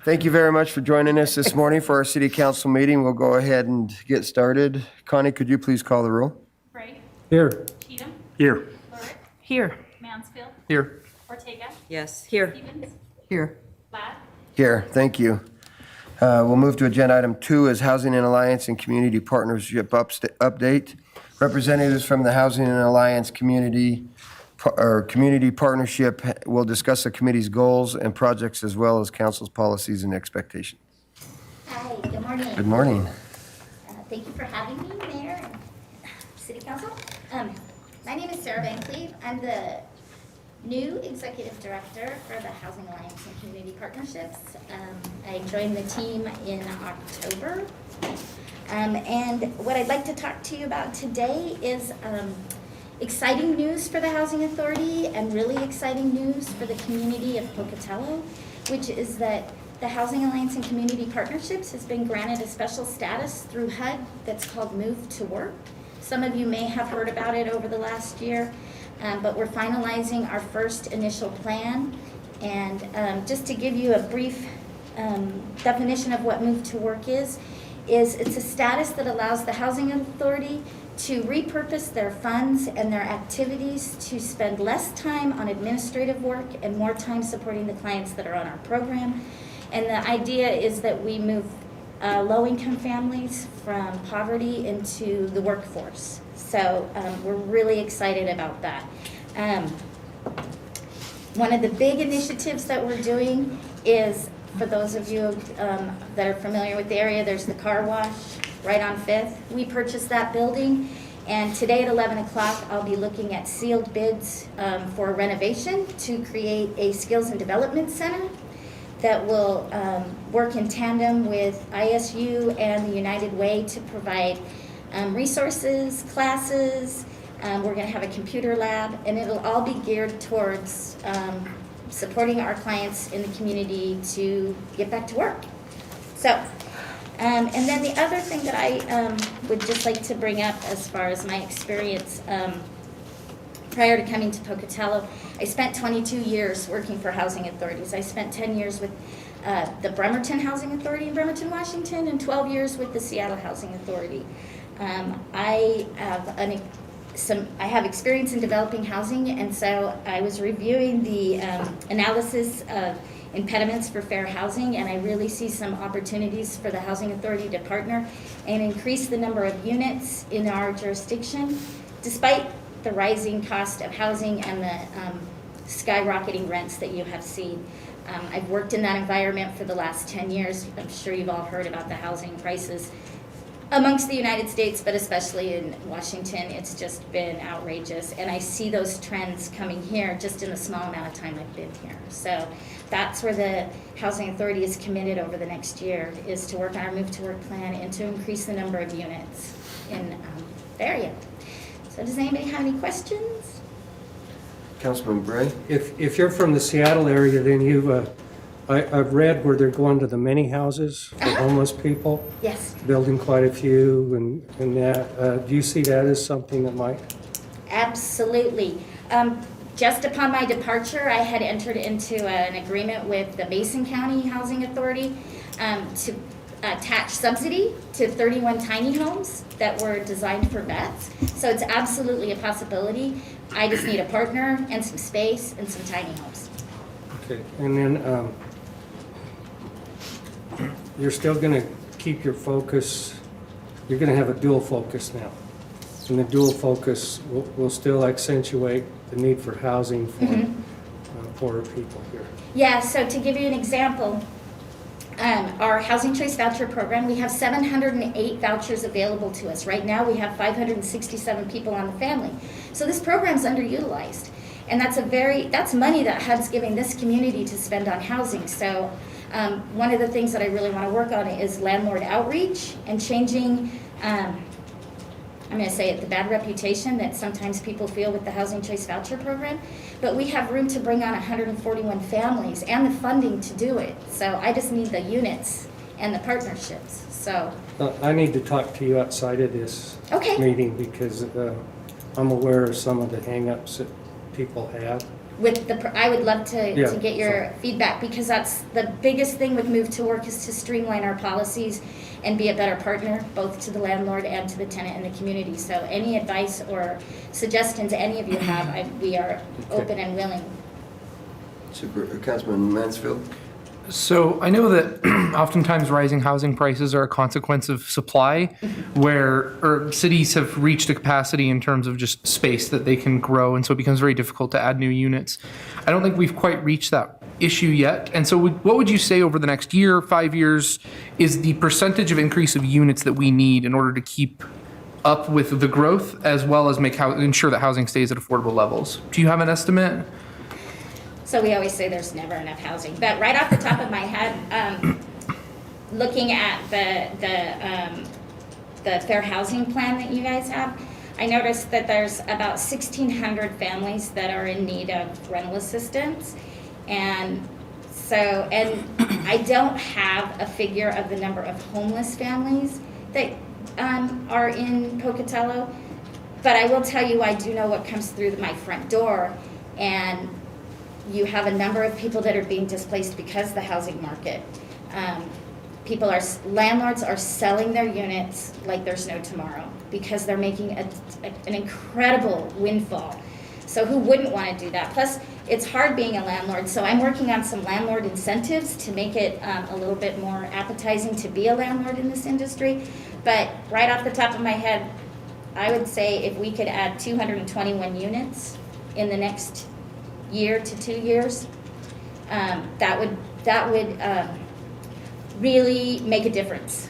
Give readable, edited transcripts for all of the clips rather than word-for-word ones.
Thank you very much for joining us this morning for our city council meeting. We'll go ahead and get started. Connie, could you please call the roll? Bray. Here. Cheatham. Here. Lurick. Here. Mansfield. Here. Ortega. Yes. Here. Stevens. Here. Ladd. Here, thank you. We'll move to agenda item 2 is Housing and Alliance and Community Partnership Update. Representatives from the Housing and Alliance Community Partnership will discuss the committee's goals and projects as well as council's policies and expectations. Hi, good morning. Good morning. Thank you for having me, Mayor and City Council. My name is Sarah Van Cleve. I'm the new Executive Director for the Housing Alliance and Community Partnerships. I joined the team in October. And what I'd like to talk to you about today is exciting news for the Housing Authority and really exciting news for the community of Pocatello, which is that the Housing Alliance and Community Partnerships has been granted a special status through HUD that's called Move to Work. Some of you may have heard about it over the last year, but we're finalizing our first initial plan. And just to give you a brief definition of what Move to Work is it's a status that allows the Housing Authority to repurpose their funds and their activities to spend less time on administrative work and more time supporting the clients that are on our program. And the idea is that we move low-income families from poverty into the workforce. So we're really excited about that. One of the big initiatives that we're doing is, for those of you that are familiar with the area, there's the car wash right on 5th. We purchased that building, and today at 11 o'clock, I'll be looking at sealed bids for renovation to create a skills and development center that will work in tandem with ISU and the United Way to provide resources, classes. We're going to have a computer lab, and it'll all be geared towards supporting our clients in the community to get back to work. So, and then the other thing that I would just like to bring up as far as my experience prior to coming to Pocatello, I spent 22 years working for housing authorities. I spent 10 years with the Bremerton Housing Authority in Bremerton, Washington, and 12 years with the Seattle Housing Authority. I have experience in developing housing, and so I was reviewing the analysis of impediments for fair housing, and I really see some opportunities for the Housing Authority to partner and increase the number of units in our jurisdiction, despite the rising cost of housing and the skyrocketing rents that you have seen. I've worked in that environment for the last 10 years. I'm sure you've all heard about the housing crisis amongst the United States, but especially in Washington. It's just been outrageous, and I see those trends coming here just in the small amount of time I've been here. So that's where the Housing Authority is committed over the next year, is to work on our Move to Work plan and to increase the number of units in the area. So does anybody have any questions? Councilman Bray? If you're from the Seattle area, then I've read where they're going to the many houses for homeless people. Yes. Building quite a few and that. Do you see that as something that might? Absolutely. Just upon my departure, I had entered into an agreement with the Mason County Housing Authority to attach subsidy to 31 tiny homes that were designed for vets. So it's absolutely a possibility. I just need a partner and some space and some tiny homes. Okay, and then you're still going to keep your focus. You're going to have a dual focus now. And the dual focus will still accentuate the need for housing for poorer people here. Yeah, so to give you an example, our Housing Choice Voucher Program, we have 708 vouchers available to us. Right now we have 567 people on the family. So this program's underutilized. And that's money that HUD's giving this community to spend on housing. So one of the things that I really want to work on is landlord outreach and changing, I'm going to say it, the bad reputation that sometimes people feel with the Housing Choice Voucher Program. But we have room to bring on 141 families and the funding to do it. So I just need the units and the partnerships. So I need to talk to you outside of this meeting because I'm aware of some of the hang-ups that people have. I would love Yeah, to get your feedback, because that's the biggest thing with Move to Work, is to streamline our policies and be a better partner, both to the landlord and to the tenant and the community. So any advice or suggestions any of you have, we are open and willing. Super, Councilman Mansfield? So I know that oftentimes rising housing prices are a consequence of supply, where cities have reached a capacity in terms of just space that they can grow, and so it becomes very difficult to add new units. I don't think we've quite reached that issue yet. And so what would you say over the next year, 5 years, is the percentage of increase of units that we need in order to keep up with the growth, as well as ensure that housing stays at affordable levels? Do you have an estimate? So we always say there's never enough housing, but right off the top of my head, looking at the fair housing plan that you guys have, I noticed that there's about 1,600 families that are in need of rental assistance. And I don't have a figure of the number of homeless families that are in Pocatello, but I will tell you, I do know what comes through my front door, and you have a number of people that are being displaced because of the housing market. Landlords are selling their units like there's no tomorrow, because they're making an incredible windfall. So who wouldn't want to do that? Plus, it's hard being a landlord, so I'm working on some landlord incentives to make it a little bit more appetizing to be a landlord in this industry. But right off the top of my head, I would say if we could add 221 units in the next year to 2 years, that would really make a difference.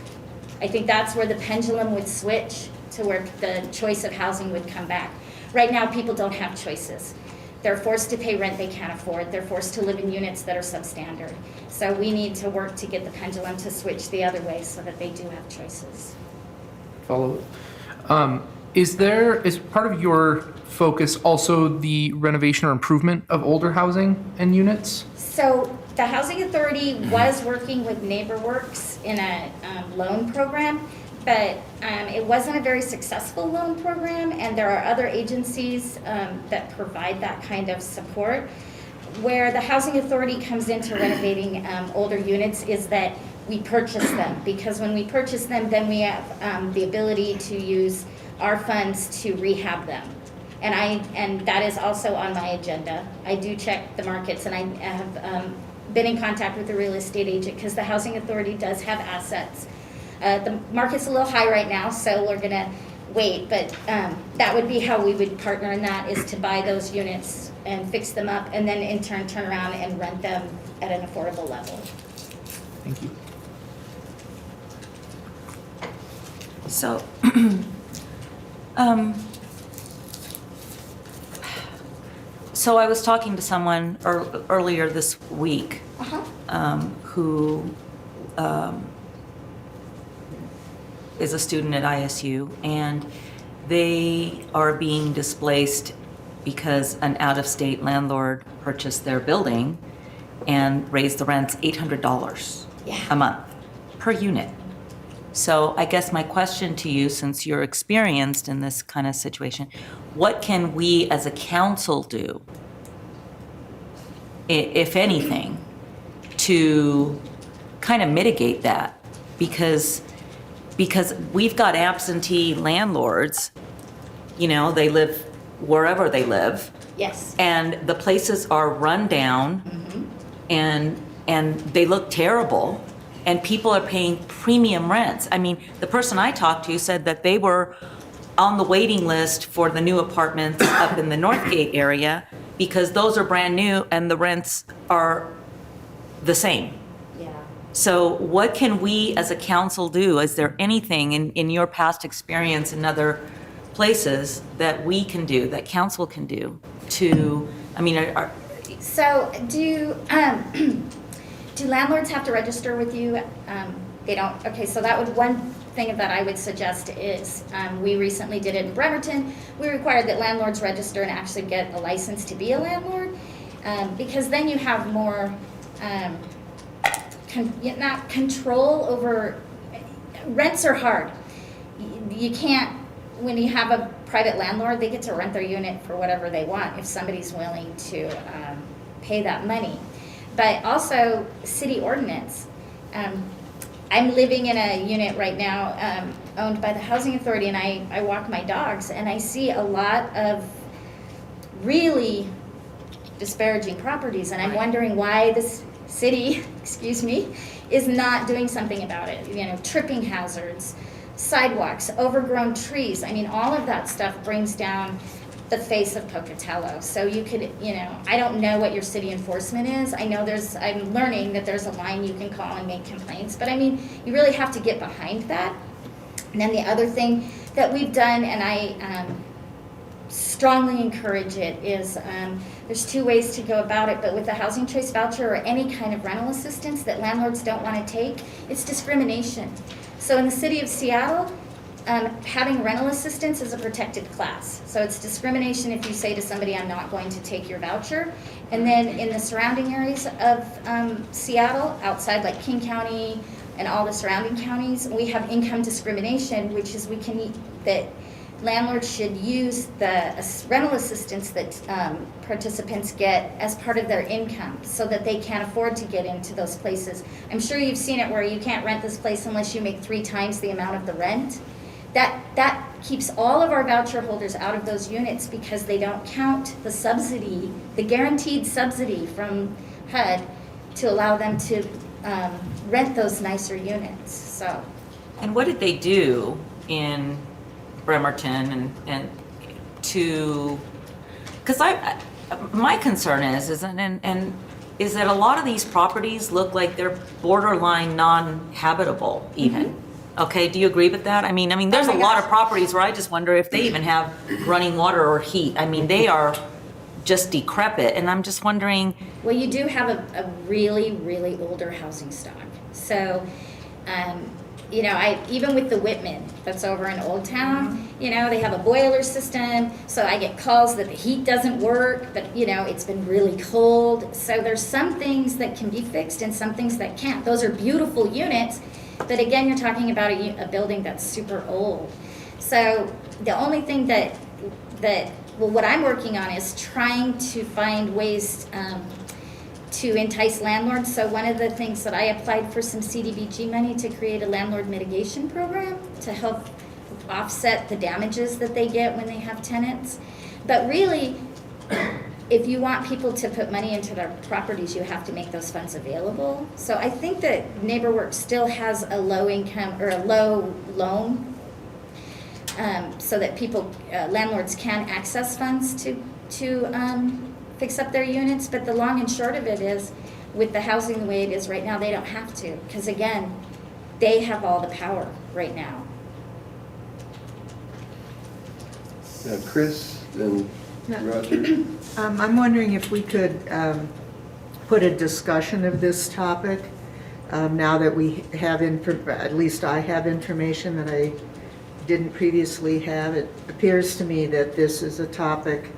I think that's where the pendulum would switch to where the choice of housing would come back. Right now, people don't have choices. They're forced to pay rent they can't afford. They're forced to live in units that are substandard. So we need to work to get the pendulum to switch the other way so that they do have choices. Follow. Is part of your focus also the renovation or improvement of older housing and units? So the Housing Authority was working with NeighborWorks in a loan program, but it wasn't a very successful loan program, and there are other agencies that provide that kind of support. Where the Housing Authority comes into renovating older units is that we purchase them, because when we purchase them, then we have the ability to use our funds to rehab them. And that is also on my agenda. I do check the markets, and I have been in contact with the real estate agent, because the Housing Authority does have assets. The market's a little high right now, so we're gonna wait, but that would be how we would partner in that, is to buy those units and fix them up, and then in turn turn around and rent them at an affordable level. Thank you. So, so I was talking to someone earlier this week who is a student at ISU, and they are being displaced because an out-of-state landlord purchased their building and raised the rents $800 a month per unit. So I guess my question to you, since you're experienced in this kind of situation, what can we as a council do, if anything, to kind of mitigate that? Because we've got absentee landlords, they live wherever they live. Yes. And the places are run down, and they look terrible, and people are paying premium rents. I mean, the person I talked to said that they were on the waiting list for the new apartments up in the Northgate area, because those are brand new and the rents are the same. Yeah. So what can we as a council do? Is there anything in your past experience in other places that we can do, that council can do to, So do landlords have to register with you? They don't. Okay, so one thing that I would suggest is, we recently did it in Bremerton. We required that landlords register and actually get a license to be a landlord, because then you have more not control over. Rents are hard. You can't, when you have a private landlord, they get to rent their unit for whatever they want if somebody's willing to pay that money. But also city ordinance. I'm living in a unit right now owned by the Housing Authority, and I walk my dogs, and I see a lot of really disparaging properties, and I'm wondering why this city, excuse me, is not doing something about it. You know, tripping hazards, sidewalks, overgrown trees. I mean, all of that stuff brings down the face of Pocatello. So you could, you know, I don't know what your city enforcement is. I know I'm learning that there's a line you can call and make complaints, but I mean, you really have to get behind that. And then the other thing that we've done, and I strongly encourage it, is there's two ways to go about it, but with the housing choice voucher or any kind of rental assistance that landlords don't want to take, it's discrimination. So in the city of Seattle, having rental assistance is a protected class. So it's discrimination if you say to somebody, I'm not going to take your voucher. And then in the surrounding areas of Seattle, outside like King County and all the surrounding counties, we have income discrimination, which is that landlords should use the rental assistance that participants get as part of their income so that they can't afford to get into those places. I'm sure you've seen it where you can't rent this place unless you make 3 times the amount of the rent. That keeps all of our voucher holders out of those units because they don't count the subsidy, the guaranteed subsidy from HUD to allow them to rent those nicer units. So, And what did they do in Bremerton and to, because my concern is that a lot of these properties look like they're borderline non-habitable even. Okay, do you agree with that? I mean, there's a lot of properties where I just wonder if they even have running water or heat. I mean, they are just decrepit, and I'm just wondering. Well, you do have a really, really older housing stock. So, you know, even with the Whitman that's over in Old Town, you know, they have a boiler system, so I get calls that the heat doesn't work, but, you know, it's been really cold. So there's some things that can be fixed and some things that can't. Those are beautiful units, but again, you're talking about a building that's super old. So the only thing what I'm working on is trying to find ways to entice landlords. So one of the things that I applied for some Cdbg money to create a landlord mitigation program to help offset the damages that they get when they have tenants. But really, if you want people to put money into their properties, you have to make those funds available. So I think that NeighborWorks still has a low income or a low loan so that landlords can access funds to fix up their units. But the long and short of it is, with the housing the way it is right now, they don't have to, because again, they have all the power right now. Chris and Roger? I'm wondering if we could put a discussion of this topic now that we have, at least I have information that I didn't previously have. It appears to me that this is a topic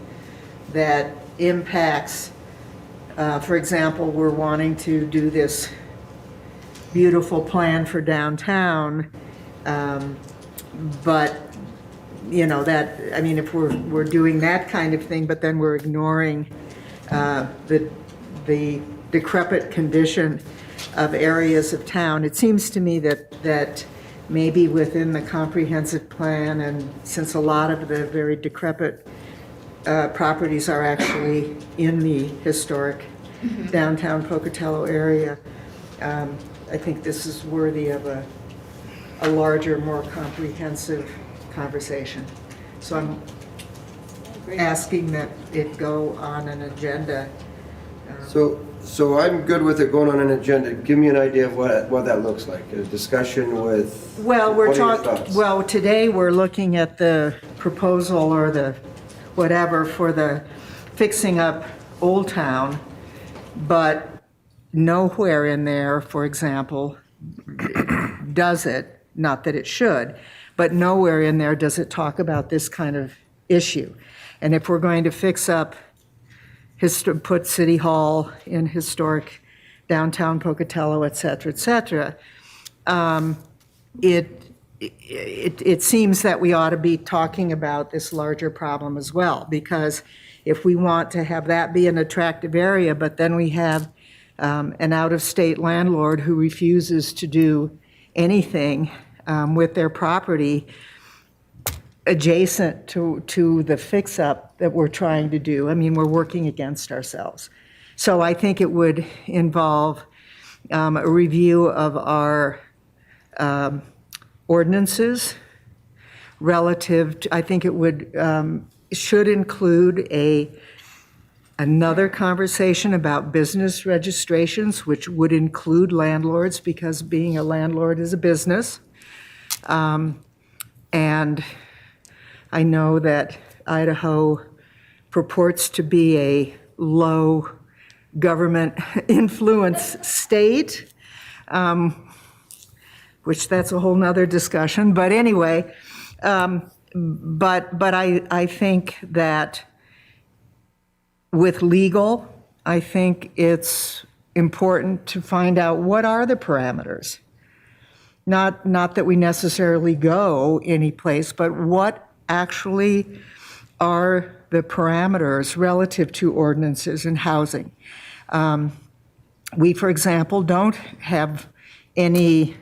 that impacts, for example, we're wanting to do this beautiful plan for downtown, but you know, that, I mean, if we're doing that kind of thing, but then we're ignoring the decrepit condition of areas of town, it seems to me that maybe within the comprehensive plan, and since a lot of the very decrepit properties are actually in the historic downtown Pocatello area, I think this is worthy of a larger, more comprehensive conversation. So I'm asking that it go on an agenda. So I'm good with it going on an agenda. Give me an idea of what that looks like. A discussion with. Well, what are your thoughts? well, today we're looking at the proposal or the whatever for the fixing up Old Town, but nowhere in there, for example, does it, not that it should, but nowhere in there does it talk about this kind of issue. And if we're going to fix up, put City Hall in historic downtown Pocatello, et cetera, it it seems that we ought to be talking about this larger problem as well, because if we want to have that be an attractive area, but then we have an out-of-state landlord who refuses to do anything with their property adjacent to the fix-up that we're trying to do, I mean, we're working against ourselves. So I think it would involve a review of our ordinances relative to, I think it would, should include another conversation about business registrations, which would include landlords, because being a landlord is a business. And I know that Idaho purports to be a low government influence state, which that's a whole nother discussion. But anyway, but I think that with legal, I think it's important to find out what are the parameters. Not that we necessarily go any place, but what actually are the parameters relative to ordinances and housing. We, for example, don't have any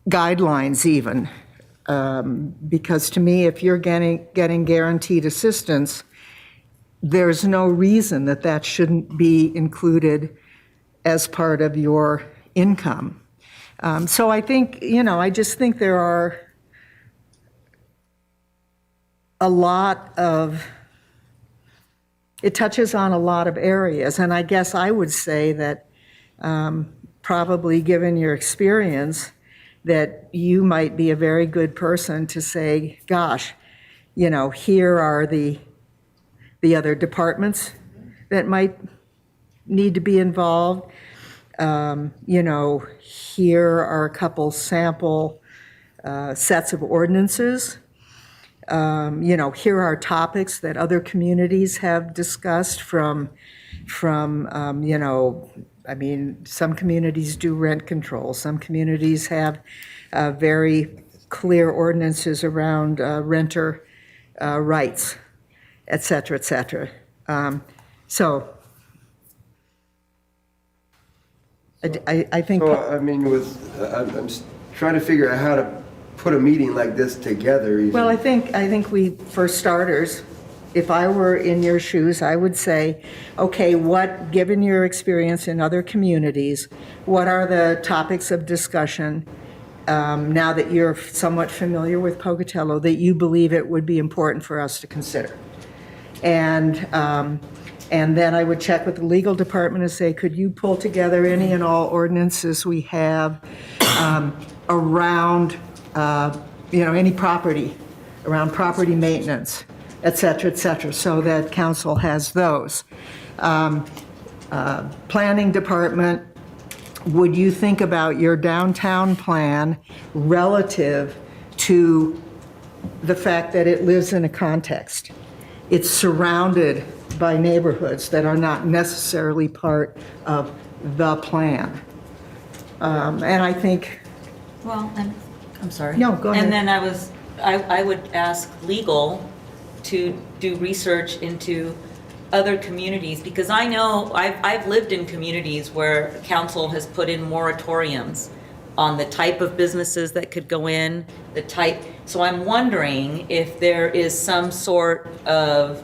guidelines even, because to me, if you're getting guaranteed assistance, there's no reason that shouldn't be included as part of your income. So I think, I just think there are a lot of, it touches on a lot of areas, and I guess I would say that probably given your experience, that you might be a very good person to say, gosh, here are the other departments that might need to be involved. Here are a couple sample sets of ordinances. Here are topics that other communities have discussed from some communities do rent control. Some communities have very clear ordinances around renter rights, et cetera, et cetera. So I think. So, I mean, I'm trying to figure out how to put a meeting like this together. Even. Well, I think we, for starters, if I were in your shoes, I would say, okay, given your experience in other communities, what are the topics of discussion now that you're somewhat familiar with Pocatello that you believe it would be important for us to consider? And then I would check with the legal department and say, could you pull together any and all ordinances we have around any property, around property maintenance, et cetera, so that council has those. Planning department, would you think about your downtown plan relative to the fact that it lives in a context? It's surrounded by neighborhoods that are not necessarily part of the plan. And I think. Well, I'm sorry. No, go ahead. And then I would ask legal to do research into other communities, because I know I've lived in communities where council has put in moratoriums on the type of businesses that could go in, so I'm wondering if there is some sort of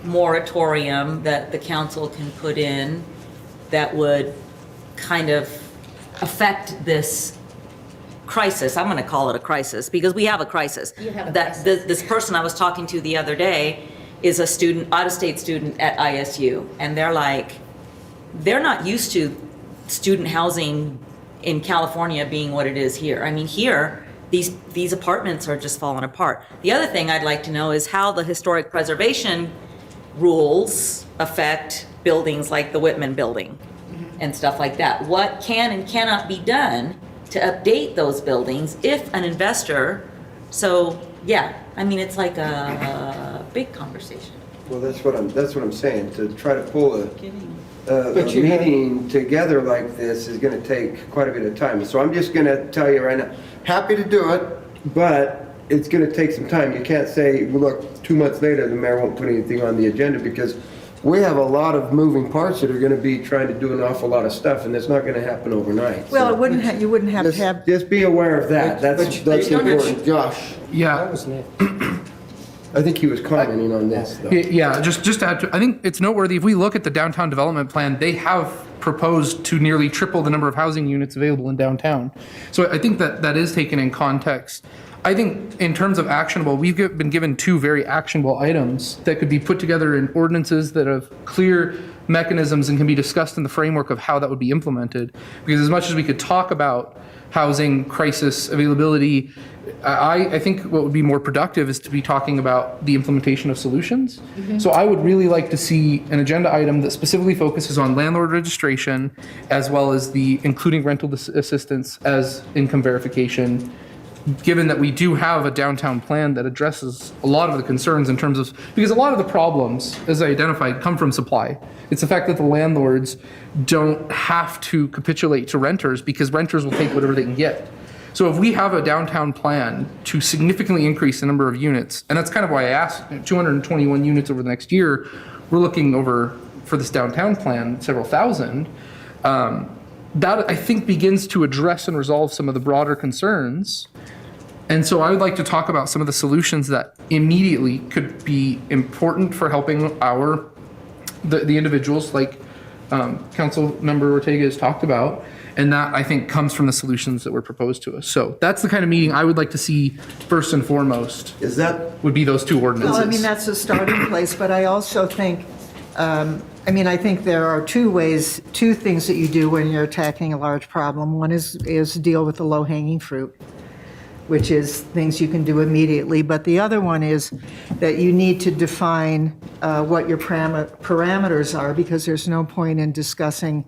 moratorium that the council can put in that would kind of affect this crisis. I'm going to call it a crisis because we have a crisis. You have a crisis. This person I was talking to the other day is a student, out-of-state student at ISU, and they're not used to student housing in California being what it is here. I mean, here, these apartments are just falling apart. The other thing I'd like to know is how the historic preservation rules affect buildings like the Whitman building and stuff like that. What can and cannot be done to update those buildings if an investor, it's like a big conversation. Well, that's what I'm saying, to try to pull a a But you have- meeting together like this is gonna take quite a bit of time. So I'm just gonna tell you right now, happy to do it, but it's gonna take some time. You can't say, well, look, 2 months later, the mayor won't put anything on the agenda, because we have a lot of moving parts that are gonna be trying to do an awful lot of stuff, and it's not gonna happen overnight. Well, So it wouldn't, you wouldn't have to have, just be aware of that. But That's you- important. Josh, That Yeah, was neat. I think he was commenting on this, though. yeah, just to add to, I think it's noteworthy, if we look at the downtown development plan, they have proposed to nearly triple the number of housing units available in downtown. So I think that that is taken in context. I think in terms of actionable, been given 2 very actionable items that could be put together in ordinances that have clear mechanisms and can be discussed in the framework of how that would be implemented. Because as much as we could talk about housing crisis availability, I think what would be more productive is to be talking about the implementation of solutions. So I would really like to see an agenda item that specifically focuses on landlord registration, as well as the including rental assistance as income verification, given that we do have a downtown plan that addresses a lot of the concerns in terms of, because a lot of the problems, as I identified, come from supply. It's the fact that the landlords don't have to capitulate to renters because renters will take whatever they can get. So if we have a downtown plan to significantly increase the number of units, and that's kind of why I asked 221 units over the next year, we're looking over for this downtown plan, several thousand. That I think begins to address and resolve some of the broader concerns. And so I would like to talk about some of the solutions that immediately could be important for helping the individuals like Council Member Ortega has talked about. And that I think comes from the solutions that were proposed to us. So that's the kind of meeting I would like to see first and foremost, Is that, would be those 2 ordinances. well, I mean, that's a starting place, but I also think, I mean, I think there are 2 things that you do when you're attacking a large problem. One is deal with the low-hanging fruit, which is things you can do immediately. But the other one is that you need to define what your parameters are, because there's no point in discussing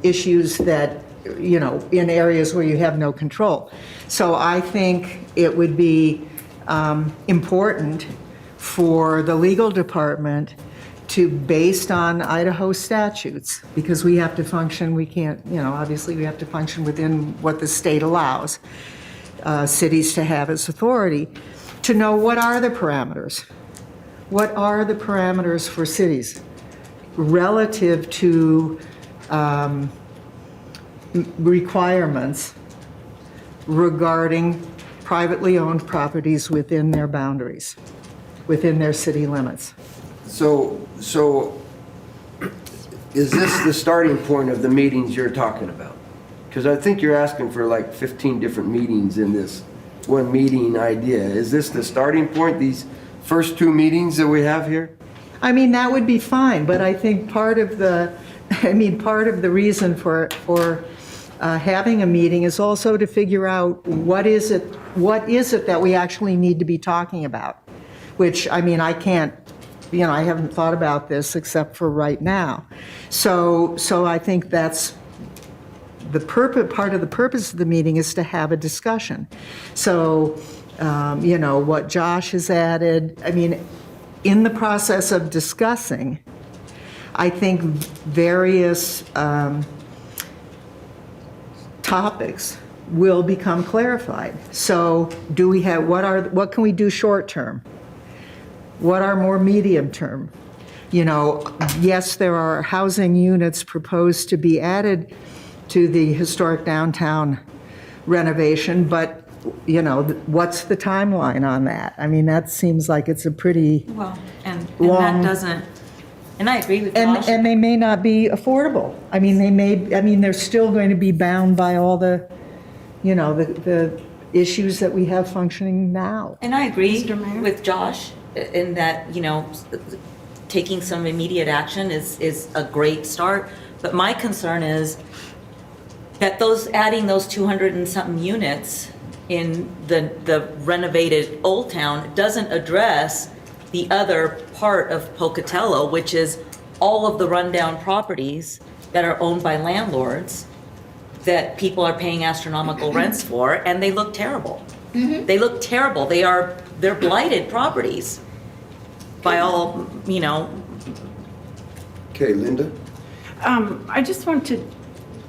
issues that, you know, in areas where you have no control. So I think it would be important for the legal department to, based on Idaho statutes, because we have to function, we can't, you know, obviously we have to function within what the state allows cities to have as authority, to know what are the parameters. What are the parameters for cities relative to requirements regarding privately owned properties within their boundaries, within their city limits? so is this the starting point of the meetings you're talking about? Because I think you're asking for like 15 different meetings in this one meeting idea. Is this the starting point, these first 2 meetings that we have here? I mean, that would be fine, but I think part of the reason for having a meeting is also to figure out what is it that we actually need to be talking about, which, I mean, I can't, you know, I haven't thought about this except for right now. So I think that's the part of the purpose of the meeting is to have a discussion. So, you know, what Josh has added, I mean, in the process of discussing, I think various topics will become clarified. So do we have, what can we do short term? What are more medium term? You know, yes, there are housing units proposed to be added to the historic downtown renovation, but, you know, what's the timeline on that? I mean, that seems like it's a pretty, Well, and Long- that doesn't, and I agree with Josh. and they may not be affordable. I mean, they're still going to be bound by all the, you know, the issues that we have functioning now. And I agree with Josh in that, you know, taking some immediate action is a great start. But my concern is that adding those 200 and something units in the renovated Old Town doesn't address the other part of Pocatello, which is all of the rundown properties that are owned by landlords that people are paying astronomical rents for, and they look terrible. They look terrible. They're blighted properties by all, you know. Okay, Linda? I just want to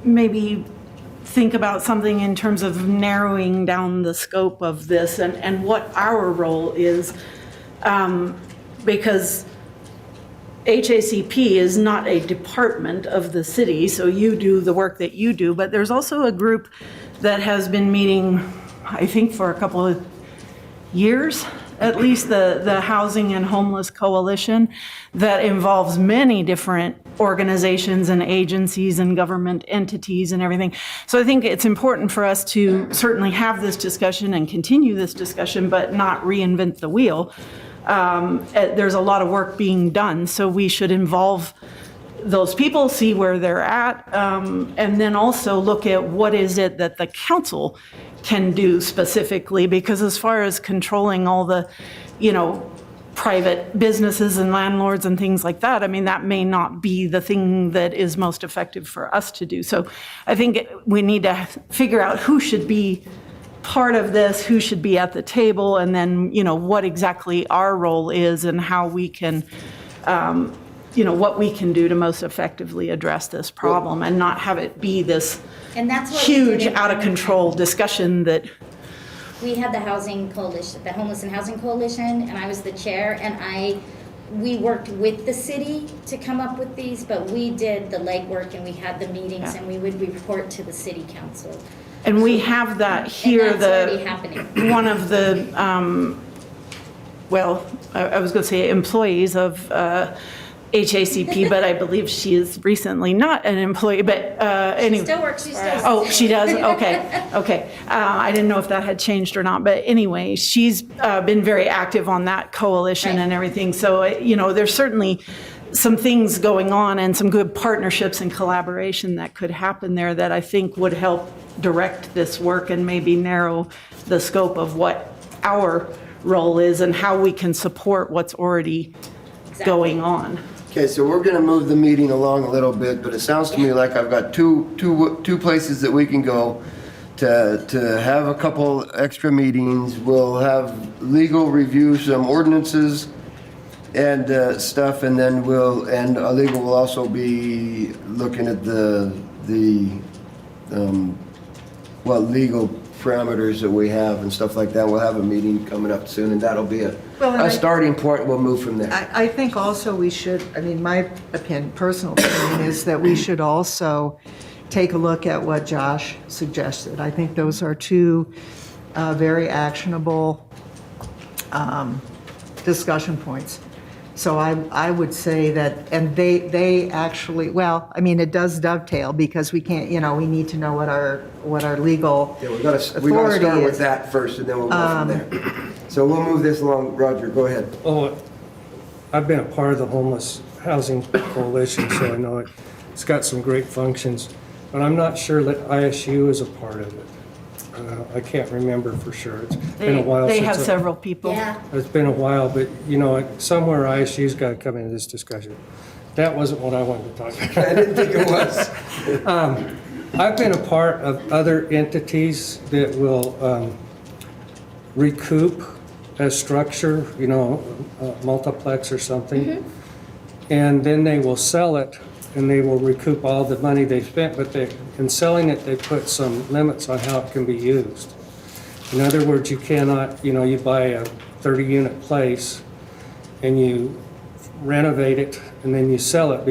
maybe think about something in terms of narrowing down the scope of this and what our role is. Because HACP is not a department of the city, so you do the work that you do, but there's also a group that has been meeting, I think, for a couple of years, at least the Housing and Homeless Coalition, that involves many different organizations and agencies and government entities and everything. So I think it's important for us to certainly have this discussion and continue this discussion, but not reinvent the wheel. There's a lot of work being done, so we should involve those people, see where they're at, and then also look at what is it that the council can do specifically, because as far as controlling all the, private businesses and landlords and things like that, I mean, that may not be the thing that is most effective for us to do. So I think we need to figure out who should be part of this, who should be at the table, and then, what exactly our role is and how we can, what we can do to most effectively address this problem and not have it be this And that's what we huge, did. out of control discussion that. We had the housing coalition, the Homeless and Housing Coalition, and I was the chair, and we worked with the city to come up with these, but we did the legwork and we had the meetings, Yeah. and we would report to the city council. And we have that here, And that's already happening. one of the, I was going to say employees of HACP, but I believe she is recently not an employee, but anyway. Still works for us. Oh, she does? Okay. I didn't know if that had changed or not, but anyway, she's been very active on that coalition and everything. So, there's certainly some things going on and some good partnerships and collaboration that could happen there that I think would help direct this work and maybe narrow the scope of what our role is and how we can support what's already going on. Okay, so we're gonna move the meeting along a little bit, but it sounds to me like I've got two places that we can go to have a couple extra meetings. We'll have legal review some ordinances and stuff, and then legal will also be looking at the legal parameters that we have and stuff like that. We'll have a meeting coming up soon, and that'll be a starting point. We'll move from there. I think also we should, my personal opinion is that we should also take a look at what Josh suggested. I think those are two very actionable discussion points. So I would say that, and they actually, it does dovetail because we can't, we need to know what our legal Yeah, we gotta authority start with is. that first, and then we'll go from there. So we'll move this along. Roger, go ahead. Oh, I've been a part of the Homeless Housing Coalition, so I know it's got some great functions, but I'm not sure that ISU is a part of it. I can't remember for sure. It's been a while since. They have several people. Yeah, It's been a while, but somewhere ISU's got to come into this discussion. That wasn't what I wanted to talk about. I didn't think it was. I've been a part of other entities that will recoup a structure, a multiplex or something, and then they will sell it and they will recoup all the money they spent, but in selling it, they put some limits on how it can be used. In other words, you cannot, you buy a 30-unit place and you renovate it and then you sell it,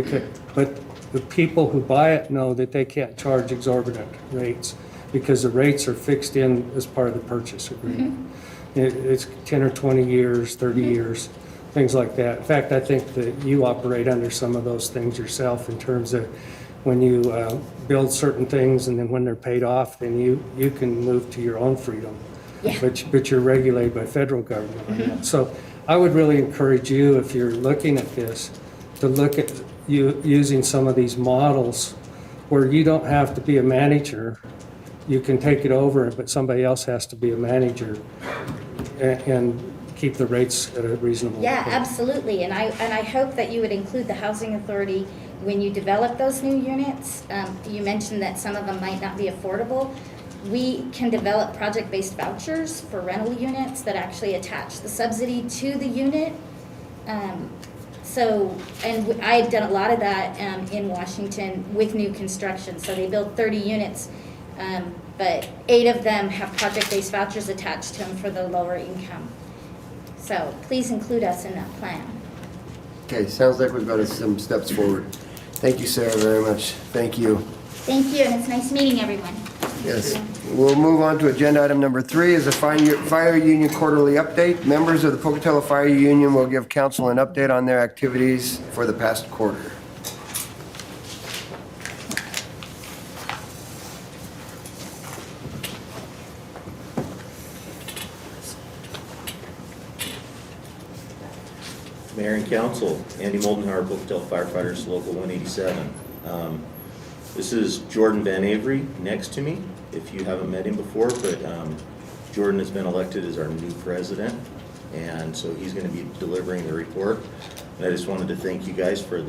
but the people who buy it know that they can't charge exorbitant rates because the rates are fixed in as part of the purchase agreement. It's 10 or 20 years, 30 years. Things like that. In fact, I think that you operate under some of those things yourself in terms of when you build certain things and then when they're paid off, then you can move to your own freedom. Yeah. But you're regulated by federal government on that. So I would really encourage you, if you're looking at this, to look at using some of these models where you don't have to be a manager. You can take it over, but somebody else has to be a manager and keep the rates at a reasonable point. yeah, absolutely, and I hope that you would include the housing authority when you develop those new units. You mentioned that some of them might not be affordable. We can develop project-based vouchers for rental units that actually attach the subsidy to the unit. So, and I had done a lot of that in Washington with new construction. So they built 30 units, but 8 of them have project-based vouchers attached to them for the lower income. So please include us in that plan. Okay, sounds like we've got some steps forward. Thank you, Sarah, very much. Thank you. Thank you, and it's nice meeting everyone. Yes. We'll move on to agenda item number 3 is a fire union quarterly update. Members of the Pocatello Fire Union will give council an update on their activities for the past quarter. Mayor and Council, Andy Moldenhauer, Pocatello Firefighters, Local 187. This is Jordan Van Avery next to me, if you haven't met him before, but Jordan has been elected as our new president, and so he's going to be delivering the report. And I just wanted to thank you guys for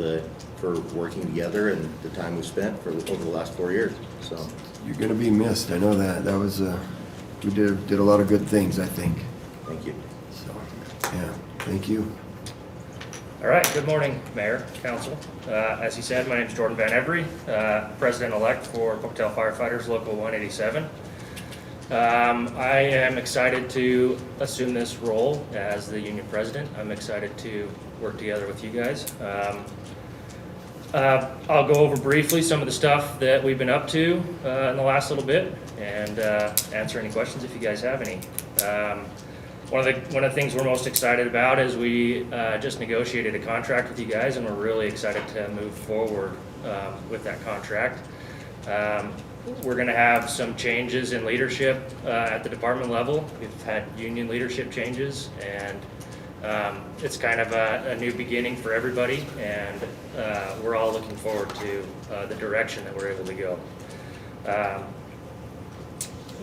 working together and the time we spent over the last 4 years. So You're going to be missed, I know that. That was, we did a lot of good things, I think. thank you. So, yeah, thank you. All right, good morning, Mayor, Council. As he said, my name is Jordan Van Every, President-elect for Pocatello Firefighters, Local 187. I am excited to assume this role as the union president. I'm excited to work together with you guys. I'll go over briefly some of the stuff that we've been up to in the last little bit and answer any questions if you guys have any. One of the things we're most excited about is we just negotiated a contract with you guys, and we're really excited to move forward with that contract. We're going to have some changes in leadership at the department level. We've had union leadership changes, and it's kind of a new beginning for everybody, and we're all looking forward to the direction that we're able to go.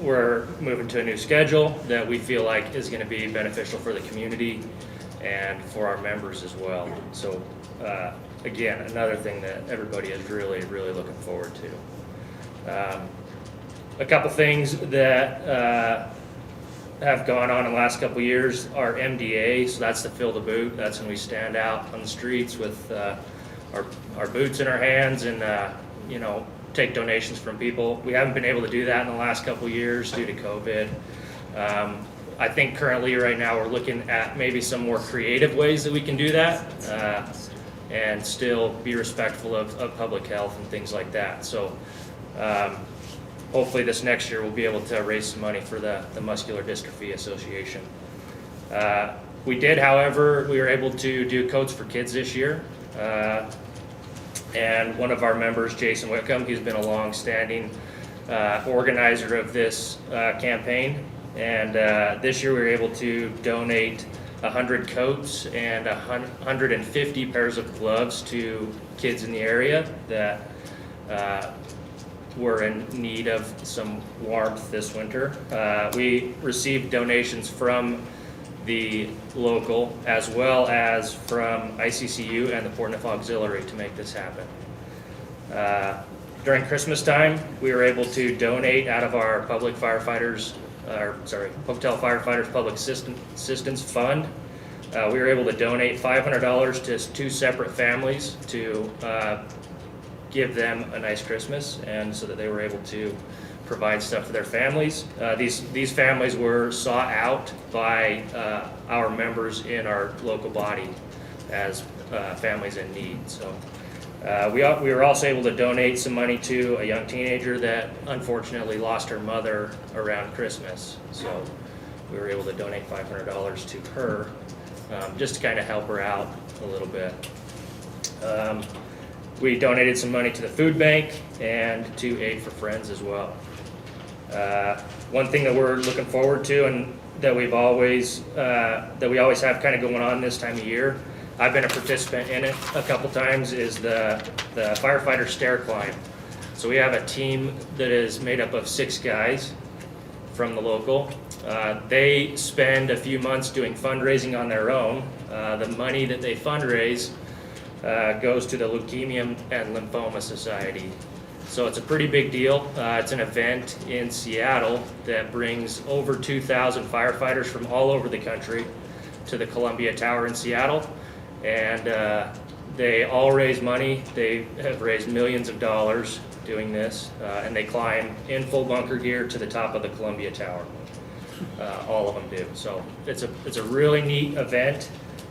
We're moving to a new schedule that we feel like is going to be beneficial for the community and for our members as well. So again, another thing that everybody is really, really looking forward to. A couple things that have gone on in the last couple years are MDA, so that's the fill the boot. That's when we stand out on the streets with our boots in our hands and take donations from people. We haven't been able to do that in the last couple years due to COVID. I think currently right now we're looking at maybe some more creative ways that we can do that and still be respectful of public health and things like that. So hopefully this next year we'll be able to raise some money for the Muscular Dystrophy Association. We did, however, we were able to do Coats for Kids this year. And one of our members, Jason Whitcomb, he's been a long-standing organizer of this campaign. And this year we were able to donate 100 coats and 150 pairs of gloves to kids in the area that were in need of some warmth this winter. We received donations from the local as well as from ICCU and the Port Neuf Auxiliary to make this happen. During Christmas time, we were able to donate out of our Pocatello Firefighters Public Assistance Fund. We were able to donate $500 to 2 separate families to give them a nice Christmas, and so that they were able to provide stuff for their families. These families were sought out by our members in our local body as families in need. So we were also able to donate some money to a young teenager that unfortunately lost her mother around Christmas. So we were able to donate $500 to her just to kind of help her out a little bit. We donated some money to the food bank and to Aid for Friends as well. One thing that we're looking forward to and that we always have kind of going on this time of year, I've been a participant in it a couple times, is the Firefighter Stair climb. So we have a team that is made up of 6 guys from the local. They spend a few months doing fundraising on their own. The money that they fundraise goes to the Leukemia and Lymphoma Society. So it's a pretty big deal. It's an event in Seattle that brings over 2,000 firefighters from all over the country to the Columbia Tower in Seattle. and they all raise money. They have raised millions of dollars doing this, and they climb in full bunker gear to the top of the Columbia Tower. All of them do. So it's a really neat event.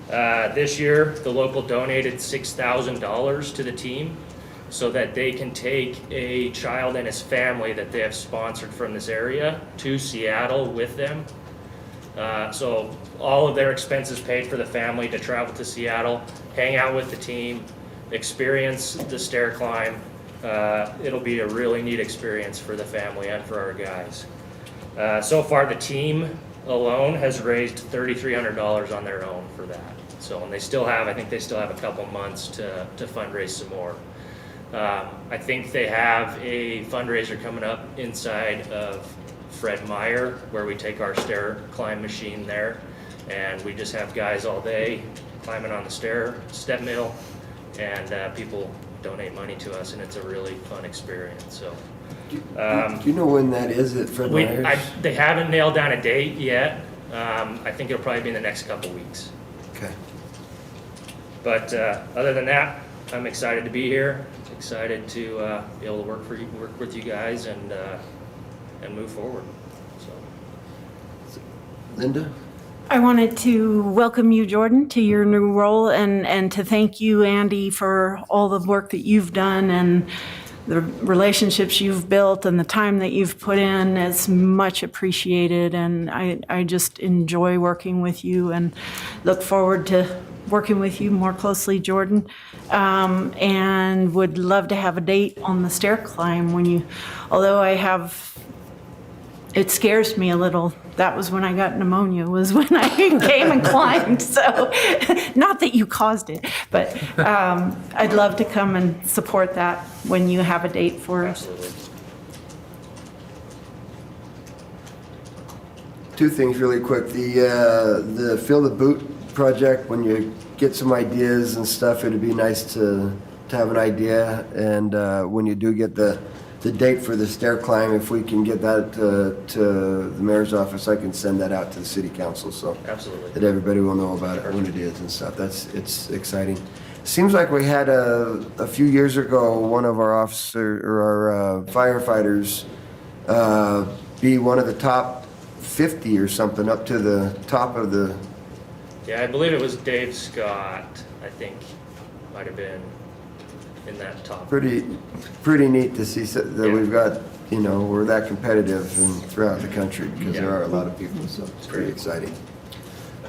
This year, the local donated $6,000 to the team so that they can take a child and his family that they have sponsored from this area to Seattle with them. So all of their expenses paid for the family to travel to Seattle, hang out with the team, experience the stair climb. It'll be a really neat experience for the family and for our guys. So far, the team alone has raised $3,300 on their own for that. So, and they still have, I think they still have a couple months to fundraise some more. I think they have a fundraiser coming up inside of Fred Meyer, where we take our stair climb machine there, and we just have guys all day climbing on the step mill, and people donate money to us, and it's a really fun experience. So, Do you know when that is at Fred Meyer's? they haven't nailed down a date yet. I think it'll probably be in the next couple weeks. Okay. But other than that, I'm excited to be here. Excited to be able to work with you guys and move forward. So. Linda? I wanted to welcome you, Jordan, to your new role and to thank you, Andy, for all the work that you've done and the relationships you've built and the time that you've put in. It's much appreciated, and I just enjoy working with you and look forward to working with you more closely, Jordan, and would love to have a date on the stair climb when you, although it scares me a little. That was when I got pneumonia, was when I came and climbed. So, not that you caused it, but I'd love to come and support that when you have a date for us. Absolutely. Two things really quick. The Fill the Boot project, when you get some ideas and stuff, it'd be nice to have an idea. And when you do get the date for the stair climb, if we can get that to the mayor's office, I can send that out to the city council, so Absolutely. that everybody will know about it when it is and stuff. It's exciting. Seems like we had a few years ago, one of our our firefighters be one of the top 50 or something, up to the top of the. Yeah, I believe it was Dave Scott, I think, might have been in that top. Pretty neat to see that Yeah. we've got, we're that competitive throughout the country, because there Yeah. are a lot of people, so it's pretty exciting.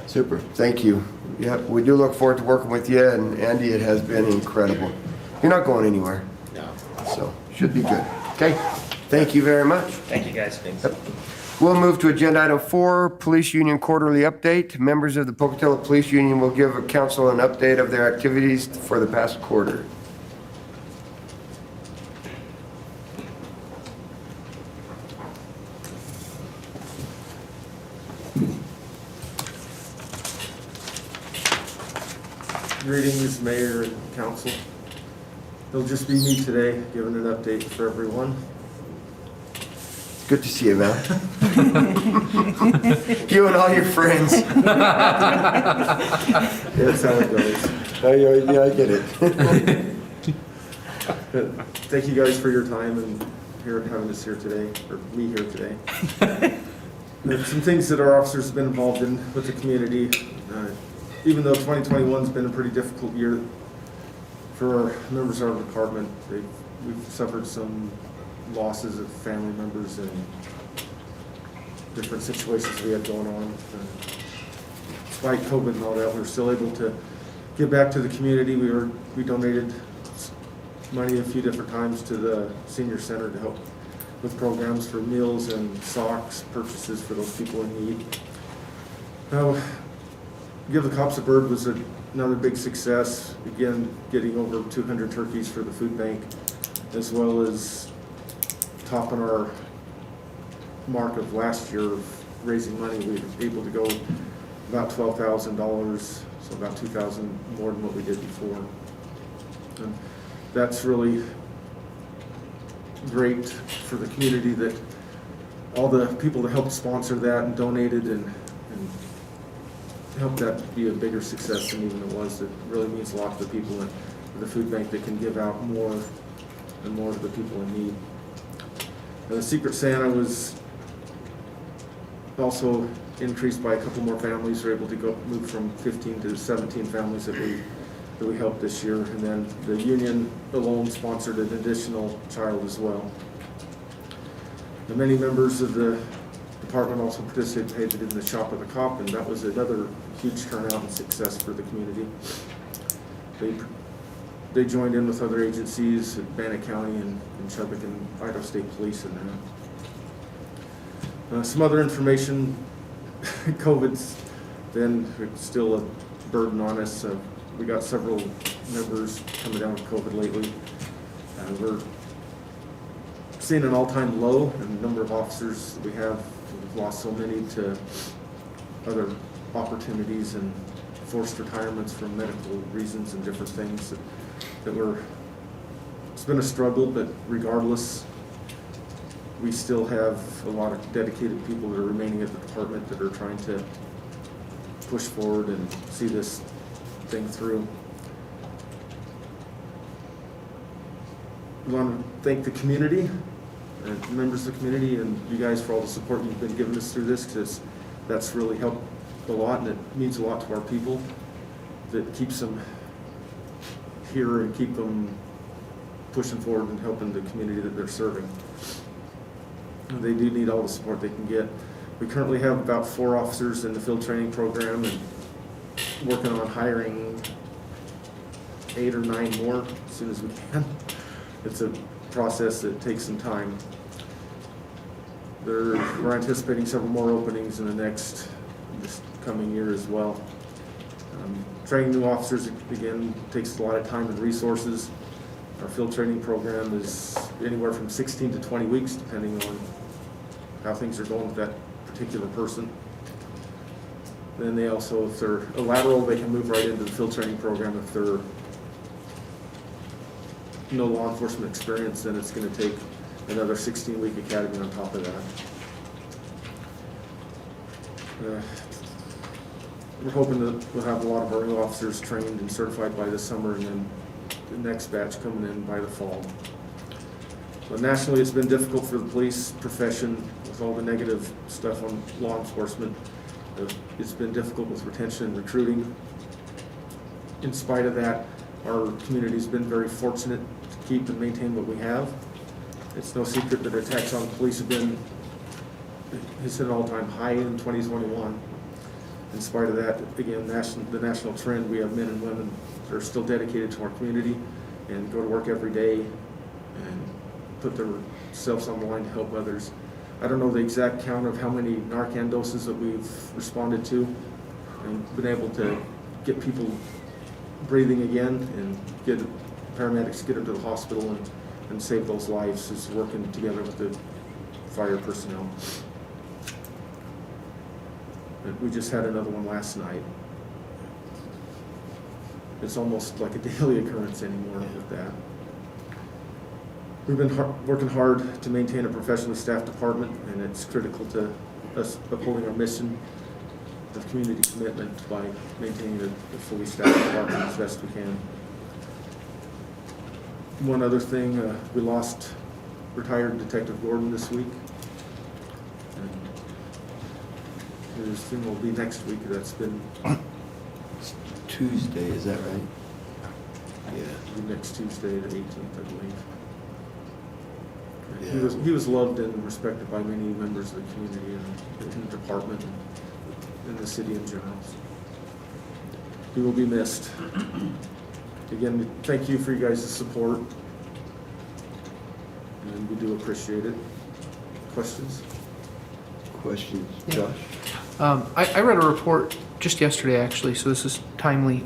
Super, thank you. Yeah, we do look forward to working with you, and Andy, it has been incredible. You're not going anywhere, No. so should be good. Okay, thank you very much. Thank you, guys. Thanks. We'll move to agenda item 4, Police Union Quarterly Update. Members of the Pocatello Police Union will give council an update of their activities for the past quarter. Greetings, Mayor and Council. It'll just be me today, giving an update for everyone. Good to see you, man. You and all your friends. That's how it goes. Yeah, I get it. Thank you guys for your time and having us here today, or me here today. There's some things that our officers have been involved in with the community. Even though 2021's been a pretty difficult year for our members of our department, we've suffered some losses of family members and different situations we had going on. Despite COVID and all that, we were still able to give back to the community. We donated money a few different times to the senior center to help with programs for meals and socks purchases for those people in need. Give the Cops a Bird was another big success. Again, getting over 200 turkeys for the food bank, as well as topping our mark of last year of raising money. We were able to go about $12,000, so about $2,000 more than what we did before. And that's really great for the community, that all the people that helped sponsor that and donated and help that be a bigger success than even it was. It really means a lot to the people in the food bank that can give out more and more to the people in need. And the Secret Santa was also increased by a couple more families. We're able to move from 15 to 17 families that we helped this year. And then the union alone sponsored an additional child as well. And many members of the department also participated in the Shop of the Cop, and that was another huge turnout and success for the community. They joined in with other agencies at Bannock County and Chubbuck and Idaho State Police in that. Some other information, COVID's been still a burden on us. We got several members coming down with COVID lately. We're seeing an all-time low in the number of officers that we have. We've lost so many to other opportunities and forced retirements for medical reasons and different things it's been a struggle, but regardless, we still have a lot of dedicated people that are remaining at the department that are trying to push forward and see this thing through. We want to thank the community, members of the community, and you guys for all the support you've been giving us through this, because that's really helped a lot, and it means a lot to our people. That keeps them here and keep them pushing forward and helping the community that they're serving. And they do need all the support they can get. We currently have about 4 officers in the field training program and working on hiring 8 or 9 more as soon as we can. It's a process that takes some time. We're anticipating several more openings in this coming year as well. Training new officers, again, takes a lot of time and resources. Our field training program is anywhere from 16 to 20 weeks, depending on how things are going with that particular person. Then they also, if they're a lateral, they can move right into the field training program. If they're no law enforcement experience, then it's going to take another 16-week academy on top of that. We're hoping that we'll have a lot of our new officers trained and certified by this summer, and then the next batch coming in by the fall. But nationally, it's been difficult for the police profession with all the negative stuff on law enforcement. It's been difficult with retention and recruiting. In spite of that, our community's been very fortunate to keep and maintain what we have. It's no secret that attacks on police have been hit an all-time high in 2021. In spite of that, again, the national trend, we have men and women that are still dedicated to our community and go to work every day and put themselves on the line to help others. I don't know the exact count of how many Narcan doses that we've responded to and been able to get people breathing again and get paramedics get them to the hospital and save those lives. Is working together with the fire personnel. We just had another one last night. It's almost like a daily occurrence anymore with that. We've been working hard to maintain a professionally staffed department, and it's critical to us upholding our mission of community commitment by maintaining a fully staffed department as best we can. One other thing, we lost retired Detective Gordon this week. His funeral will be next week. That's been It's Tuesday, is that right? Yeah. it'll be next Tuesday, the 18th, I believe. Yeah. He was loved and respected by many members of the community and in the department and the city in general. He will be missed. Again, thank you for you guys' support, and we do appreciate it. Questions? Questions, Yeah. Josh? I read a report just yesterday, actually, so this is timely.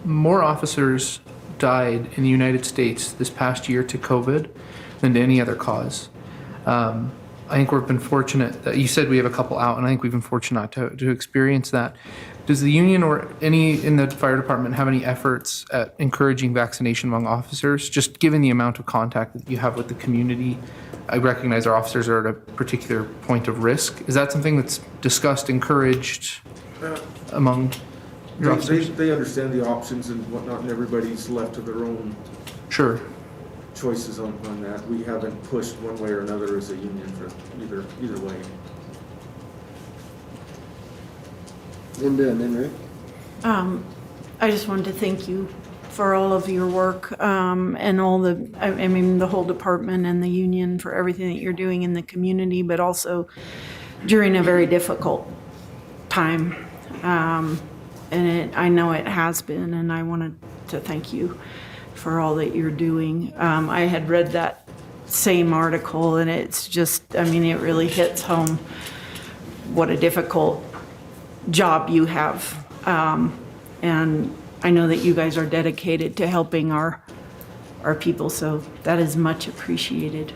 More officers died in the United States this past year to COVID than to any other cause. I think we've been fortunate that you said we have a couple out, and I think we've been fortunate to experience that. Does the union or any in the fire department have any efforts at encouraging vaccination among officers? Just given the amount of contact that you have with the community, I recognize our officers are at a particular point of risk. Is that something that's discussed, encouraged? among your They, officers? they understand the options and whatnot, and everybody's left to their own Sure. choices on that. We haven't pushed one way or another as a union for either way. Linda and then Rick? I just wanted to thank you for all of your work, and all the, I mean, the whole department and the union for everything that you're doing in the community, but also during a very difficult time. And I know it has been, and I wanted to thank you for all that you're doing. I had read that same article, and it's just, I mean, it really hits home what a difficult job you have. And I know that you guys are dedicated to helping our people, so that is much appreciated.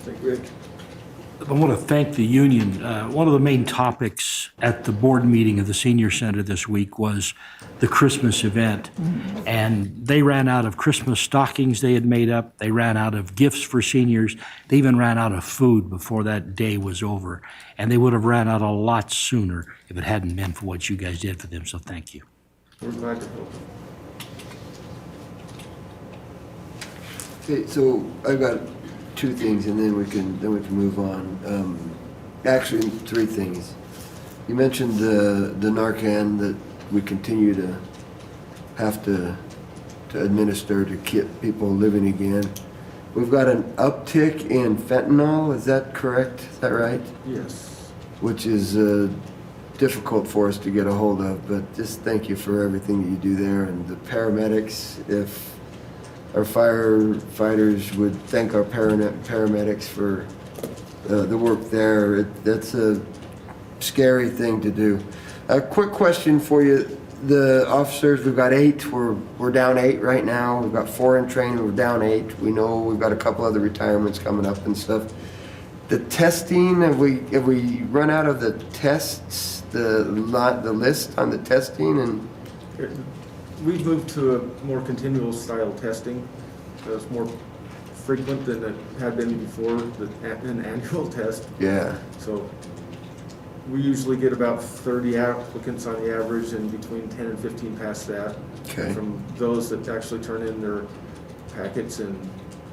Thank you, Rick. I want to thank the union. One of the main topics at the board meeting of the senior center this week was the Christmas event. And they ran out of Christmas stockings they had made up. They ran out of gifts for seniors. They even ran out of food before that day was over. And they would have ran out a lot sooner if it hadn't been for what you guys did for them. So thank you. We're glad to help. Okay, so I got two things, and then we can move on. Actually, three things. You mentioned the Narcan that we continue to have to administer to keep people living again. We've got an uptick in fentanyl. Is that correct? Is that right? Yes. Which is difficult for us to get a hold of, but just thank you for everything that you do there, and the paramedics. If our firefighters would thank our paramedics for the work there. That's a scary thing to do. A quick question for you. The officers, we've got 8. We're down 8 right now. We've got 4 in training. We're down 8. We know we've got a couple other retirements coming up and stuff. The testing, have we run out of the tests, the list on the testing? And We've moved to a more continual style testing. It's more frequent than it had been before, an annual test. yeah, So we usually get about 30 applicants on the average, and between 10 and 15 past that. Okay. From those that actually turn in their packets and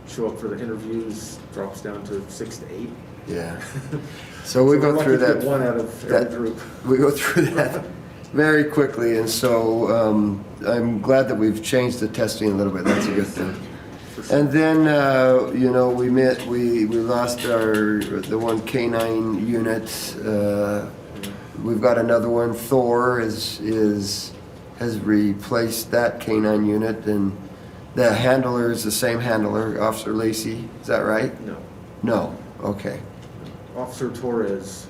show up for the interviews, drops down to 6 to 8. yeah. So we go through we're lucky to that. get one out of that- every group. We go through that very quickly, and so I'm glad that we've changed the testing a little bit. That's a good thing. And then, we lost the one K9 unit. We've got another one. Thor has replaced that K9 unit, and the handler is the same handler, Officer Lacey. Is that right? No. No. Okay. Officer Torres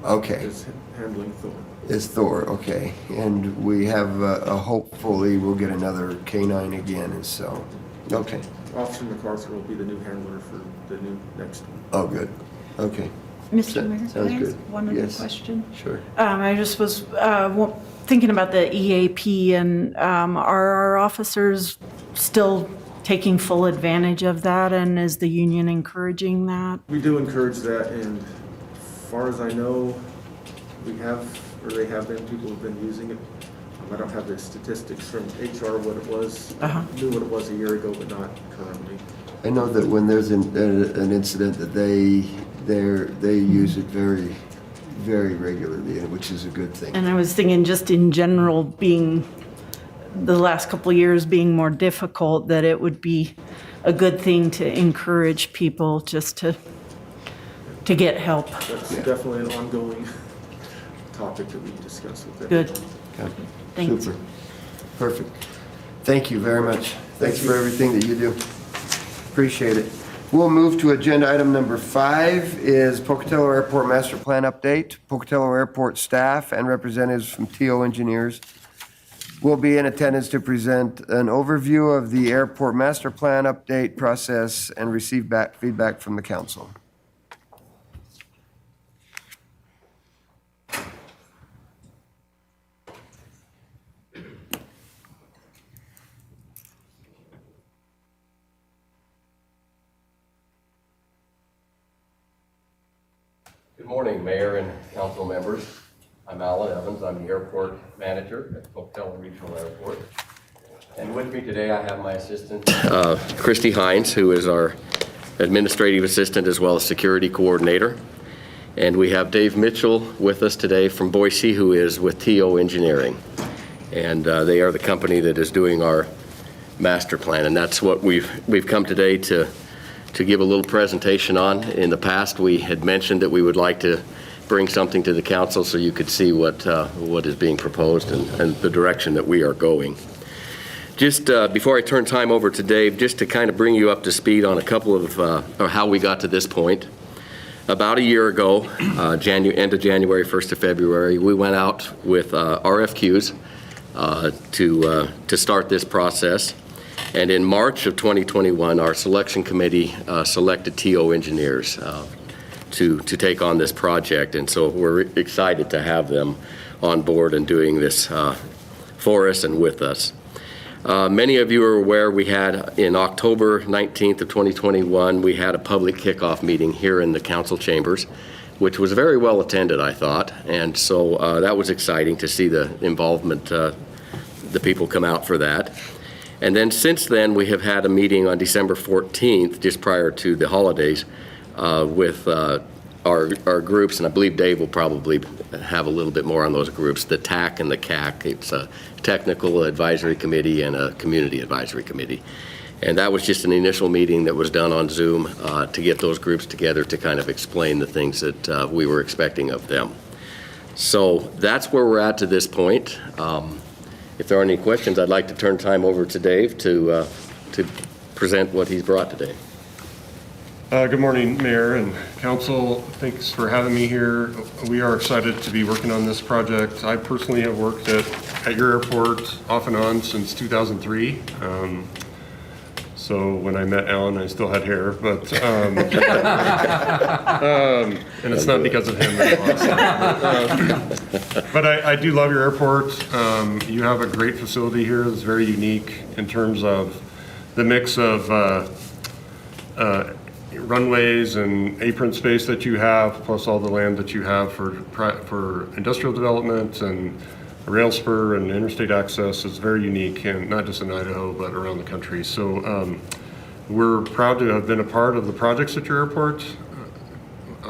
Okay. is handling Thor. Is Thor, okay. And we have hopefully we'll get another K9 again, and so, okay. Officer MacArthur will be the new handler for the next one. Oh, good. Okay, Mr. Mayor, sounds can I ask good. one other Yes. question? Sure. I just was thinking about the EAP, and are our officers still taking full advantage of that, and is the union encouraging that? We do encourage that, and as far as I know, they have been, people have been using it. I don't have the statistics from HR, what it was. Knew what it was a year ago, but not currently. I know that when there's an incident that they use it very, very regularly, which is a good thing. And I was thinking, just in general, being the last couple of years being more difficult, that it would be a good thing to encourage people just to get help. That's definitely an ongoing topic that we discuss with them. Good. Okay. Thanks. Super. Perfect. Thank you very much. Thanks for everything that you do. Appreciate it. We'll move to agenda item number 5 is Pocatello Airport Master Plan Update. Pocatello Airport staff and representatives from TO Engineers will be in attendance to present an overview of the airport master plan update process and receive feedback from the council. Good morning, Mayor and council members. I'm Alan Evans. I'm the airport manager at Pocatello Regional Airport. And with me today, I have my assistant, Christy Hines, who is our administrative assistant as well as security coordinator. And we have Dave Mitchell with us today from Boise, who is with TO Engineering. And they are the company that is doing our master plan. And that's what we've come today to give a little presentation on. In the past, we had mentioned that we would like to bring something to the council so you could see what is being proposed and the direction that we are going. Just before I turn time over to Dave, just to kind of bring you up to speed on a couple of or how we got to this point. About a year ago, end of January, 1st of February, we went out with RFQs to start this process. And in March of 2021, our selection committee selected TO engineers to take on this project. And so we're excited to have them on board and doing this for us and with us. Many of you are aware we had in October 19th of 2021, we had a public kickoff meeting here in the council chambers, which was very well attended, I thought. And so that was exciting to see the involvement, the people come out for that. And then since then, we have had a meeting on December 14th, just prior to the holidays, with our groups, and I believe Dave will probably have a little bit more on those groups, the TAC and the CAC. It's a technical advisory committee and a community advisory committee. And that was just an initial meeting that was done on Zoom to get those groups together to kind of explain the things that we were expecting of them. So that's where we're at to this point. If there are any questions, I'd like to turn time over to Dave to present what he's brought today. Good morning, Mayor and Council. Thanks for having me here. We are excited to be working on this project. I personally have worked at your airport off and on since 2003. So when I met Alan, I still had hair, but and it's not because of him. But I do love your airport. You have a great facility here that's very unique in terms of the mix of runways and apron space that you have, plus all the land that you have for industrial development and rail spur and interstate access is very unique, and not just in Idaho, but around the country. So we're proud to have been a part of the projects at your airport.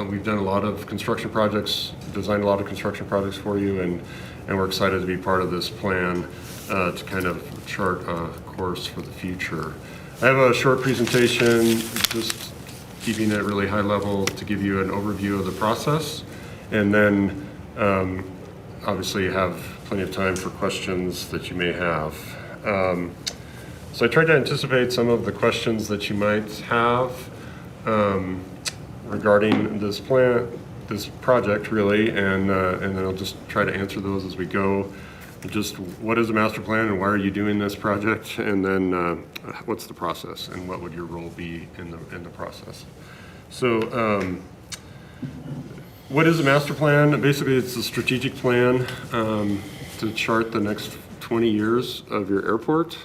We've done a lot of construction projects, designed a lot of construction projects for you, and we're excited to be part of this plan to kind of chart a course for the future. I have a short presentation, just keeping it really high level to give you an overview of the process, and then obviously have plenty of time for questions that you may have. So I tried to anticipate some of the questions that you might have regarding this project really, and then I'll just try to answer those as we go. Just what is a master plan and why are you doing this project, and then what's the process and what would your role be in the process. So what is a master plan? Basically it's a strategic plan to chart the next 20 years of your airport.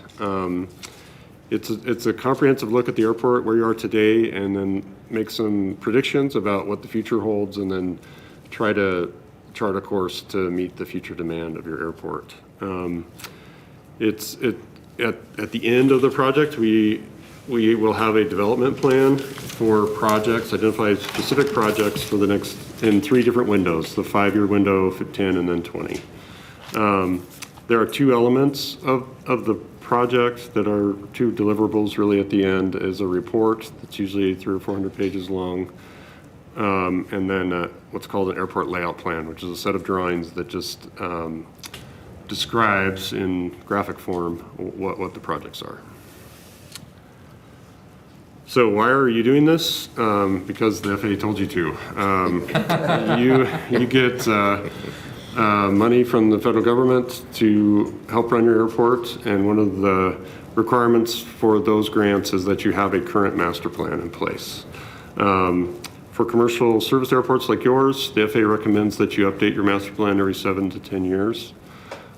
It's a comprehensive look at the airport, where you are today, and then make some predictions about what the future holds, and then try to chart a course to meet the future demand of your airport. At the end of the project, we will have a development plan for projects, identify specific projects for the next, in 3 different windows, the 5-year window, 10, and then 20. There are 2 elements of the project that are 2 deliverables really at the end, is a report that's usually 300 or 400 pages long, and then what's called an airport layout plan, which is a set of drawings that just describes in graphic form what the projects are. So why are you doing this? Because the FAA told you to. You get money from the federal government to help run your airport, and one of the requirements for those grants is that you have a current master plan in place. For commercial service airports like yours, the FAA recommends that you update your master plan every 7 to 10 years.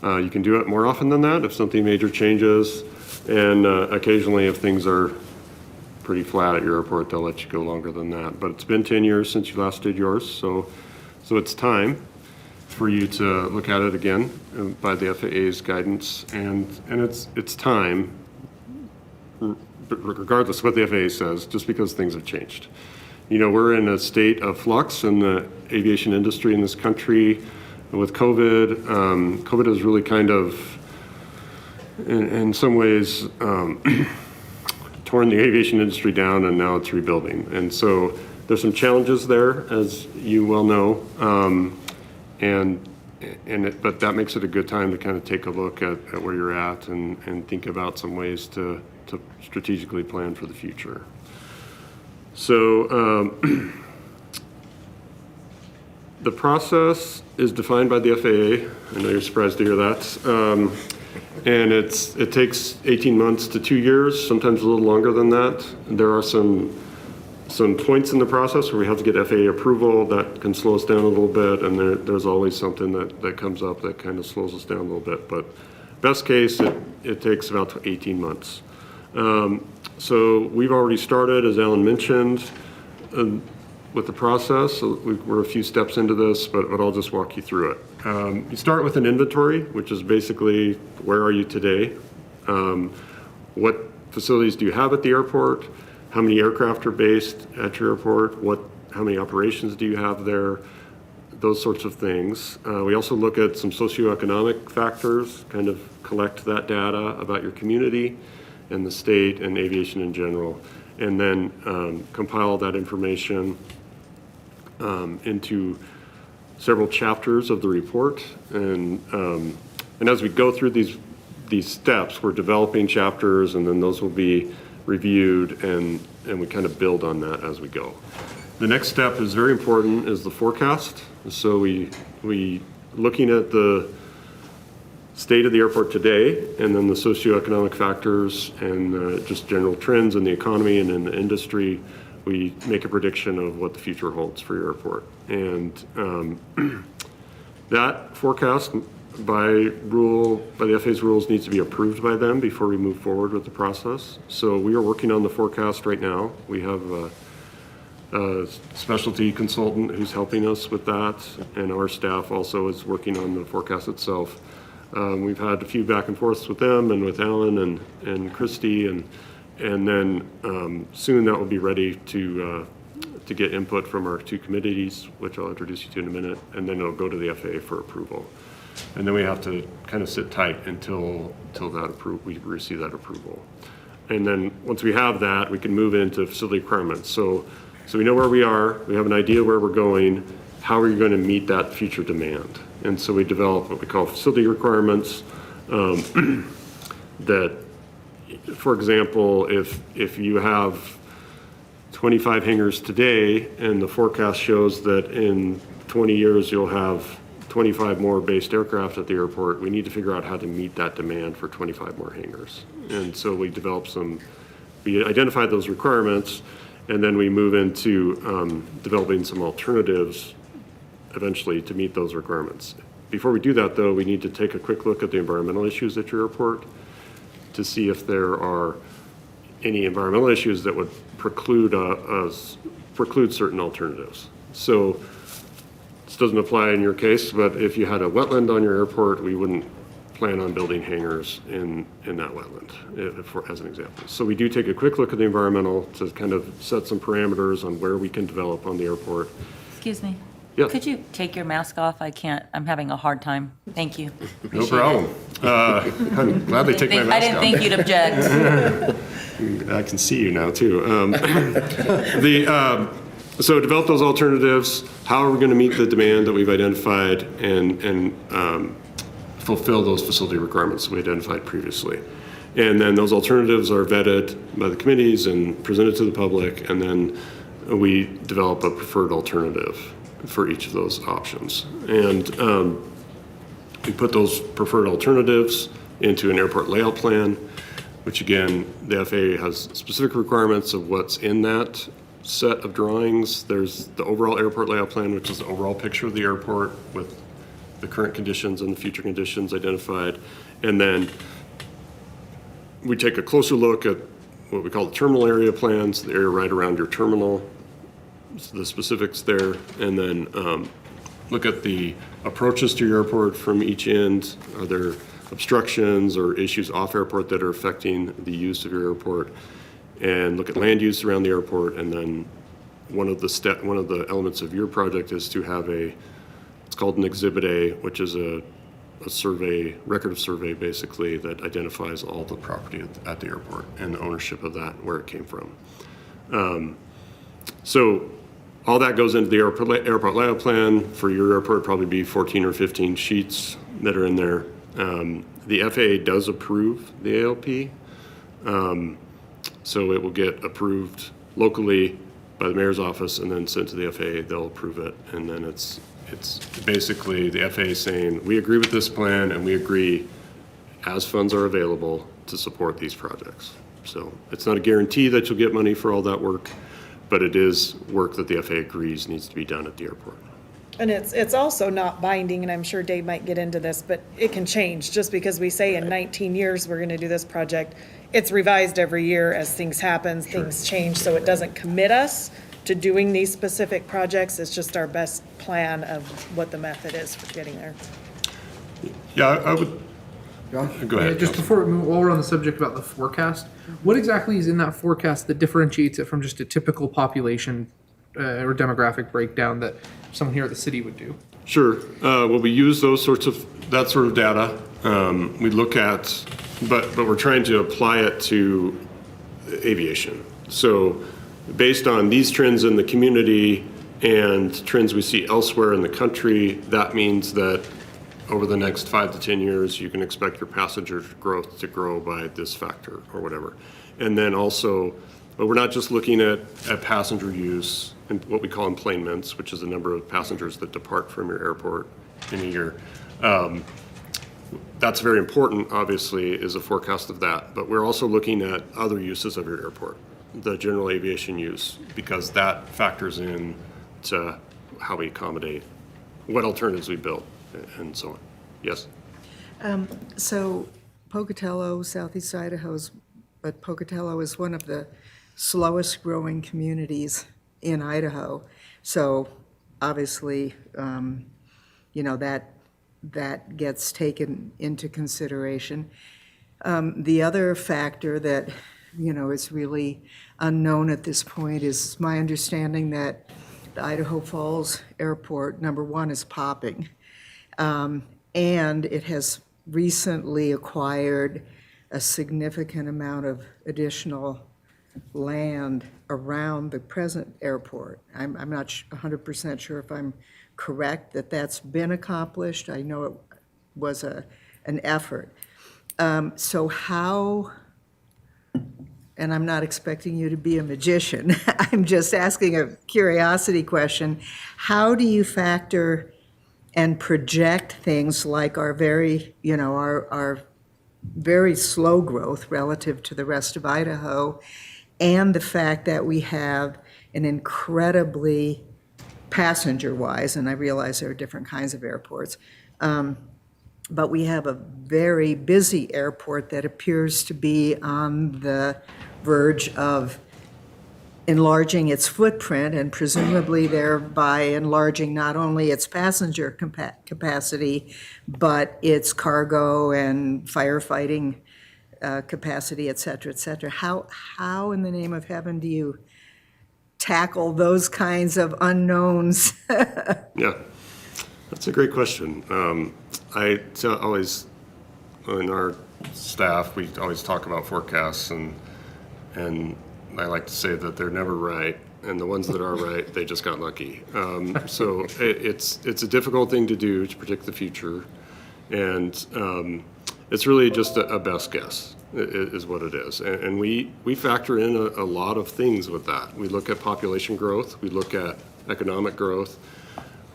You can do it more often than that if something major changes, and occasionally if things are pretty flat at your airport, they'll let you go longer than that. But it's been 10 years since you last did yours, so it's time. for you to look at it again by the FAA's guidance, and it's time, regardless of what the FAA says, just because things have changed. You know, we're in a state of flux in the aviation industry in this country with COVID. COVID has really kind of, in some ways, torn the aviation industry down, and now it's rebuilding. And so there's some challenges there, as you well know, but that makes it a good time to kind of take a look at where you're at and think about some ways to strategically plan for the future. So the process is defined by the FAA. I know you're surprised to hear that. And it takes 18 months to 2 years, sometimes a little longer than that. There are some points in the process where we have to get FAA approval. That can slow us down a little bit, and there's always something that comes up that kind of slows us down a little bit. But best case, it takes about 18 months. So we've already started, as Alan mentioned, with the process. So we're a few steps into this, but I'll just walk you through it. You start with an inventory, which is basically where are you today? What facilities do you have at the airport? How many aircraft are based at your airport? How many operations do you have there? Those sorts of things. We also look at some socioeconomic factors, kind of collect that data about your community and the state and aviation in general, and then compile that information into several chapters of the report. And as we go through these steps, we're developing chapters, and then those will be reviewed, and we kind of build on that as we go. The next step is very important, is the forecast. So we looking at the state of the airport today, and then the socioeconomic factors and just general trends in the economy and in the industry, we make a prediction of what the future holds for your airport. And that forecast by the FAA's rules needs to be approved by them before we move forward with the process. So we are working on the forecast right now. We have a specialty consultant who's helping us with that, and our staff also is working on the forecast itself. We've had a few back and forths with them and with Alan and Christy, and then soon that will be ready to get input from our two committees, which I'll introduce you to in a minute, and then it'll go to the FAA for approval. And then we have to kind of sit tight until we receive that approval. And then once we have that, we can move into facility requirements. So we know where we are, we have an idea where we're going, how are you going to meet that future demand? And so we develop what we call facility requirements that, for example, if you have 25 hangars today and the forecast shows that in 20 years you'll have 25 more based aircraft at the airport, we need to figure out how to meet that demand for 25 more hangars. And so we identify those requirements, and then we move into developing some alternatives eventually to meet those requirements. Before we do that, though, we need to take a quick look at the environmental issues at your airport to see if there are any environmental issues that would preclude certain alternatives. So this doesn't apply in your case, but if you had a wetland on your airport, we wouldn't plan on building hangars in that wetland, as an example. So we do take a quick look at the environmental to kind of set some parameters on where we can develop on the airport. Excuse me. Yeah. Could you take your mask off? I'm having a hard time. Thank you. No Appreciate problem. I'm glad they take my mask off. I didn't think you'd object. I can see you now, too. So develop those alternatives. How are we going to meet the demand that we've identified and fulfill those facility requirements we identified previously? And then those alternatives are vetted by the committees and presented to the public, and then we develop a preferred alternative for each of those options. And we put those preferred alternatives into an airport layout plan, which again, the FAA has specific requirements of what's in that set of drawings. There's the overall airport layout plan, which is the overall picture of the airport with the current conditions and the future conditions identified. And then we take a closer look at what we call the terminal area plans, the area right around your terminal, the specifics there, and then look at the approaches to your airport from each end. Are there obstructions or issues off airport that are affecting the use of your airport? And look at land use around the airport. And then one of the elements of your project is to have it's called an Exhibit A, which is a record of survey basically that identifies all the property at the airport and the ownership of that, where it came from. So all that goes into the airport layout plan. For your airport, probably be 14 or 15 sheets that are in there. The FAA does approve the ALP. So it will get approved locally by the mayor's office and then sent to the FAA. They'll approve it. And then it's basically the FAA saying, we agree with this plan and we agree as funds are available to support these projects. So it's not a guarantee that you'll get money for all that work, but it is work that the FAA agrees needs to be done at the airport. And it's also not binding, and I'm sure Dave might get into this, but it can change. Just because we say in 19 years we're going to do this project, it's revised every year as things happen, things change, so it doesn't commit us to doing these specific projects. It's just our best plan of what the method is for getting there. Yeah, I would. Josh? Go ahead. Just before we move, while we're on the subject about the forecast, what exactly is in that forecast that differentiates it from just a typical population or demographic breakdown that someone here at the city would do? Sure. Well, we use that sort of data. We look at, but we're trying to apply it to aviation. So based on these trends in the community and trends we see elsewhere in the country, that means that over the next 5 to 10 years, you can expect your passenger growth to grow by this factor or whatever. And then also, but we're not just looking at passenger use and what we call emplanements, which is the number of passengers that depart from your airport in a year. That's very important, obviously, is a forecast of that. But we're also looking at other uses of your airport, the general aviation use, because that factors in to how we accommodate, what alternatives we build, and so on. Yes? So Pocatello, southeast Idaho's, but Pocatello is one of the slowest growing communities in Idaho. So obviously, that gets taken into consideration. The other factor that, is really unknown at this point is my understanding that the Idaho Falls Airport, number one, is popping. And it has recently acquired a significant amount of additional land around the present airport. I'm not 100% sure if I'm correct that that's been accomplished. I know it was an effort. So how, and I'm not expecting you to be a magician, I'm just asking a curiosity question. How do you factor and project things like our very slow growth relative to the rest of Idaho, and the fact that we have an incredibly passenger-wise, and I realize there are different kinds of airports, but we have a very busy airport that appears to be on the verge of enlarging its footprint and presumably thereby enlarging not only its passenger capacity, but its cargo and firefighting capacity, et cetera, et cetera. How in the name of heaven do you tackle those kinds of unknowns? Yeah, that's a great question. I always, in our staff, we always talk about forecasts, and I like to say that they're never right, and the ones that are right, they just got lucky. So it's a difficult thing to do, to predict the future, and it's really just a best guess is what it is. And we factor in a lot of things with that. We look at population growth, we look at economic growth,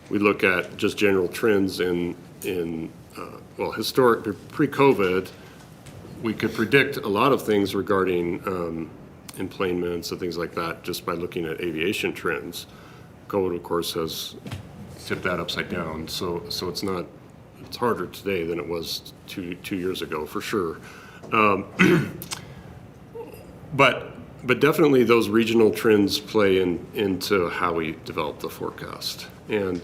we look at just general trends in historic, pre-COVID, we could predict a lot of things regarding emplanements and things like that just by looking at aviation trends. COVID, of course, has tipped that upside down. So it's harder today than it was two years ago, for sure. But definitely those regional trends play into how we develop the forecast. And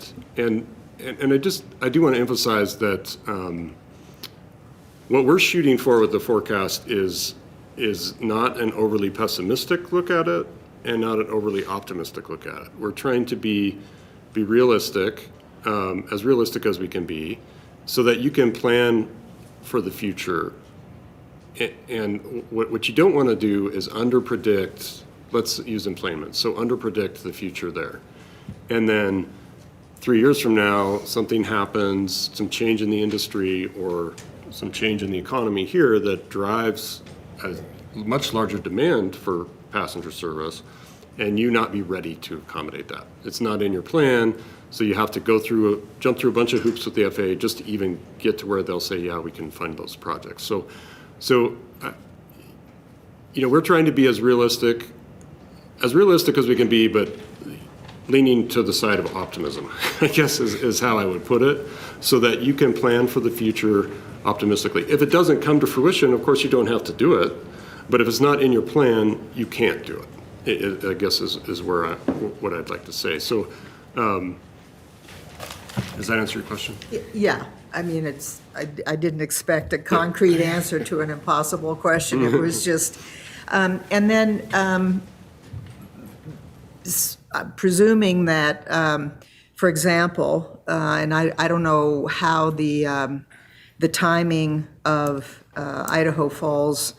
and I do want to emphasize that what we're shooting for with the forecast is not an overly pessimistic look at it and not an overly optimistic look at it. We're trying to be realistic, as realistic as we can be, so that you can plan for the future. And what you don't want to do is underpredict, let's use employment, so underpredict the future there. And then 3 years from now, something happens, some change in the industry or some change in the economy here that drives a much larger demand for passenger service, and you not be ready to accommodate that. It's not in your plan, so you have to jump through a bunch of hoops with the FAA just to even get to where they'll say, yeah, we can fund those projects. So we're trying to be as realistic as we can be, but leaning to the side of optimism, I guess is how I would put it, so that you can plan for the future optimistically. If it doesn't come to fruition, of course you don't have to do it, but if it's not in your plan, you can't do it, I guess is what I'd like to say. So does that answer your question? Yeah, I mean, I didn't expect a concrete answer to an impossible question. It was just, and then presuming that, for example, and I don't know how the timing of Idaho Falls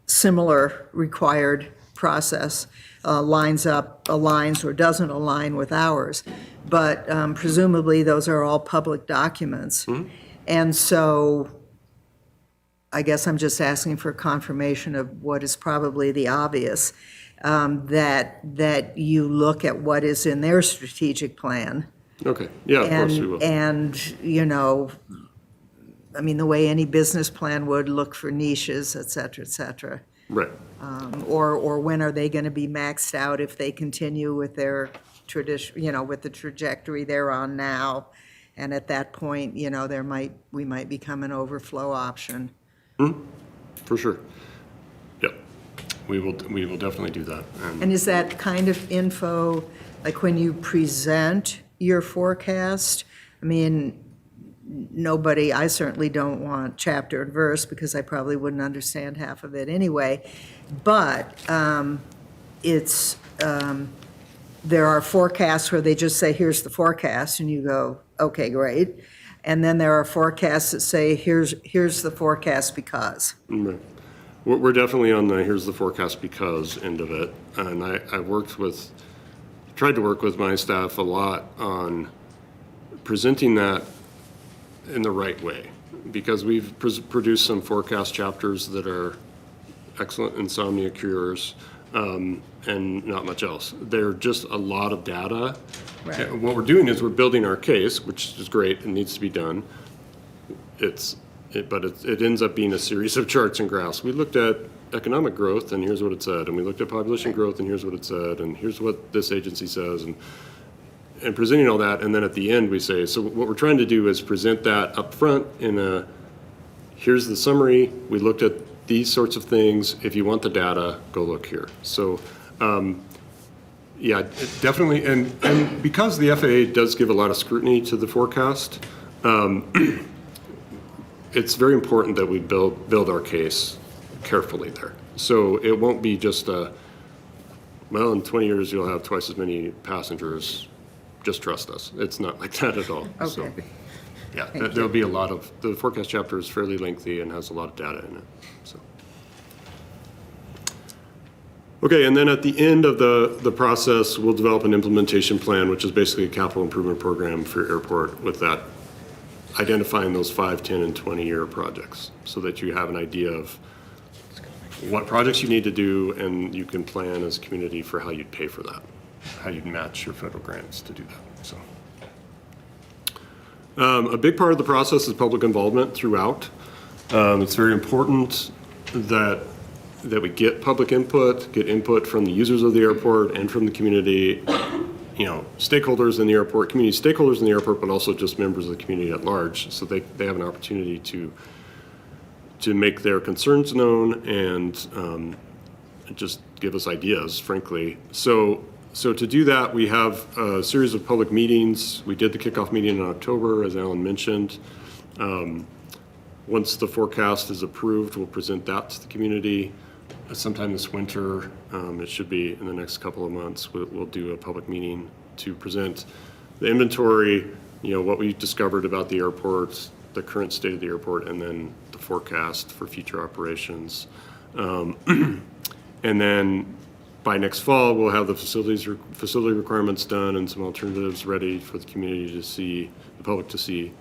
similar required process aligns or doesn't align with ours, but presumably those are all public documents. Mm-hmm. And so I guess I'm just asking for confirmation of what is probably the obvious, that you look at what is in their strategic plan. Okay, yeah, of course we will. And, I mean, the way any business plan would, look for niches, et cetera. Right. Or when are they going to be maxed out if they continue with their tradition, with the trajectory they're on now? And at that point, we might become an overflow option. For sure. Yep. We will definitely do that. And is that kind of info, like when you present your forecast? I mean, I certainly don't want chapter and verse because I probably wouldn't understand half of it anyway. But there are forecasts where they just say, here's the forecast, and you go, okay, great. And then there are forecasts that say, here's the forecast because. Right. We're definitely on the here's the forecast because end of it. And I tried to work with my staff a lot on presenting that in the right way, because we've produced some forecast chapters that are excellent insomnia cures, and not much else. They're just a lot of data. Right. What we're doing is we're building our case, which is great and needs to be done. But it ends up being a series of charts and graphs. We looked at economic growth, and here's what it said, and we looked at population growth, and here's what it said, and here's what this agency says, and presenting all that, and then at the end we say, so what we're trying to do is present that up front in here's the summary, we looked at these sorts of things, if you want the data, go look here. So, yeah, definitely, and because the FAA does give a lot of scrutiny to the forecast, it's very important that we build our case carefully there. So it won't be just in 20 years you'll have twice as many passengers, just trust us. It's not like that at all. Okay. So, yeah, there'll be the forecast chapter is fairly lengthy and has a lot of data in it, so. Okay, and then at the end of the process, we'll develop an implementation plan, which is basically a capital improvement program for your airport, with that identifying those 5, 10, and 20-year projects, so that you have an idea of what projects you need to do, and you can plan as a community for how you'd pay for that, how you'd match your federal grants to do that. So, a big part of the process is public involvement throughout. It's very important that we get public input, get input from the users of the airport and from the community, stakeholders in the airport, community stakeholders in the airport, but also just members of the community at large, so they have an opportunity to make their concerns known and just give us ideas, frankly. So So to do that, we have a series of public meetings. We did the kickoff meeting in October, as Alan mentioned. Once the forecast is approved, we'll present that to the community. Sometime this winter, it should be in the next couple of months, we'll do a public meeting to present the inventory, what we discovered about the airport, the current state of the airport, and then the forecast for future operations. And then by next fall, we'll have the facility requirements done and some alternatives ready for the community to see, the public to see.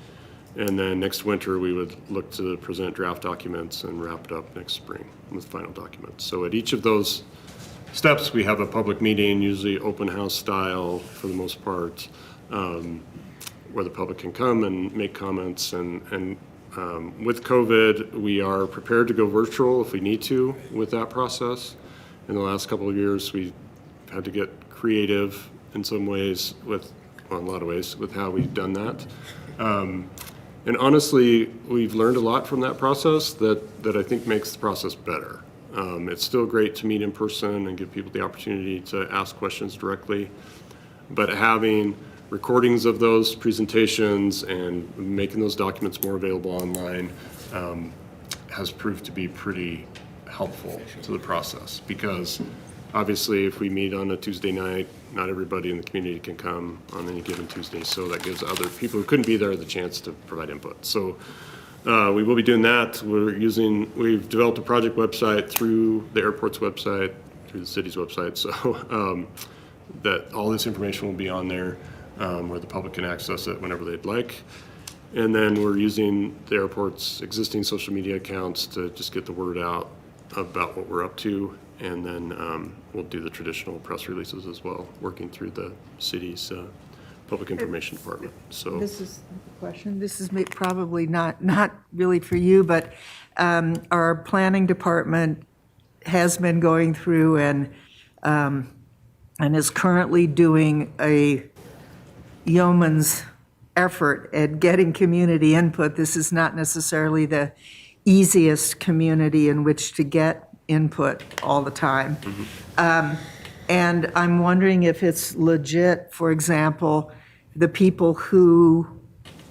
And then next winter, we would look to present draft documents and wrap it up next spring with final documents. So at each of those steps, we have a public meeting, usually open house style for the most part, where the public can come and make comments. And with COVID, we are prepared to go virtual if we need to with that process. In the last couple of years, we had to get creative in some ways in a lot of ways with how we've done that. And honestly, we've learned a lot from that process that I think makes the process better. It's still great to meet in person and give people the opportunity to ask questions directly, but having recordings of those presentations and making those documents more available online has proved to be pretty helpful to the process, because obviously if we meet on a Tuesday night, not everybody in the community can come on any given Tuesday, so that gives other people who couldn't be there the chance to provide input. So we will be doing that. We've developed a project website through the airport's website, through the city's website, so that all this information will be on there where the public can access it whenever they'd like. And then we're using the airport's existing social media accounts to just get the word out about what we're up to. And then we'll do the traditional press releases as well, working through the city's public information department. So This is the question. This is probably not really for you, but our planning department has been going through and is currently doing a yeoman's effort at getting community input. This is not necessarily the easiest community in which to get input all the time. And I'm wondering if it's legit, for example, the people who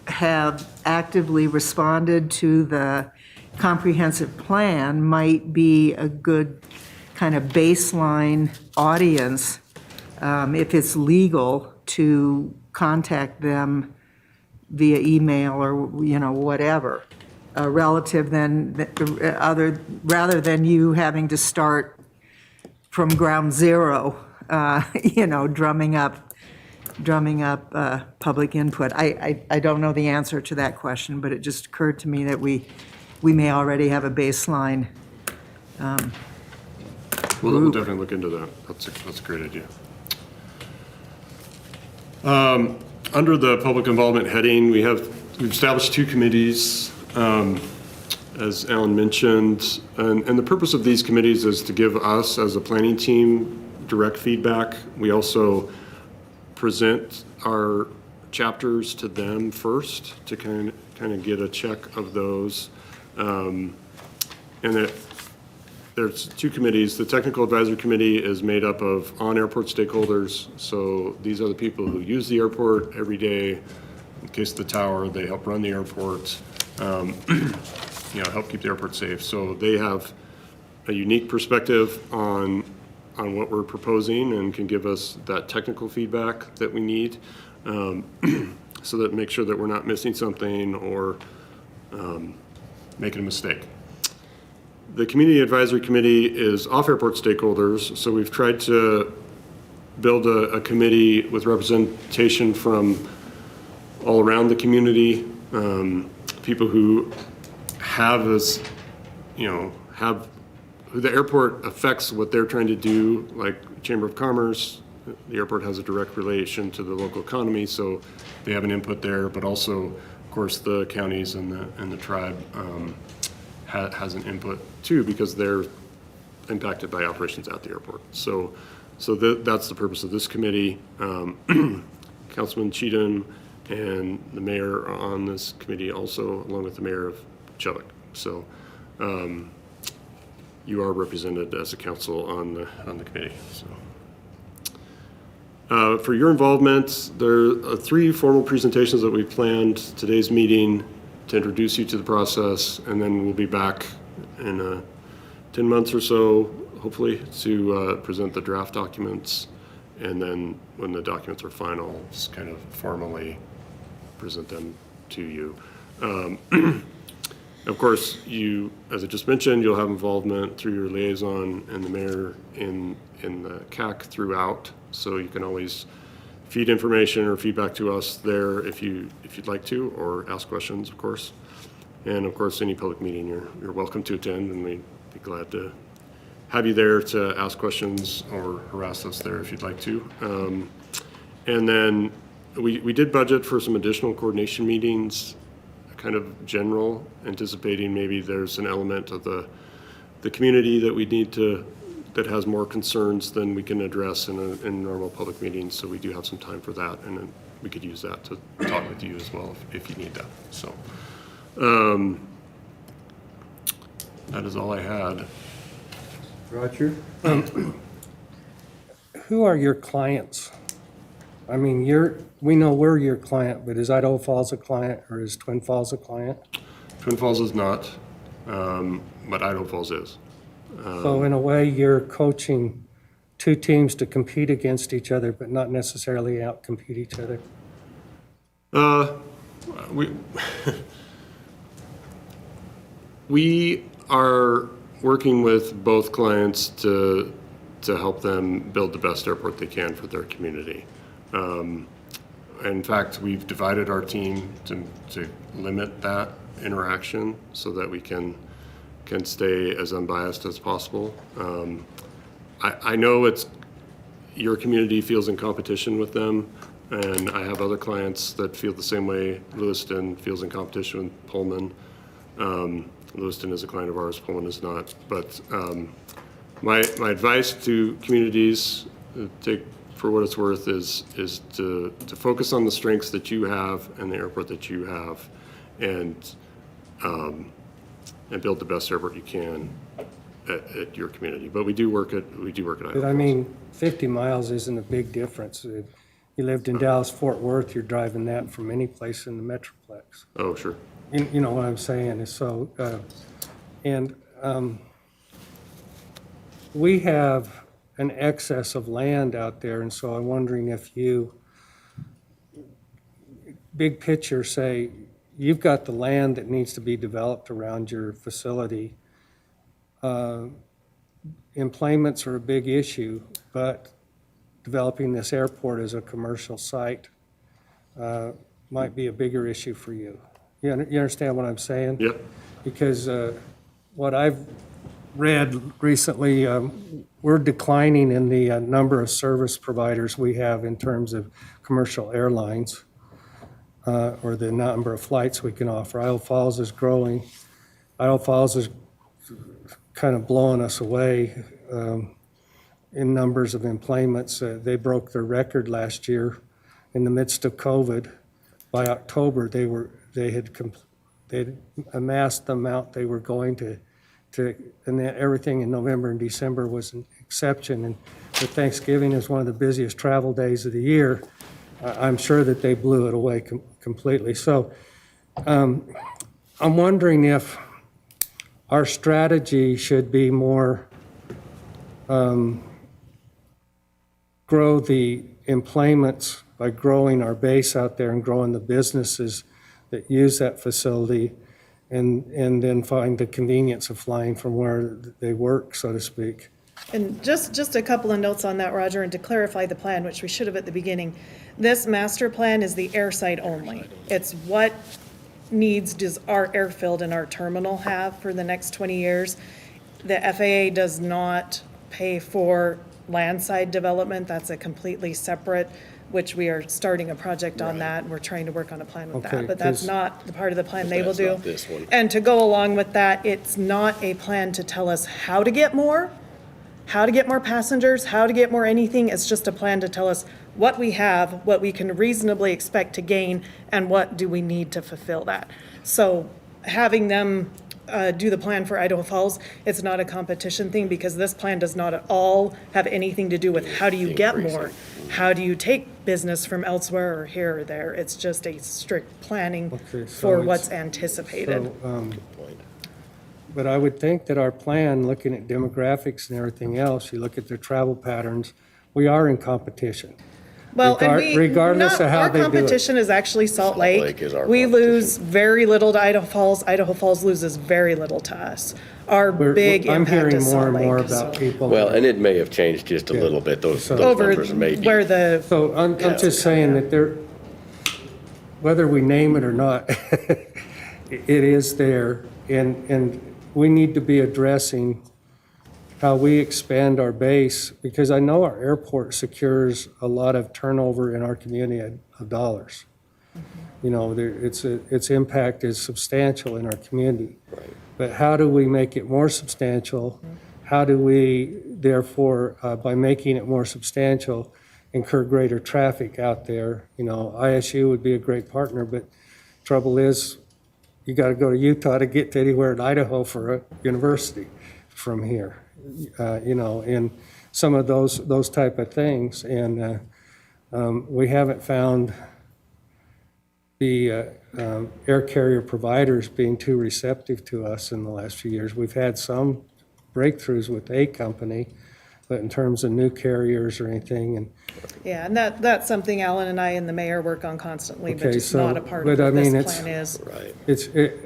have actively responded to the comprehensive plan might be a good kind of baseline audience, if it's legal to contact them via email or, whatever. Relative rather than you having to start from ground zero, drumming up public input. I don't know the answer to that question, but it just occurred to me that we may already have a baseline. we'll definitely look into that. That's a great idea. Under the public involvement heading, we've established 2 committees. As Alan mentioned, and the purpose of these committees is to give us as a planning team direct feedback. We also present our chapters to them first to kind of get a check of those. And there's 2 committees. The Technical Advisory Committee is made up of on-airport stakeholders. So these are the people who use the airport every day. In case of the tower, they help run the airport. Help keep the airport safe. So they have a unique perspective on what we're proposing and can give us that technical feedback that we need, so that make sure that we're not missing something or making a mistake. The Community Advisory Committee is off-airport stakeholders, so we've tried to build a committee with representation from all around the community, people who have this, who the airport affects what they're trying to do, like Chamber of Commerce. The airport has a direct relation to the local economy, so they have an input there, but also, of course, the counties and the tribe has an input too, because they're impacted by operations at the airport. So that's the purpose of this committee. Councilman Cheatham and the mayor are on this committee also, along with the mayor of Chubbuck. So you are represented as a council on the committee. So For your involvement, there are 3 formal presentations that we planned today's meeting to introduce you to the process, and then we'll be back in 10 months or so, hopefully, to present the draft documents. And then when the documents are final, just kind of formally present them to you. Of course, you, as I just mentioned, you'll have involvement through your liaison and the mayor in the CAC throughout. So you can always feed information or feedback to us there if you'd like to, or ask questions, of course. And of course, any public meeting you're welcome to attend, and we'd be glad to have you there to ask questions or harass us there if you'd like to. And then we did budget for some additional coordination meetings, kind of general, anticipating maybe there's an element of the community that we need to, that has more concerns than we can address in normal public meetings. So we do have some time for that, and then we could use that to talk with you as well if you need that. So that is all I had. Roger? Who are your clients? I mean, we know we're your client, but is Idaho Falls a client or is Twin Falls a client? Twin Falls is not, but Idaho Falls is. So in a way, you're coaching 2 teams to compete against each other, but not necessarily out-compete each other. We are working with both clients to help them build the best airport they can for their community. In fact, we've divided our team to limit that interaction so that we can stay as unbiased as possible. I know your community feels in competition with them, and I have other clients that feel the same way. Lewiston feels in competition with Pullman. Lewiston is a client of ours, Pullman is not. But my advice to communities, for what it's worth, is to focus on the strengths that you have and the airport that you have, and build the best airport you can at your community. But we do work at Idaho But Falls. I mean, 50 miles isn't a big difference. If you lived in Dallas, Fort Worth, you're driving that from any place in the Metroplex. Oh, sure. You know what I'm saying is so, we have an excess of land out there, and so I'm wondering if you, big picture, say, you've got the land that needs to be developed around your facility. Employments are a big issue, but developing this airport as a commercial site might be a bigger issue for you. You understand what I'm saying? Yep. Because what I've read recently, we're declining in the number of service providers we have in terms of commercial airlines, or the number of flights we can offer. Idaho Falls is growing. Idaho Falls is kind of blowing us away in numbers of employments. They broke their record last year in the midst of COVID. By October, they had amassed the amount they were going to, and then everything in November and December was an exception. And with Thanksgiving is one of the busiest travel days of the year, I'm sure that they blew it away completely. So I'm wondering if our strategy should be more grow the employments by growing our base out there and growing the businesses that use that facility, and then find the convenience of flying from where they work, so to speak. And just a couple of notes on that, Roger, and to clarify the plan, which we should have at the beginning. This master plan is the airside only. It's what needs does our airfield and our terminal have for the next 20 years. The FAA does not pay for landside development. That's a completely separate, which we are starting a project on that, and we're trying to work on a plan with Okay, that. But that's 'cause- not the part of the plan they will that's do. not this one. And to go along with that, it's not a plan to tell us how to get more passengers, how to get more anything. It's just a plan to tell us what we have, what we can reasonably expect to gain, and what do we need to fulfill that. So having them do the plan for Idaho Falls, it's not a competition thing, because this plan does not at all have anything to do with how do you get more. how do you take business from elsewhere or here or there? It's just a strict planning Okay, so for it's- what's anticipated. So, but I would think that our plan, looking at demographics and everything else, you look at their travel patterns, we are in competition. Well, and regardless of how they do our it. competition is actually Salt Lake. Lake is our We competition. lose very little to Idaho Falls. Idaho Falls loses very little to us. Our big I'm impact hearing is more Salt and more Lake. about so- people. Well, and it may have changed just a little bit, those Over numbers may be. where the, So I'm just saying that there, whether we name it or not, it is there. And we need to be addressing how we expand our base, because I know our airport secures a lot of turnover in our community of dollars. You know, its impact is substantial in our community. Right. But how do we make it more substantial? How do we, therefore, by making it more substantial, incur greater traffic out there? You know, ISU would be a great partner, but trouble is, you got to go to Utah to get to anywhere in Idaho for a university from here. You know, and some of those type of things. And we haven't found the air carrier providers being too receptive to us in the last few years. We've had some breakthroughs with a company, but in terms of new carriers or anything, and yeah, and that's something Alan and I and the mayor work on constantly, but Okay, just so- not a part but of I what this mean, it's- plan is.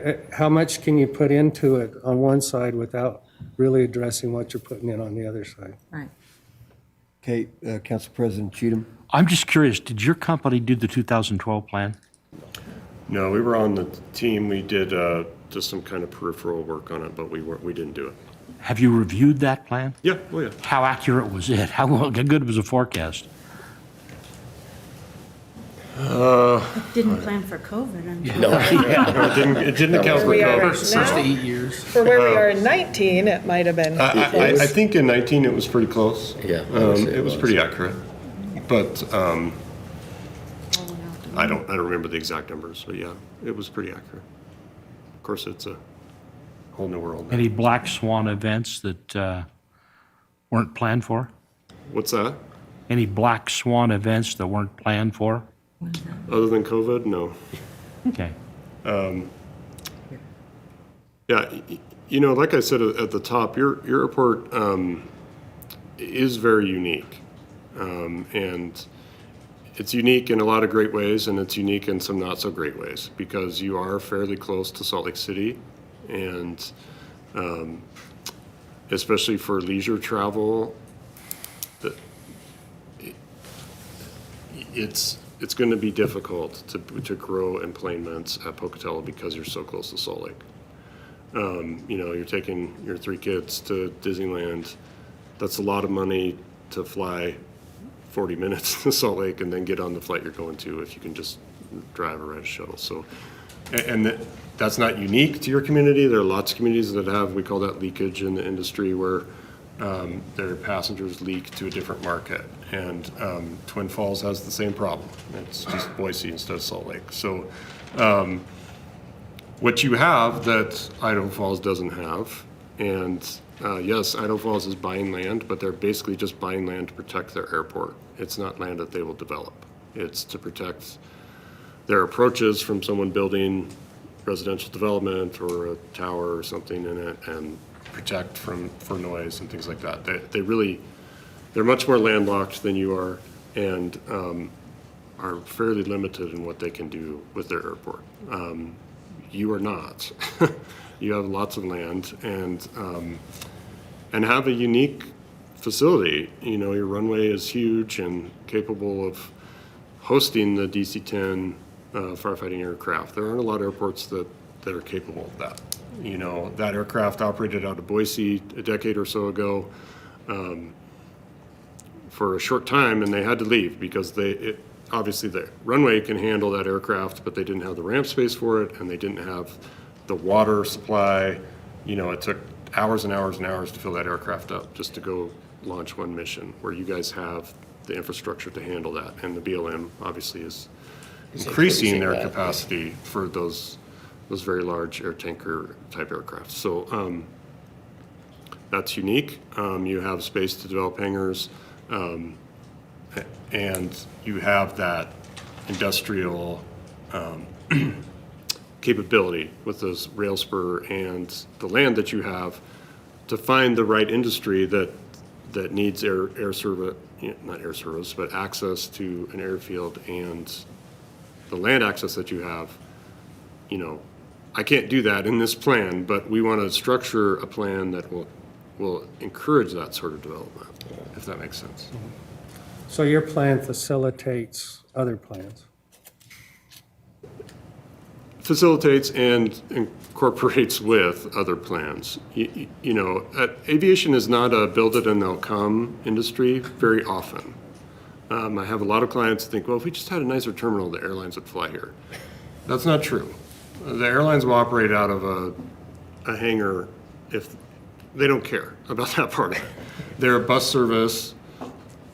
Right. how much can you put into it on one side without really addressing what you're putting in on the other side? Right. Okay, Council President Cheatham. I'm just curious, did your company do the 2012 plan? No, we were on the team. We did just some kind of peripheral work on it, but we didn't do it. Have you reviewed that plan? Yeah, oh yeah. How accurate was it? How good was the forecast? It didn't plan for COVID, I'm sure. No, No, it didn't account for we are COVID. First now. to 8 years. For where we are in 19, it might have been I close. think in 19 it was pretty close. Yeah, I would say It was pretty accurate. But I don't remember the exact numbers, but yeah, it was pretty accurate. Of course, it's a whole new world. Any black swan events that weren't planned for? What's that? Any black swan events that weren't planned for? Other than COVID, no. Okay. Yeah, you know, like I said at the top, your airport is very unique. And it's unique in a lot of great ways, and it's unique in some not so great ways, because you are fairly close to Salt Lake City, and especially for leisure travel, it's going to be difficult to grow employments at Pocatello because you're so close to Salt Lake. You know, you're taking your 3 kids to Disneyland. That's a lot of money to fly 40 minutes to Salt Lake and then get on the flight you're going to if you can just drive or ride a shuttle. So, and that's not unique to your community. There are lots of communities that have, we call that leakage in the industry, where their passengers leak to a different market. And Twin Falls has the same problem. It's just Boise instead of Salt Lake. So what you have that Idaho Falls doesn't have, and yes, Idaho Falls is buying land, but they're basically just buying land to protect their airport. It's not land that they will develop. It's to protect their approaches from someone building residential development or a tower or something in it, and protect for noise and things like that. They're much more landlocked than you are, and are fairly limited in what they can do with their airport. You are not. You have lots of land and have a unique facility. You know, your runway is huge and capable of hosting the DC-10 firefighting aircraft. There aren't a lot of airports that are capable of that. You know, that aircraft operated out of Boise a decade or so ago for a short time, and they had to leave because obviously the runway can handle that aircraft, but they didn't have the ramp space for it, and they didn't have the water supply. You know, it took hours and hours and hours to fill that aircraft up just to go launch one mission, where you guys have the infrastructure to handle that. And the BLM obviously is increasing their capacity for those very large air tanker type aircraft. So that's unique. You have space to develop hangars, and you have that industrial capability with this rail spur and the land that you have to find the right industry that needs air service, not air service, but access to an airfield and the land access that you have, I can't do that in this plan, but we want to structure a plan that will encourage that sort of development, if that makes sense. So your plan facilitates other plans? Facilitates and incorporates with other plans. Aviation is not a build it and they'll come industry very often. I have a lot of clients who think, well, if we just had a nicer terminal, the airlines would fly here. That's not true. The airlines will operate out of a hangar if they don't care about that part of it. They're a bus service,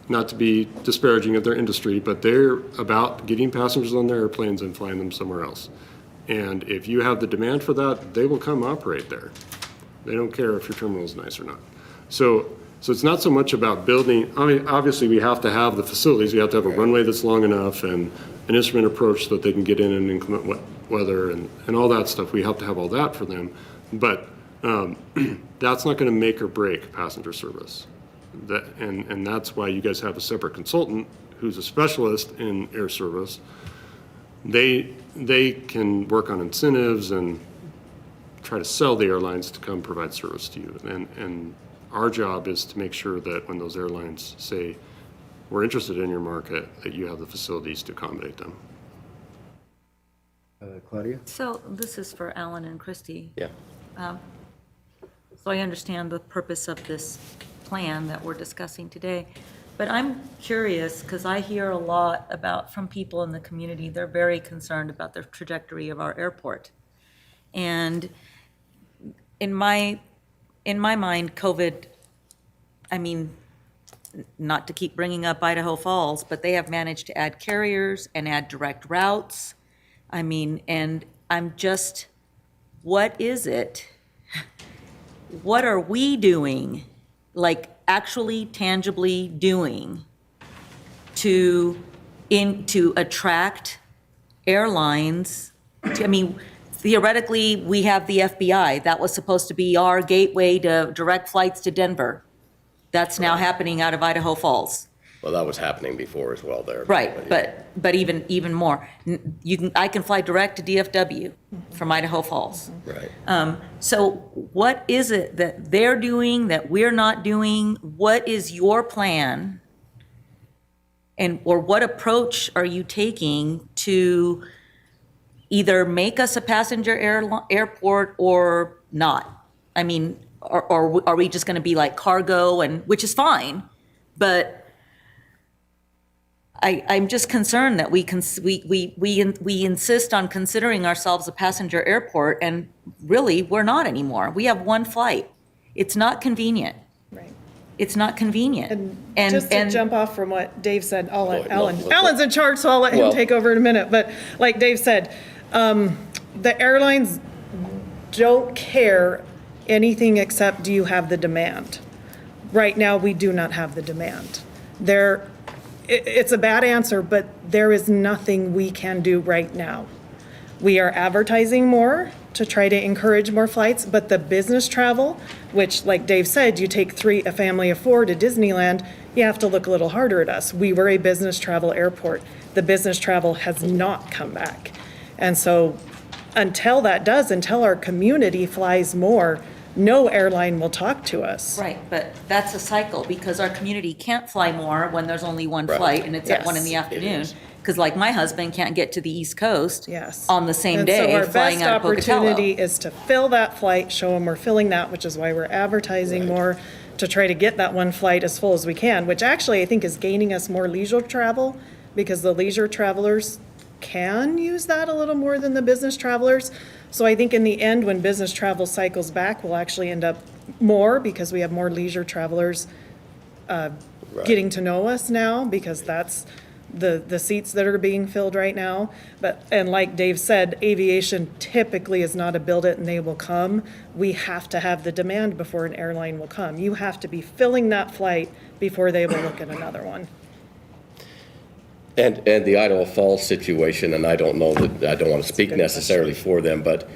not to be disparaging of their industry, but they're about getting passengers on their airplanes and flying them somewhere else. And if you have the demand for that, they will come operate there. They don't care if your terminal is nice or not. So it's not so much about building. I mean, obviously we have to have the facilities. We have to have a runway that's long enough and an instrument approach so that they can get in inclement weather and all that stuff. We have to have all that for them. But that's not going to make or break passenger service. And that's why you guys have a separate consultant who's a specialist in air service. They can work on incentives and try to sell the airlines to come provide service to you. And our job is to make sure that when those airlines say, we're interested in your market, that you have the facilities to accommodate them. Claudia? So this is for Alan and Christy. Yeah. So I understand the purpose of this plan that we're discussing today, but I'm curious because I hear a lot from people in the community. They're very concerned about the trajectory of our airport. And in my mind, COVID, I mean, not to keep bringing up Idaho Falls, but they have managed to add carriers and add direct routes. I mean, and I'm just, what is it? What are we doing, like actually tangibly doing to attract airlines? I mean, theoretically, we have the FBI. That was supposed to be our gateway to direct flights to Denver. That's now happening out of Idaho Falls. Well, that was happening before as well there. Right, yeah. but even more. I can fly direct to DFW from Idaho Falls. Right. So what is it that they're doing that we're not doing? What is your plan? Or what approach are you taking to either make us a passenger airport or not? I mean, or are we just going to be like cargo, which is fine, but I'm just concerned that we insist on considering ourselves a passenger airport, and really, we're not anymore. We have one flight. It's not convenient. Right. It's not convenient. And just to jump off from what Dave said, I'll let Alan. no, Alan's in charge, so I'll let him take over in a minute. But like Dave said, the airlines don't care anything except do you have the demand. Right now, we do not have the demand. It's a bad answer, but there is nothing we can do right now. We are advertising more to try to encourage more flights, but the business travel, which like Dave said, you take a family of 4 to Disneyland, you have to look a little harder at us. We were a business travel airport. The business travel has not come back. And so until our community flies more, no airline will talk to us. Right, but that's a cycle because our community can't fly more when there's only one Right. flight and it's at 1 in the Yes, it afternoon. is. Because like my husband can't get to the East Coast Yes. on the same And day so our flying best out of Pocatello. opportunity is to fill that flight, show them we're filling that, which is why we're advertising more to try to get that one flight as full as we can, which actually I think is gaining us more leisure travel because the leisure travelers can use that a little more than the business travelers. So I think in the end, when business travel cycles back, we'll actually end up more because we have more leisure travelers getting to know us now because that's the seats that are being filled right now. And like Dave said, aviation typically is not a build it and they will come. We have to have the demand before an airline will come. You have to be filling that flight before they will look at another one. And the Idaho Falls situation, and I don't know that, I don't want to speak necessarily for them, but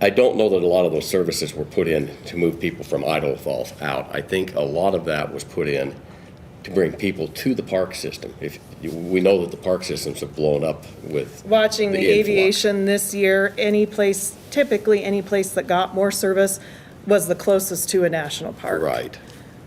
I don't know that a lot of those services were put in to move people from Idaho Falls out. I think a lot of that was put in to bring people to the park system. If we know that the park systems have blown up with Watching the influx. aviation this year, typically any place that got more service was the closest to a national park. Right.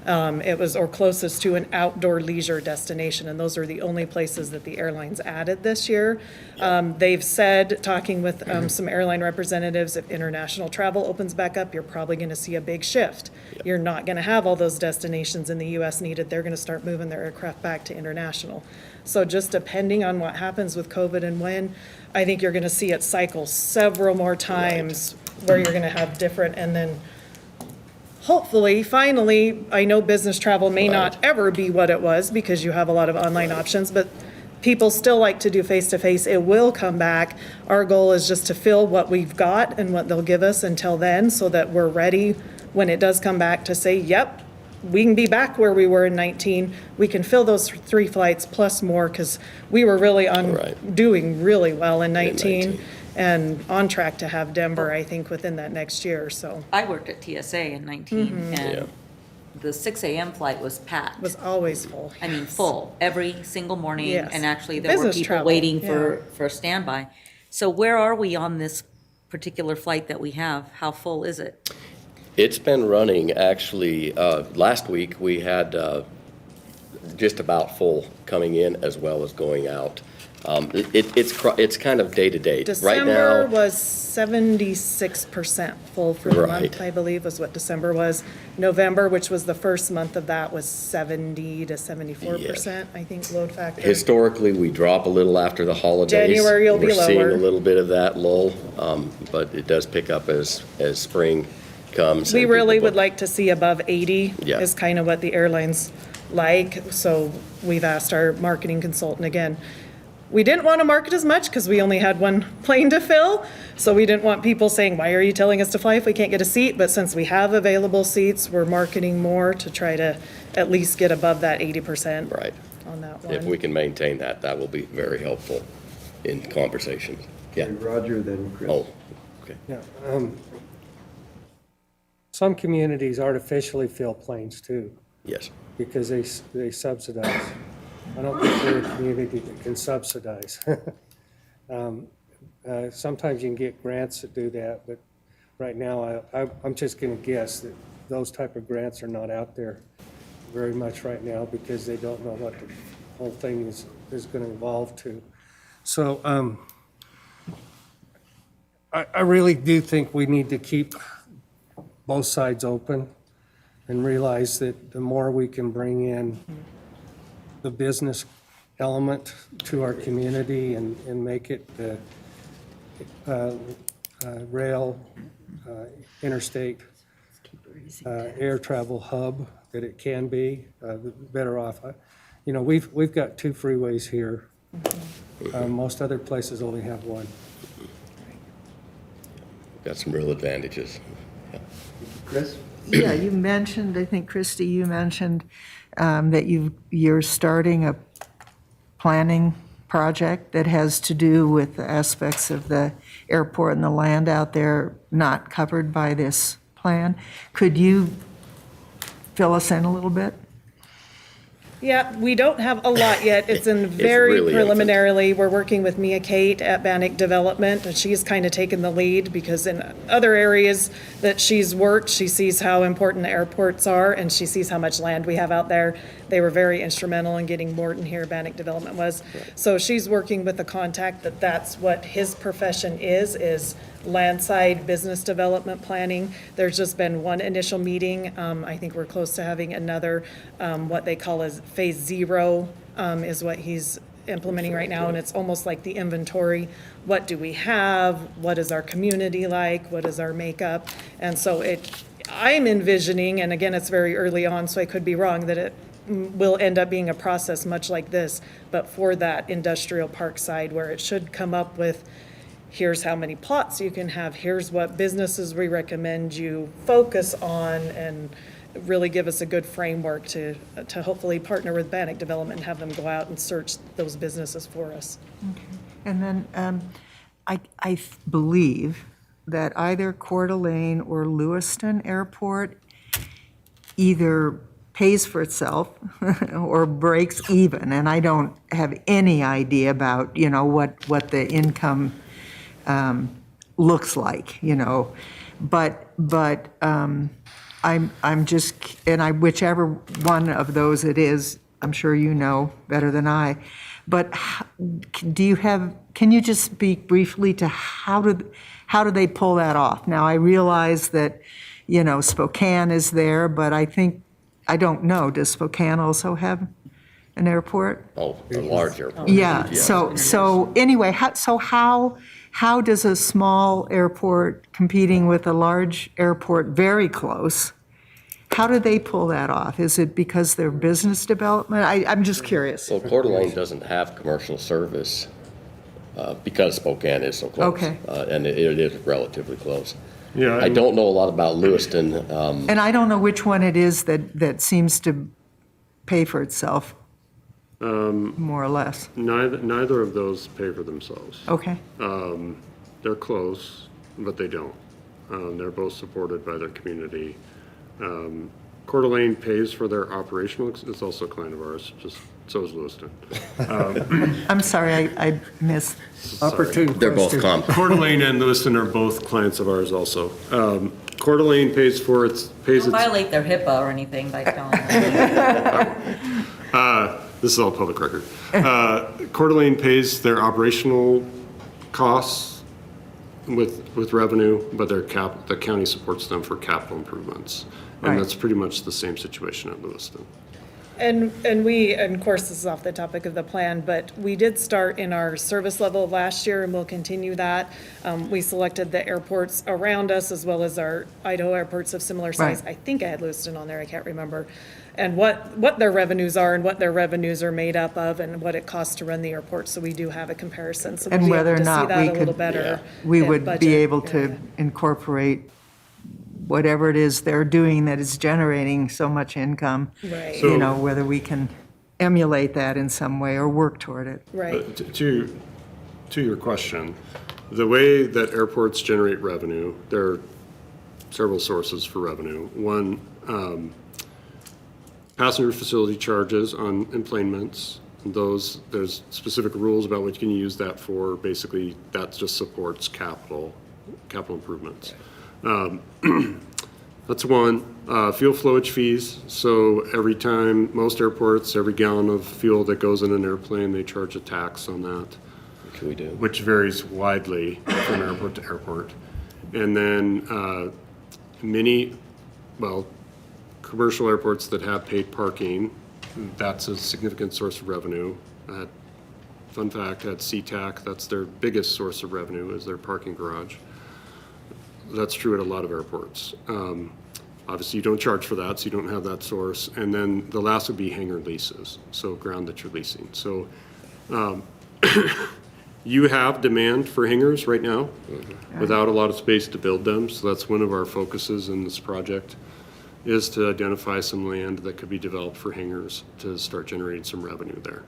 It was, or closest to an outdoor leisure destination, and those are the only places that the airlines added this year. They've said, talking with some airline representatives, if international travel opens back up, you're probably gonna see a big shift. You're not gonna have all those destinations in the US needed. They're gonna start moving their aircraft back to international. So just depending on what happens with COVID and when, I think you're gonna see it cycle several more times where you're gonna have different, and then hopefully, finally, I know business travel may not ever be what it was because you have a lot of online options, but people still like to do face-to-face. It will come back. Our goal is just to fill what we've got and what they'll give us until then, so that we're ready when it does come back to say, yep, we can be back where we were in 19. We can fill those 3 flights plus more, because we were really doing really well in 19. And on track to have Denver, I think, within that next year, so. I worked at TSA in 19, and the 6 a.m. flight was packed. Was always full. I mean, full, every single morning, Yes. and actually there were Business people travel, waiting yeah. for standby. So where are we on this particular flight that we have? How full is it? It's been running, actually, last week we had just about full coming in as well as going out. It's kind of day to day. Right December now, was 76% full for the month, I believe, was what December was. November, which was the first month of that, was 70 to 74%, I think, load factor. historically, we drop a little after the holidays. January will be We're seeing lower. a little bit of that lull, but it does pick up as spring comes. We and really people would like to see above 80 Yeah. is kind of what the airlines like. So we've asked our marketing consultant again. We didn't want to market as much because we only had one plane to fill. So we didn't want people saying, why are you telling us to fly if we can't get a seat? But since we have available seats, we're marketing more to try to at least get above that 80% Right. on that one. If we can maintain that, that will be very helpful in conversations. Yeah. Roger, then Chris. Oh, okay. Yeah, some communities artificially fill planes too, Yes. because they subsidize. I don't think we're a community that can subsidize. Sometimes you can get grants that do that, but right now, I'm just gonna guess that those type of grants are not out there very much right now, because they don't know what the whole thing is gonna evolve to. So, I really do think we need to keep both sides open and realize that the more we can bring in the business element to our community and make it rail, interstate, air travel hub that it can be, the better off. You know, we've got 2 freeways here. Most other places only have 1. Got some real advantages. Yeah. Chris? Yeah, you mentioned, I think, Christy, you mentioned that you're starting a planning project that has to do with the aspects of the airport and the land out there not covered by this plan. Could you fill us in a little bit? Yeah, we don't have a lot yet. It's in very really preliminarily. We're working with Mia Kate at Bannock Development, and she's kind of taken the lead because in other areas that she's worked, she sees how important the airports are, and she sees how much land we have out there. They were very instrumental in getting Morton here, Bannock Development was. So she's working with a contact that's what his profession is landside business development planning. There's just been one initial meeting. I think we're close to having another, what they call as phase 0 is what he's implementing right now. And it's almost like the inventory. What do we have? What is our community like? What is our makeup? And so I'm envisioning, and again, it's very early on, so I could be wrong, that it will end up being a process much like this, but for that industrial park side, where it should come up with, here's how many plots you can have, here's what businesses we recommend you focus on, really give us a good framework to hopefully partner with Bannock Development and have them go out and search those businesses for us. And then I believe that either Coeur d'Alene or Lewiston Airport either pays for itself or breaks even, and I don't have any idea about, what the income looks like, but I'm just, and whichever one of those it is, I'm sure you know better than I, but can you just speak briefly to how do they pull that off? Now, I realize that, Spokane is there, but I don't know, does Spokane also have an airport? Oh, a large airport. Yeah, Yes. so anyway, how does a small airport competing with a large airport very close, how do they pull that off? Is it because they're business development? I'm just curious. Well, Coeur d'Alene doesn't have commercial service because Spokane is so close. Okay. And it is relatively close. Yeah, I don't know a lot about Lewiston. And I don't know which one it is that seems to pay for itself, more or less. neither of those pay for themselves. Okay, They're close, but they don't. They're both supported by their community. Coeur d'Alene pays for their operational, it's also a client of ours, so is Lewiston. I'm sorry, I missed. Opportune They're both question. Coeur d'Alene and Lewiston are both clients of ours also. Coeur d'Alene pays Don't its. violate their HIPAA or anything by telling them. This is all public record. Coeur d'Alene pays their operational costs with revenue, but the county supports them for capital improvements. And Right. that's pretty much the same situation at Lewiston. And of course, this is off the topic of the plan, but we did start in our service level last year, and we'll continue that. We selected the airports around us as well as our Idaho airports of similar size. Right. I think I had Lewiston on there, I can't remember. And what their revenues are and what their revenues are made up of and what it costs to run the airport, so we do have a comparison. So we'll And be whether able or to see not that we a little could, better. we at would budget. be able Yeah. to incorporate whatever it is they're doing that is generating so much income. Right. So- Whether we can emulate that in some way or work toward it. Right. To your question, the way that airports generate revenue, there are several sources for revenue. One, passenger facility charges on enplanements. There's specific rules about what you can use that for. Basically, that just supports capital improvements. That's one. Fuel flowage fees. So every time, most airports, every gallon of fuel that goes in an airplane, they charge a tax on that, Which we do. which varies widely from airport to airport. And then commercial airports that have paid parking, that's a significant source of revenue. Fun fact, at SeaTac, that's their biggest source of revenue is their parking garage. That's true at a lot of airports. Obviously, you don't charge for that, so you don't have that source. And then the last would be hangar leases, so ground that you're leasing. So you have demand for hangars right now without a lot of space to build them. So that's one of our focuses in this project, is to identify some land that could be developed for hangars to start generating some revenue there.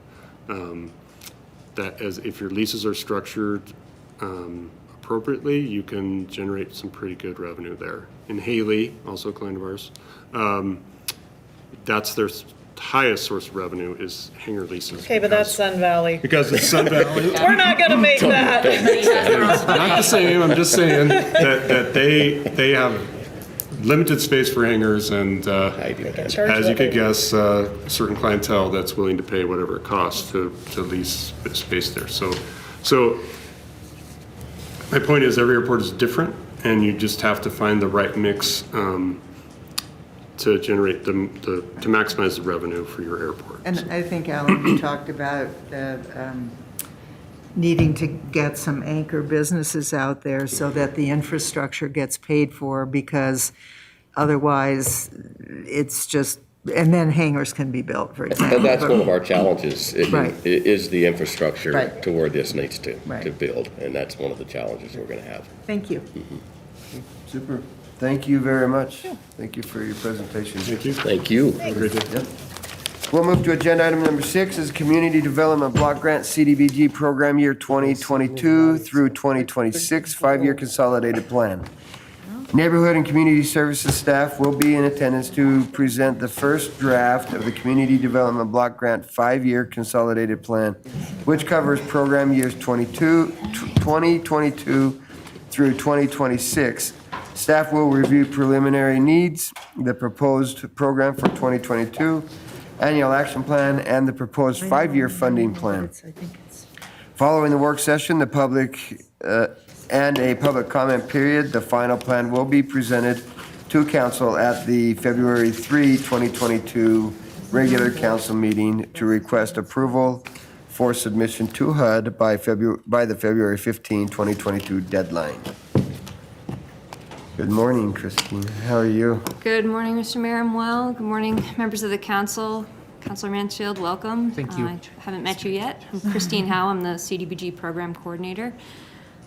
If your leases are structured appropriately, you can generate some pretty good revenue there. In Haley, also a client of ours, that's their highest source of revenue is hangar leases. Okay, but that's Sun Valley. Because it's Sun Valley. We're not gonna make that. Not the same, I'm just saying that they have limited space for hangars and, as you could guess, certain clientele that's willing to pay whatever it costs to lease space there. So my point is every airport is different and you just have to find the right mix to generate to maximize the revenue for your airport. And I think, Alan, you talked about needing to get some anchor businesses out there so that the infrastructure gets paid for, because otherwise it's just, and then hangars can be built, for example. And that's one of our challenges, Right. is the infrastructure Right. to where this needs to Right. build. And that's one of the challenges we're going to have. Thank you. Super. Thank you very much. Thank you for your presentation. Thank you. Thank you. Have a great day. Yep. We'll move to agenda item number 6 is Community Development Block Grant CDBG Program Year 2022 through 2026 5-year consolidated plan. Neighborhood and Community Services staff will be in attendance to present the first draft of the Community Development Block Grant 5-year consolidated plan, which covers program years 2022 through 2026. Staff will review preliminary needs, the proposed program for 2022, annual action plan, and the proposed 5-year funding plan. Following the work session, the public and a public comment period, the final plan will be presented to council at the February 3, 2022 regular council meeting to request approval for submission to HUD by the February 15, 2022 deadline. Good morning, Christine. How are you? Good morning, Mr. Mayor. I'm well. Good morning, members of the council. Councilor Mansfield, welcome. Thank you. I haven't met you yet. I'm Christine Howe. I'm the CDBG program coordinator.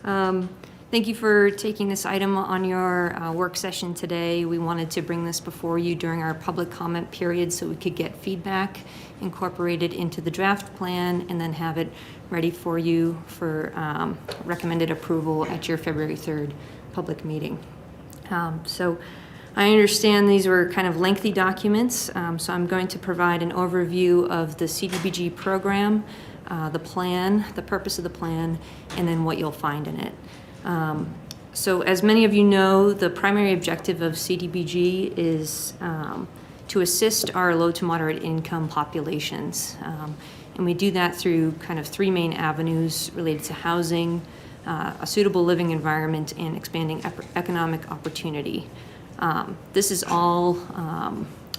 Thank you for taking this item on your work session today. We wanted to bring this before you during our public comment period so we could get feedback incorporated into the draft plan and then have it ready for you for recommended approval at your February 3rd public meeting. So I understand these were kind of lengthy documents, so I'm going to provide an overview of the CDBG program, the plan, the purpose of the plan, and then what you'll find in it. So as many of you know, the primary objective of CDBG is to assist our low to moderate income populations. And we do that through kind of 3 main avenues related to housing, a suitable living environment, and expanding economic opportunity. This is all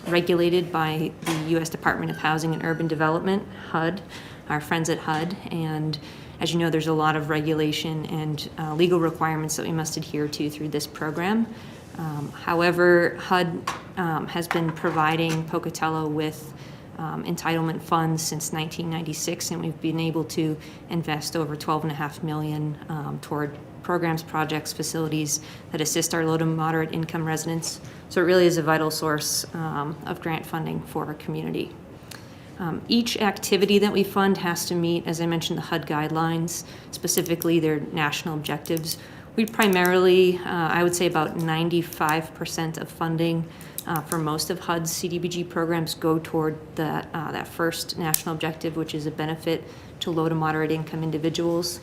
regulated by the U.S. Department of Housing and Urban Development, HUD, our friends at HUD. And as you know, there's a lot of regulation and legal requirements that we must adhere to through this program. However, HUD has been providing Pocatello with entitlement funds since 1996, and we've been able to invest over $12.5 million toward programs, projects, facilities that assist our low to moderate income residents. So it really is a vital source of grant funding for our community. Each activity that we fund has to meet, as I mentioned, the HUD guidelines, specifically their national objectives. We primarily, I would say about 95% of funding for most of HUD's CDBG programs go toward that first national objective, which is a benefit to low to moderate income individuals.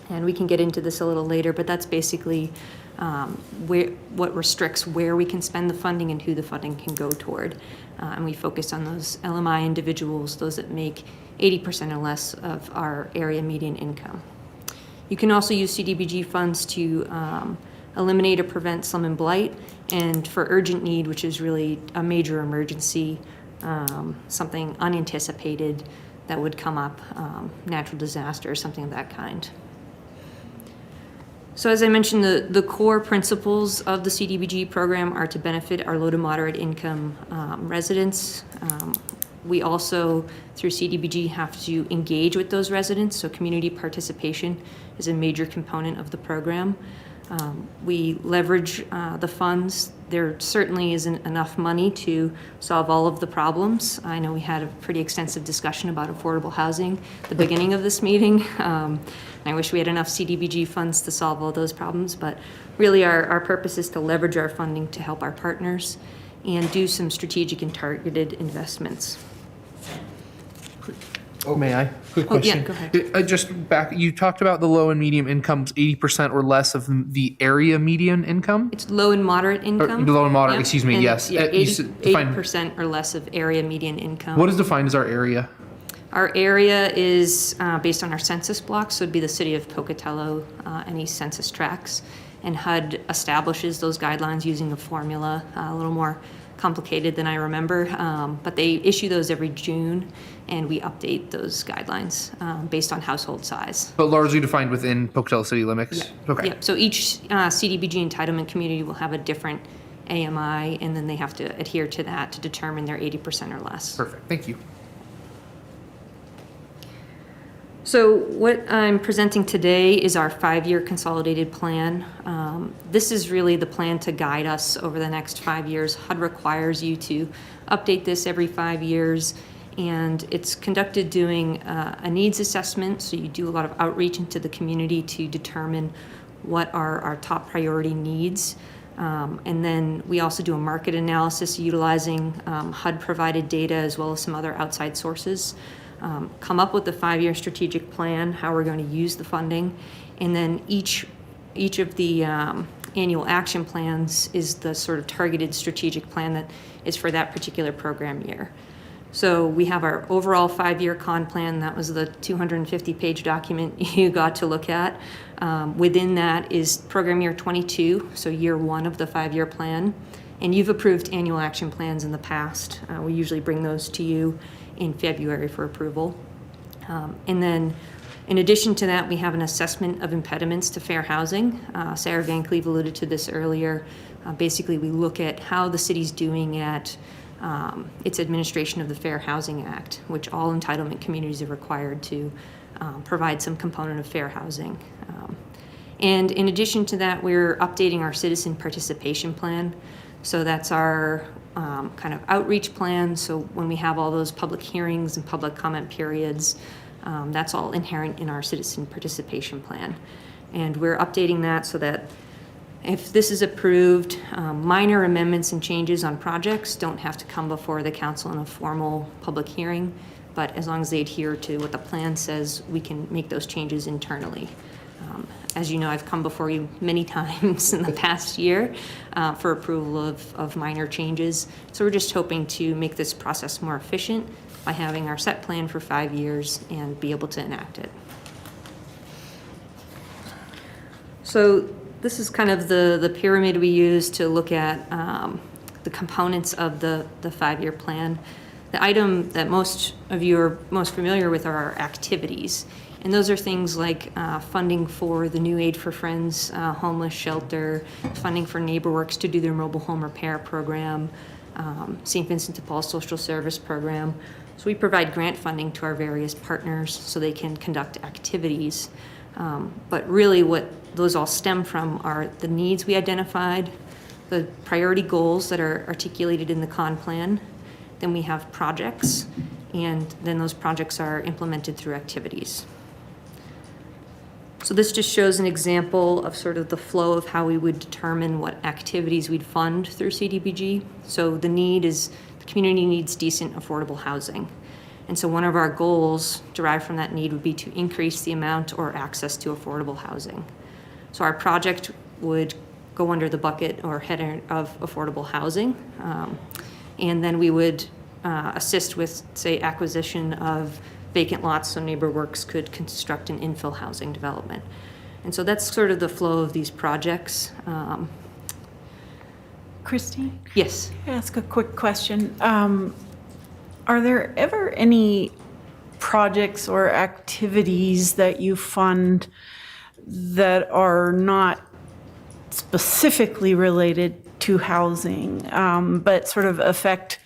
And we can get into this a little later, but that's basically what restricts where we can spend the funding and who the funding can go toward. And we focus on those LMI individuals, those that make 80% or less of our area median income. You can also use CDBG funds to eliminate or prevent slum and blight, and for urgent need, which is really a major emergency, something unanticipated that would come up, natural disaster or something of that kind. So as I mentioned, the core principles of the CDBG program are to benefit our low to moderate income residents. We also, through CDBG, have to engage with those residents, so community participation is a major component of the program. We leverage the funds. There certainly isn't enough money to solve all of the problems. I know we had a pretty extensive discussion about affordable housing at the beginning of this meeting. I wish we had enough CDBG funds to solve all those problems, but really our purpose is to leverage our funding to help our partners and do some strategic and targeted investments. Oh, may I? Quick Oh, yeah, question. go ahead. Just back, you talked about the low and medium incomes, 80% or less of the area median income? It's low and moderate income. low and moderate, Yep. excuse me, And, yes. Yeah, You define- 80% or less of area median income. What is defined as our area? Our area is based on our census block, so it'd be the city of Pocatello, any census tracts. And HUD establishes those guidelines using a formula, a little more complicated than I remember, but they issue those every June, and we update those guidelines based on household size. But largely defined within Pocatello city limits? Okay. Yep, so each CDBG entitlement community will have a different AMI, and then they have to adhere to that to determine their 80% or less. Perfect, thank you. So what I'm presenting today is our 5-year consolidated plan. This is really the plan to guide us over the next 5 years. HUD requires you to update this every 5 years, and it's conducted doing a needs assessment. So you do a lot of outreach into the community to determine what are our top priority needs. And then we also do a market analysis utilizing HUD-provided data as well as some other outside sources. Come up with the 5-year strategic plan, how we're going to use the funding, and then each of the annual action plans is the sort of targeted strategic plan that is for that particular program year. So we have our overall 5-year con plan. That was the 250-page document you got to look at. Within that is program year 22, so year 1 of the 5-year plan. And you've approved annual action plans in the past. We usually bring those to you in February for approval. And then in addition to that, we have an assessment of impediments to fair housing. Sarah Van Cleve alluded to this earlier. Basically, we look at how the city's doing at its administration of the Fair Housing Act, which all entitlement communities are required to provide some component of fair housing. And in addition to that, we're updating our citizen participation plan. So that's our kind of outreach plan. So when we have all those public hearings and public comment periods, that's all inherent in our citizen participation plan. And we're updating that so that if this is approved, minor amendments and changes on projects don't have to come before the council in a formal public hearing, but as long as they adhere to what the plan says, we can make those changes internally. As you know, I've come before you many times in the past year for approval of minor changes. So we're just hoping to make this process more efficient by having our set plan for 5 years and be able to enact it. So this is kind of the pyramid we use to look at the components of the 5-year plan. The item that most of you are most familiar with are our activities. And those are things like funding for the new Aid for Friends homeless shelter, funding for NeighborWorks to do their mobile home repair program, St. Vincent de Paul social service program. So we provide grant funding to our various partners so they can conduct activities. But really what those all stem from are the needs we identified, the priority goals that are articulated in the con plan, then we have projects, and then those projects are implemented through activities. So this just shows an example of sort of the flow of how we would determine what activities we'd fund through Cdbg. So the need is, the community needs decent, affordable housing. And so one of our goals derived from that need would be to increase the amount or access to affordable housing. So our project would go under the bucket or header of affordable housing. And then we would assist with, say, acquisition of vacant lots so NeighborWorks could construct an infill housing development. And so that's sort of the flow of these projects. Christine? Yes. Can I ask a quick question? Are there ever any projects or activities that you fund that are not specifically related to housing, but sort of affect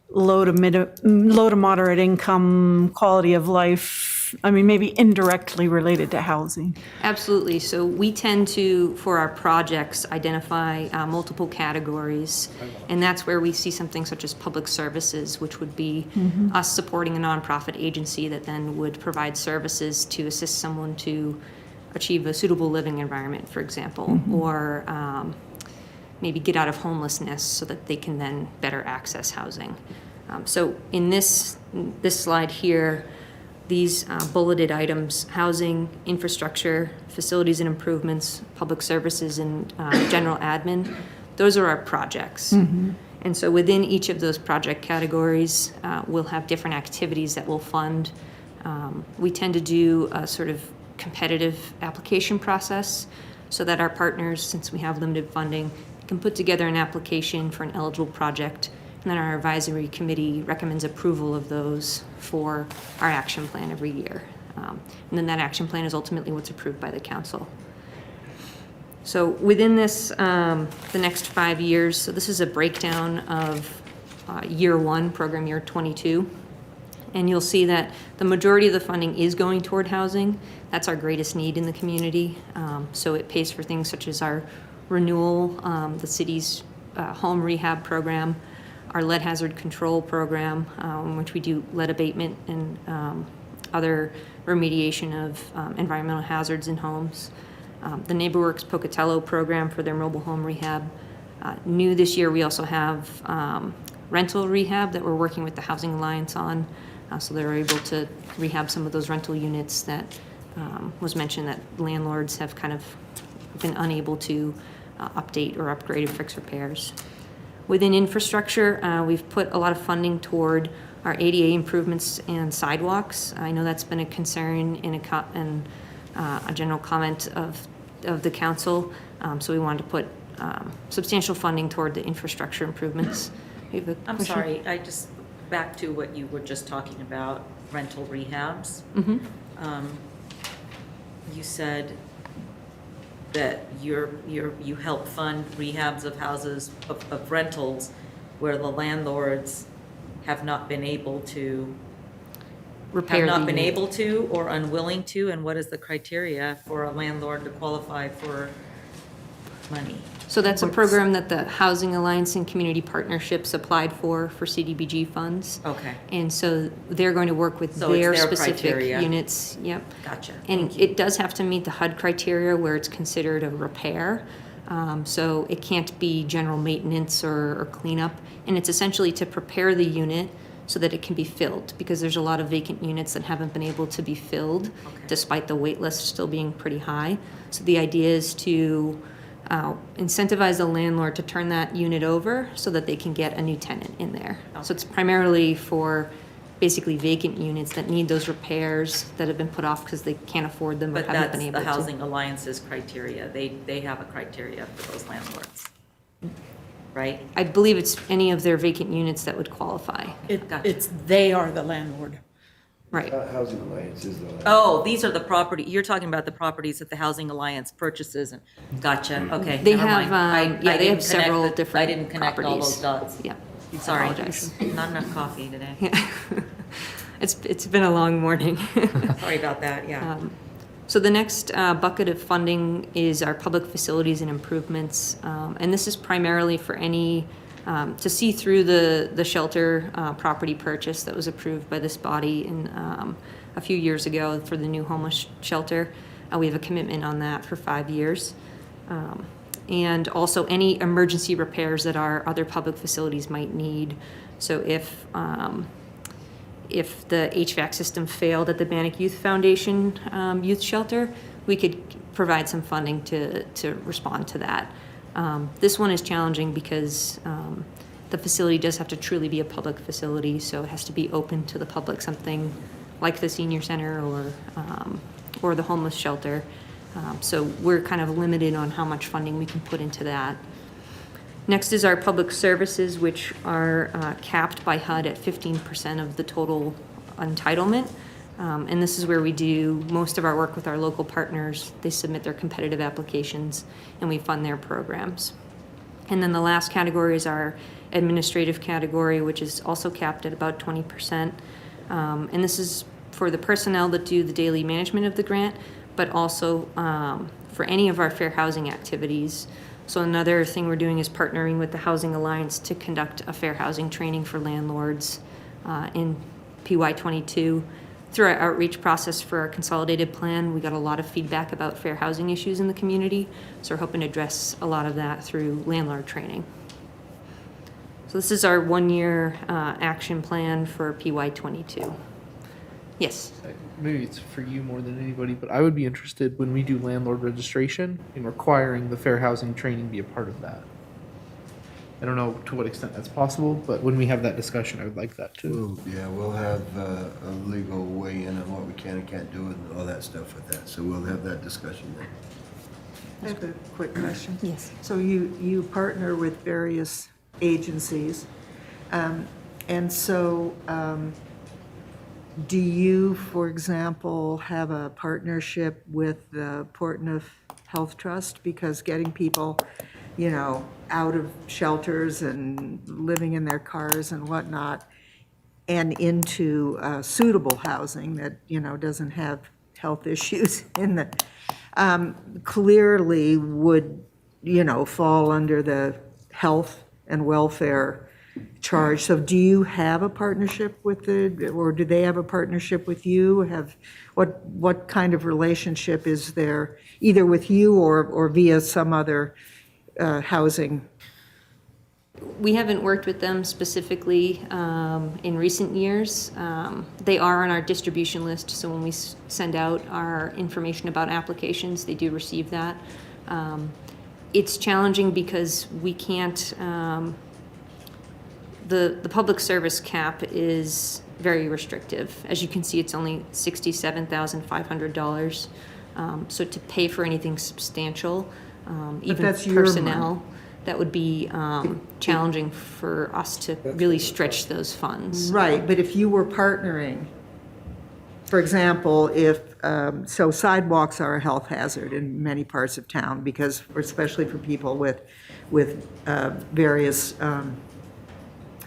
low to moderate income, quality of life? I mean, maybe indirectly related to housing. Absolutely. So we tend to, for our projects, identify multiple categories. And that's where we see something such as public services, which would be us supporting a nonprofit agency that then would provide services to assist someone to achieve a suitable living environment, for example, or maybe get out of homelessness so that they can then better access housing. So in this slide here, these bulleted items, housing, infrastructure, facilities and improvements, public services, and general admin, those are our projects. And so within each of those project categories, we'll have different activities that we'll fund. We tend to do a sort of competitive application process so that our partners, since we have limited funding, can put together an application for an eligible project, and then our advisory committee recommends approval of those for our action plan every year. And then that action plan is ultimately what's approved by the council. So within this, the next 5 years, so this is a breakdown of year 1, program year 22. And you'll see that the majority of the funding is going toward housing. That's our greatest need in the community. So it pays for things such as our renewal, the city's home rehab program, our lead hazard control program, in which we do lead abatement and other remediation of environmental hazards in homes. The NeighborWorks Pocatello program for their mobile home rehab. New this year, we also have rental rehab that we're working with the Housing Alliance on. So they're able to rehab some of those rental units that was mentioned that landlords have kind of been unable to update or upgrade or fix repairs. Within infrastructure, we've put a lot of funding toward our ADA improvements and sidewalks. I know that's been a concern in a general comment of the council. So we wanted to put substantial funding toward the infrastructure improvements. You have a I'm question? sorry, back to what you were just talking about, rental rehabs. You said that you help fund rehabs of houses, of rentals, where the landlords have not been able to Repair the unit. able to or unwilling to, and what is the criteria for a landlord to qualify for money? So that's a program that the Housing Alliance and Community Partnerships applied for CDBG funds. Okay. And so they're going to work with So it's their their specific criteria. units. Yep. Gotcha. And it does have to meet the HUD criteria where it's considered a repair. So it can't be general maintenance or cleanup. And it's essentially to prepare the unit so that it can be filled, because there's a lot of vacant units that haven't been able to be filled despite the wait list still being pretty high. So the idea is to incentivize the landlord to turn that unit over so that they can get a new tenant in there. So it's primarily for basically vacant units that need those repairs that have been put off because they can't afford them or But haven't that's been able the to. Housing Alliance's criteria. They have a criteria for those landlords, right? I believe it's any of their vacant units that would qualify. They are the landlord. Right. Housing Alliance is the. Oh, these are the property, you're talking about the properties that the Housing Alliance purchases and, gotcha, okay. They never have, mind. they didn't have several connect different I didn't connect all those properties. dots. Yeah. Sorry, Apologize. not enough coffee today. Yeah. It's been a long morning. Sorry about that, yeah. So the next bucket of funding is our public facilities and improvements. And this is primarily for any, to see through the shelter property purchase that was approved by this body in, a few years ago for the new homeless shelter. We have a commitment on that for 5 years. And also any emergency repairs that our other public facilities might need. So if the HVAC system failed at the Bannock Youth Foundation youth shelter, we could provide some funding to respond to that. This one is challenging because the facility does have to truly be a public facility, so it has to be open to the public, something like the senior center or the homeless shelter. So we're kind of limited on how much funding we can put into that. Next is our public services, which are capped by HUD at 15% of the total entitlement. And this is where we do most of our work with our local partners. They submit their competitive applications and we fund their programs. And then the last category is our administrative category, which is also capped at about 20%. And this is for the personnel that do the daily management of the grant, but also for any of our fair housing activities. So another thing we're doing is partnering with the Housing Alliance to conduct a fair housing training for landlords in PY22. Through our outreach process for our consolidated plan, we got a lot of feedback about fair housing issues in the community. So we're hoping to address a lot of that through landlord training. So this is our 1-year action plan for PY22. Yes. Maybe it's for you more than anybody, but I would be interested when we do landlord registration in requiring the fair housing training be a part of that. I don't know to what extent that's possible, but when we have that discussion, I would like that too. We'll have a legal weigh in on what we can and can't do and all that stuff with that. So we'll have that discussion then. I have a quick question. Yes. So you partner with various agencies, and so do you, for example, have a partnership with the Portneuf Health Trust? Because getting people, out of shelters and living in their cars and whatnot and into suitable housing that, doesn't have health issues in the, clearly would, fall under the health and welfare charge. So do you have a partnership with or do they have a partnership with you? What kind of relationship is there, either with you or via some other housing? We haven't worked with them specifically in recent years. They are on our distribution list, so when we send out our information about applications, they do receive that. It's challenging because we can't, the public service cap is very restrictive. As you can see, it's only $67,500. So to pay for anything substantial, even that's your personnel, money. that would be challenging for us to really stretch those funds. Right, but if you were partnering, for example, so sidewalks are a health hazard in many parts of town because, especially for people with various,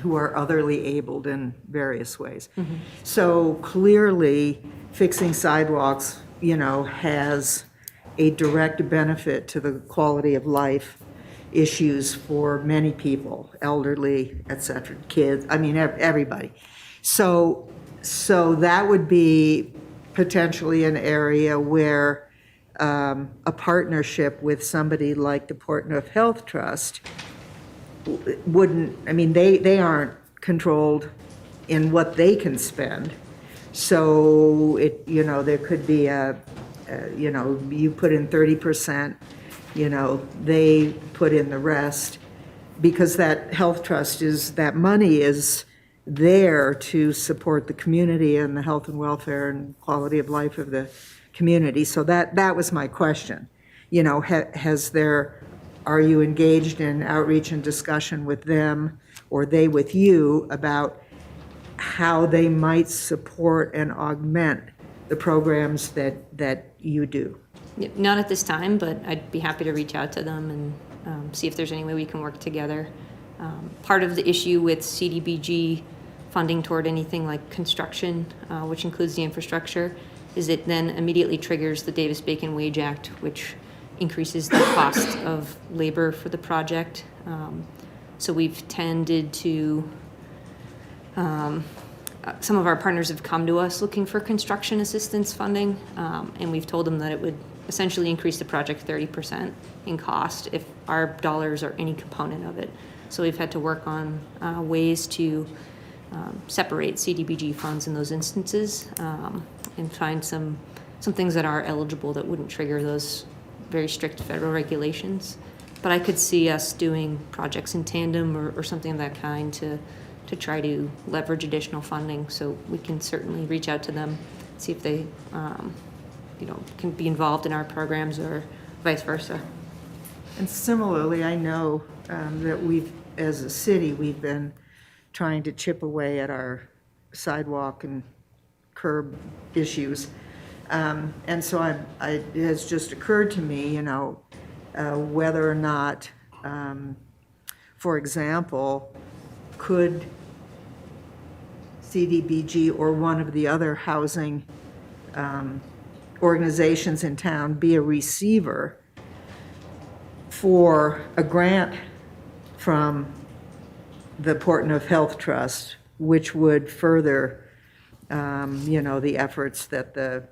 who are otherly abled in various ways. Mm-hmm. So clearly, fixing sidewalks, has a direct benefit to the quality of life issues for many people, elderly, et cetera, kids, everybody. So that would be potentially an area where a partnership with somebody like the Portneuf Health Trust wouldn't, they aren't controlled in what they can spend. So there could be you put in 30%, they put in the rest, because that health trust that money is there to support the community and the health and welfare and quality of life of the community. So that was my question. Are you engaged in outreach and discussion with them, or they with you, about how they might support and augment the programs that you do? Not at this time, but I'd be happy to reach out to them and see if there's any way we can work together. Part of the issue with Cdbg funding toward anything like construction, which includes the infrastructure, is it then immediately triggers the Davis-Bacon Wage Act, which increases the cost of labor for the project. So we've tended to, some of our partners have come to us looking for construction assistance funding, and we've told them that it would essentially increase the project 30% in cost if our dollars are any component of it. So we've had to work on ways to separate Cdbg funds in those instances, and find some things that are eligible that wouldn't trigger those very strict federal regulations. But I could see us doing projects in tandem or something of that kind to try to leverage additional funding. So we can certainly reach out to them, see if they can be involved in our programs or vice versa. And similarly, I know that as a city, we've been trying to chip away at our sidewalk and curb issues. And so it has just occurred to me, whether or not, for example, could Cdbg or one of the other housing organizations in town be a receiver for a grant from the Portneuf Health Trust, which would further, the efforts that the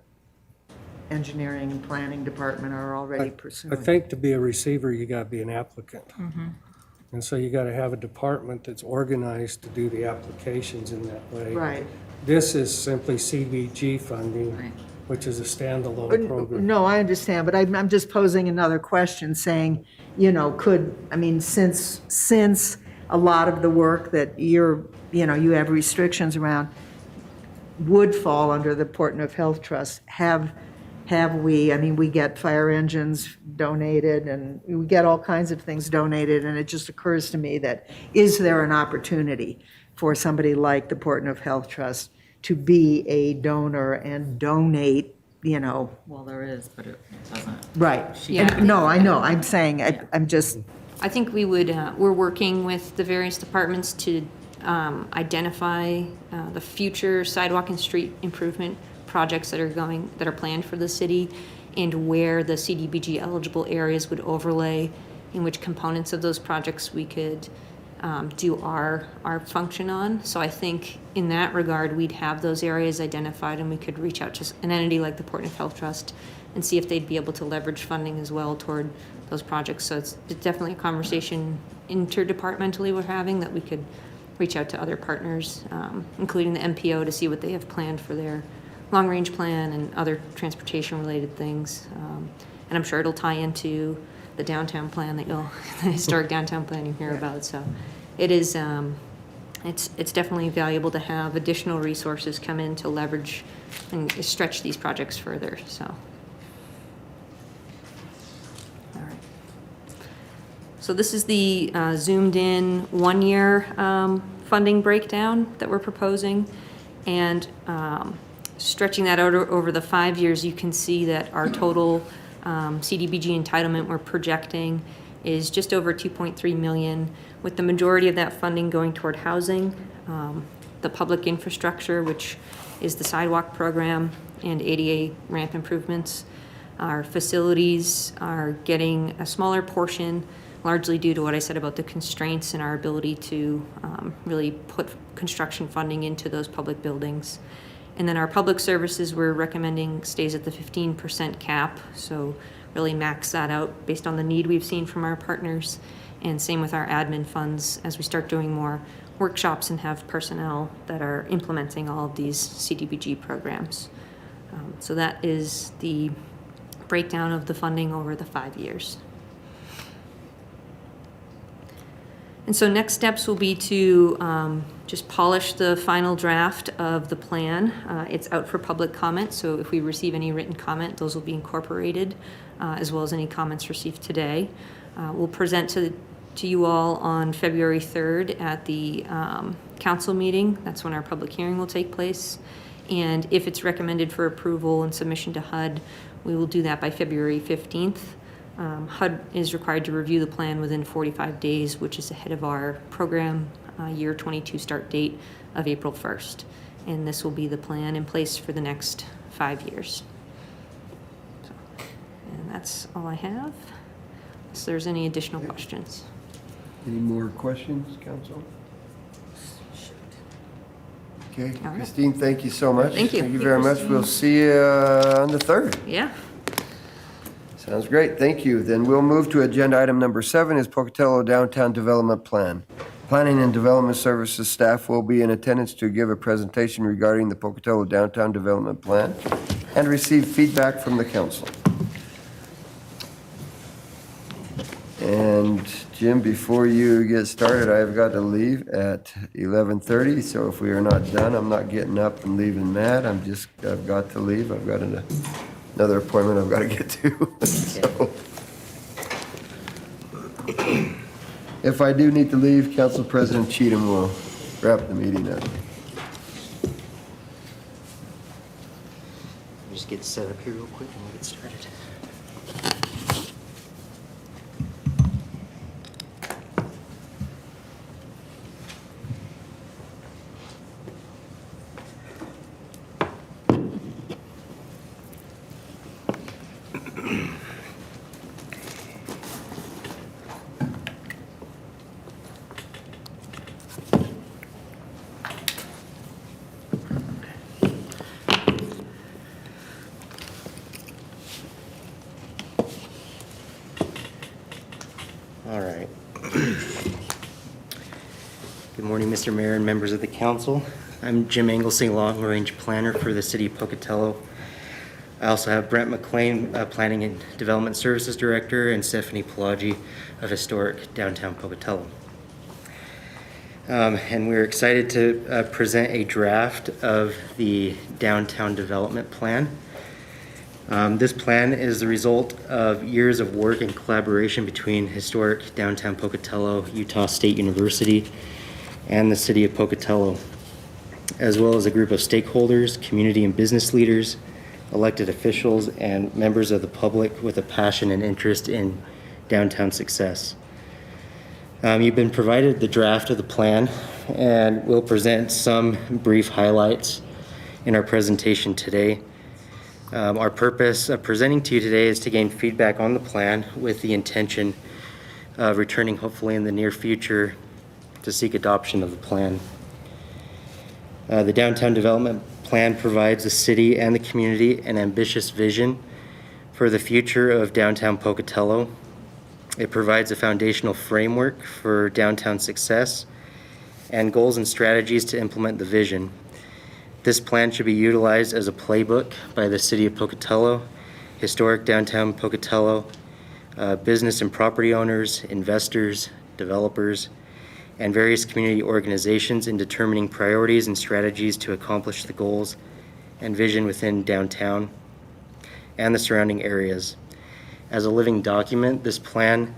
engineering and planning department are already pursuing. I think to be a receiver, you gotta be an applicant. And so you gotta have a department that's organized to do the applications in that way. Right. This is simply CDBG funding, which is a standalone program. No, I understand, but I'm just posing another question, saying, since a lot of the work that you have restrictions around would fall under the Portneuf Health Trust, have we, we get fire engines donated and we get all kinds of things donated, and it just occurs to me that, is there an opportunity for somebody like the Portneuf Health Trust to be a donor and donate, Well, there is, but it doesn't. Right. Yeah. No, I know, I'm saying, I'm just, I think we would, we're working with the various departments to identify the future sidewalk and street improvement projects that are planned for the city, and where the CDBG eligible areas would overlay, in which components of those projects we could do our function on. So I think in that regard, we'd have those areas identified, and we could reach out to an entity like the Portneuf Health Trust and see if they'd be able to leverage funding as well toward those projects. So it's definitely a conversation interdepartmentally we're having, that we could reach out to other partners, including the MPO, to see what they have planned for their long-range plan and other transportation-related things. And I'm sure it'll tie into the downtown plan that the historic downtown plan you hear about. So it is, it's definitely valuable to have additional resources come in to leverage and stretch these projects further, so. All right. So this is the zoomed in 1 year funding breakdown that we're proposing. And stretching that out over the 5 years, you can see that our total CDBG entitlement we're projecting is just over 2.3 million, with the majority of that funding going toward housing, the public infrastructure, which is the sidewalk program, and ADA ramp improvements. Our facilities are getting a smaller portion, largely due to what I said about the constraints and our ability to really put construction funding into those public buildings. And then our public services, we're recommending stays at the 15% cap, so really max that out based on the need we've seen from our partners. And same with our admin funds as we start doing more workshops and have personnel that are implementing all of these CDBG programs. So that is the breakdown of the funding over the 5 years. And so next steps will be to just polish the final draft of the plan. It's out for public comment, so if we receive any written comment, those will be incorporated, as well as any comments received today. We'll present to you all on February 3rd at the council meeting. That's when our public hearing will take place. And if it's recommended for approval and submission to HUD, we will do that by February 15th. HUD is required to review the plan within 45 days, which is ahead of our program year 22 start date of April 1st. And this will be the plan in place for the next 5 years. So, and that's all I have. Unless there's any additional questions. Any more questions, council? Okay, All right. Christine, thank you so much. Thank you. Thank you very much. We'll see you on the 3rd. Yeah. Sounds great, thank you. Then we'll move to agenda item number 7 is Pocatello Downtown Development Plan. Planning and Development Services staff will be in attendance to give a presentation regarding the Pocatello Downtown Development Plan and receive feedback from the council. And Jim, before you get started, I've got to leave at 11:30, so if we are not done, I'm not getting up and leaving Matt. I've got to leave. I've got another appointment I've got to get to. So, if I do need to leave, Council President Cheatham will wrap the meeting up. Just get set up here real quick and we'll get started. All right. Good morning, Mr. Mayor and members of the council. I'm Jim Anglesey, Long Range Planner for the City of Pocatello. I also have Brent McLean, Planning and Development Services Director, and Stephanie Pelagi of Historic Downtown Pocatello. And we're excited to present a draft of the Downtown Development Plan. This plan is the result of years of work and collaboration between Historic Downtown Pocatello, Utah State University, and the City of Pocatello, as well as a group of stakeholders, community and business leaders, elected officials, and members of the public with a passion and interest in downtown success. You've been provided the draft of the plan, and we'll present some brief highlights in our presentation today. Our purpose of presenting to you today is to gain feedback on the plan with the intention of returning hopefully in the near future to seek adoption of the plan. The Downtown Development Plan provides the city and the community an ambitious vision for the future of downtown Pocatello. It provides a foundational framework for downtown success and goals and strategies to implement the vision. This plan should be utilized as a playbook by the City of Pocatello, historic downtown Pocatello, business and property owners, investors, developers, and various community organizations in determining priorities and strategies to accomplish the goals and vision within downtown and the surrounding areas. As a living document, this plan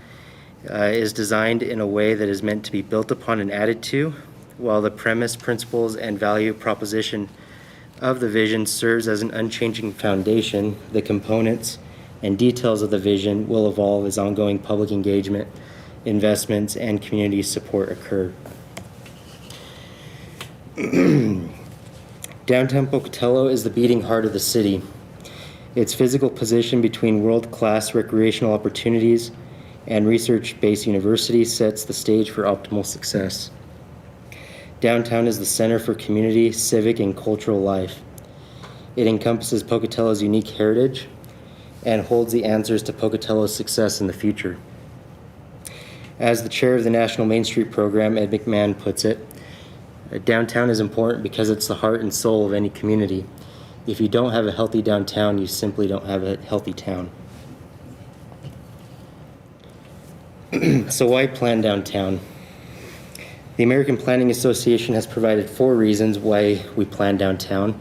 is designed in a way that is meant to be built upon and added to, while the premise, principles, and value proposition of the vision serves as an unchanging foundation. The components and details of the vision will evolve as ongoing public engagement, investments, and community support occur. Downtown Pocatello is the beating heart of the city. Its physical position between world-class recreational opportunities and research-based universities sets the stage for optimal success. Downtown is the center for community, civic, and cultural life. It encompasses Pocatello's unique heritage and holds the answers to Pocatello's success in the future. As the chair of the National Main Street Program, Ed McMahon, puts it, downtown is important because it's the heart and soul of any community. If you don't have a healthy downtown, you simply don't have a healthy town. So why plan downtown? The American Planning Association has provided 4 reasons why we plan downtown,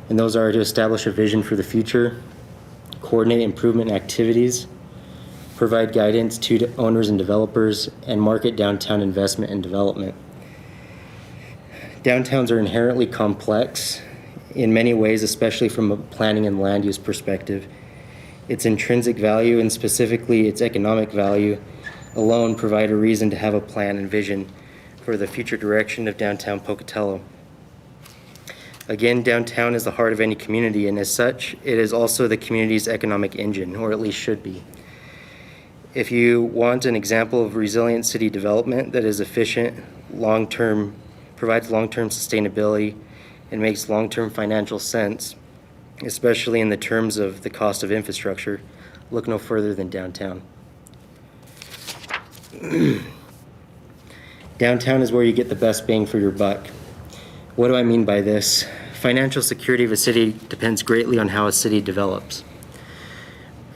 and those are to establish a vision for the future, coordinate improvement activities, provide guidance to owners and developers, and market downtown investment and development. Downtowns are inherently complex in many ways, especially from a planning and land use perspective. Its intrinsic value, and specifically its economic value, alone provide a reason to have a plan and vision for the future direction of downtown Pocatello. Again, downtown is the heart of any community, and as such, it is also the community's economic engine, or at least should be. If you want an example of resilient city development that is efficient, long-term, provides long-term sustainability, and makes long-term financial sense, especially in the terms of the cost of infrastructure, look no further than downtown. Downtown is where you get the best bang for your buck. What do I mean by this? Financial security of a city depends greatly on how a city develops.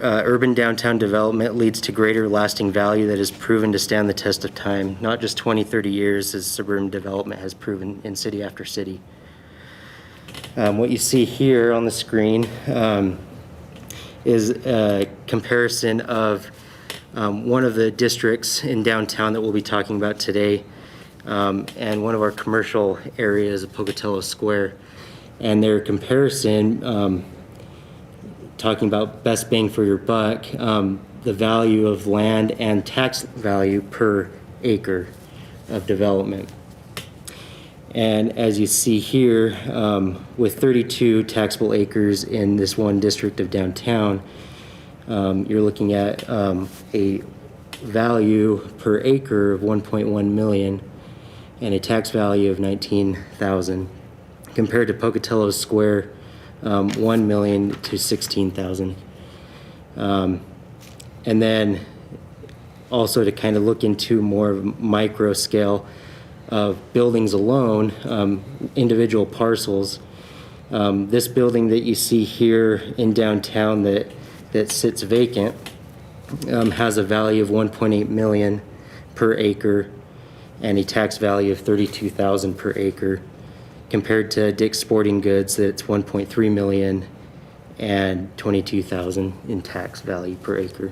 Urban downtown development leads to greater lasting value that is proven to stand the test of time, not just 20, 30 years as suburban development has proven in city after city. What you see here on the screen is a comparison of one of the districts in downtown that we'll be talking about today, and one of our commercial areas of Pocatello Square. And their comparison, talking about best bang for your buck, the value of land and tax value per acre of development. And as you see here, with 32 taxable acres in this one district of downtown, you're looking at a value per acre of 1.1 million and a tax value of 19,000, compared to Pocatello Square, 1 million to 16,000. And then also to kind of look into more of a micro scale of buildings alone, individual parcels. This building that you see here in downtown that sits vacant has a value of 1.8 million per acre and a tax value of 32,000 per acre, compared to Dick's Sporting Goods that's 1.3 million and 22,000 in tax value per acre.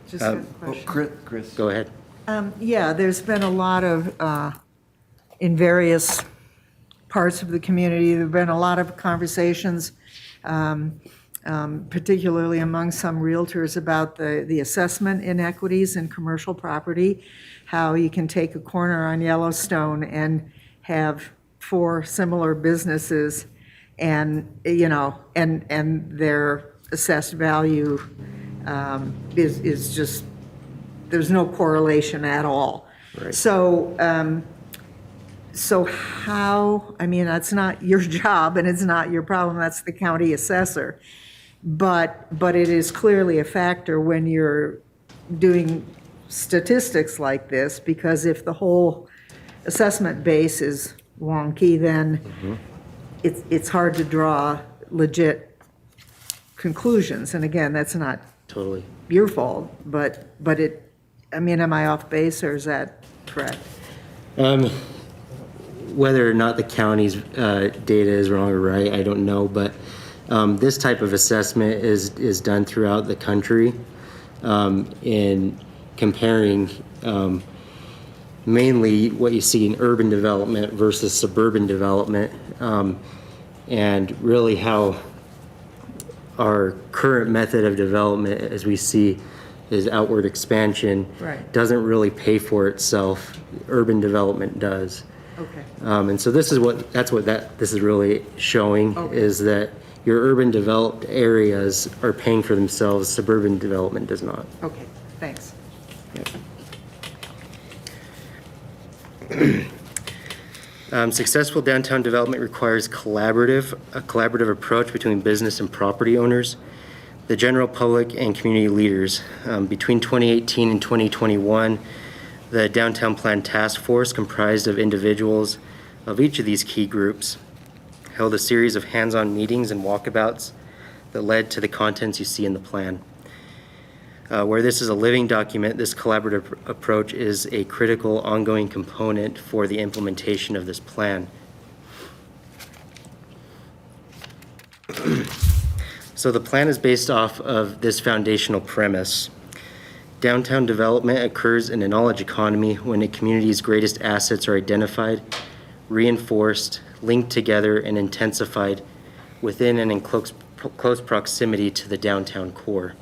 Just a question. Chris. Go ahead. Yeah, there's been a lot of, in various parts of the community. There have been a lot of conversations, particularly among some realtors, about the assessment inequities in commercial property, how you can take a corner on Yellowstone and have 4 similar businesses and, and their assessed value is just, there's no correlation at all. Right. So, so how, I mean, that's not your job and it's not your problem, that's the county assessor. But it is clearly a factor when you're doing statistics like this, because if the whole assessment base is wonky, then it's hard to draw legit conclusions. And again, that's not Totally. your fault, but it, I mean, am I off base or is that correct? Whether or not the county's data is wrong or right, I don't know, but this type of assessment is done throughout the country in comparing mainly what you see in urban development versus suburban development, and really how our current method of development, as we see, is outward expansion. Right. Doesn't really pay for itself. Urban development does. Okay. And so this is what this is really showing, is that your urban developed areas are paying for themselves, suburban development does not. Okay, thanks. Successful downtown development requires a collaborative approach between business and property owners, the general public, and community leaders. Between 2018 and 2021, the Downtown Plan Task Force, comprised of individuals of each of these key groups, held a series of hands-on meetings and walkabouts that led to the contents you see in the plan. Where this is a living document, this collaborative approach is a critical ongoing component for the implementation of this plan. So the plan is based off of this foundational premise. Downtown development occurs in a knowledge economy when a community's greatest assets are identified, reinforced, linked together, and intensified within and in close proximity to the downtown core.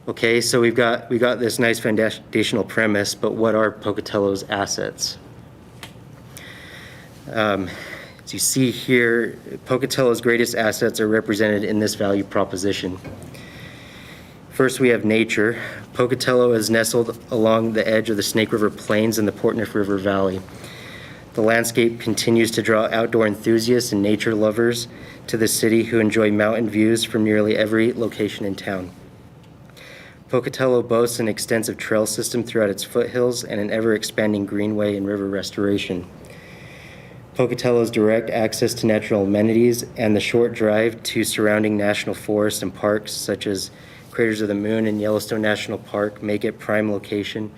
Okay, so we've got this nice foundational premise, but what are Pocatello's assets? As you see here, Pocatello's greatest assets are represented in this value proposition. First, we have nature. Pocatello is nestled along the edge of the Snake River Plains and the Portneuf River Valley. The landscape continues to draw outdoor enthusiasts and nature lovers to the city who enjoy mountain views from nearly every location in town. Pocatello boasts an extensive trail system throughout its foothills and an ever-expanding greenway and river restoration. Pocatello's direct access to natural amenities and the short drive to surrounding national forests and parks such as Craters of the Moon and Yellowstone National Park make it prime location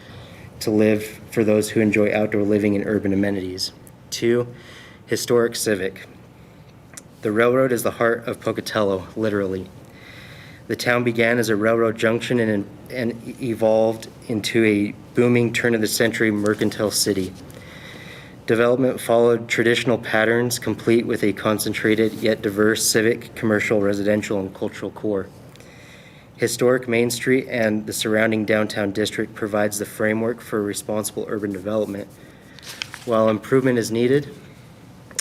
to live for those who enjoy outdoor living and urban amenities. 2, historic civic. The railroad is the heart of Pocatello, literally. The town began as a railroad junction and evolved into a booming turn-of-the-century mercantile city. Development followed traditional patterns, complete with a concentrated yet diverse civic, commercial, residential, and cultural core. Historic Main Street and the surrounding downtown district provides the framework for responsible urban development. While improvement is needed,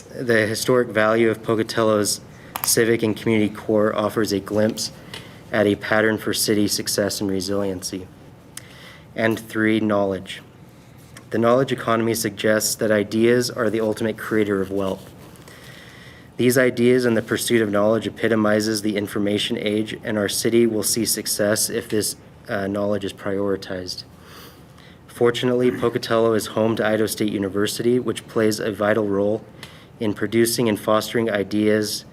the historic value of Pocatello's civic and community core offers a glimpse at a pattern for city success and resiliency. And 3, knowledge. The knowledge economy suggests that ideas are the ultimate creator of wealth. These ideas and the pursuit of knowledge epitomizes the information age, and our city will see success if this knowledge is prioritized. Fortunately, Pocatello is home to Idaho State University, which plays a vital role in producing and fostering ideas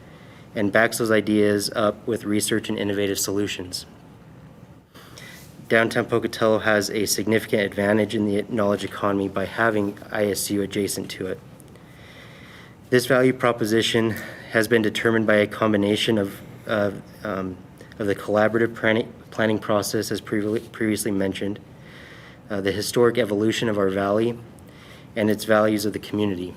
and backs those ideas up with research and innovative solutions. Downtown Pocatello has a significant advantage in the knowledge economy by having ISU adjacent to it. This value proposition has been determined by a combination of the collaborative planning process, as previously mentioned, the historic evolution of our valley, and its values of the community.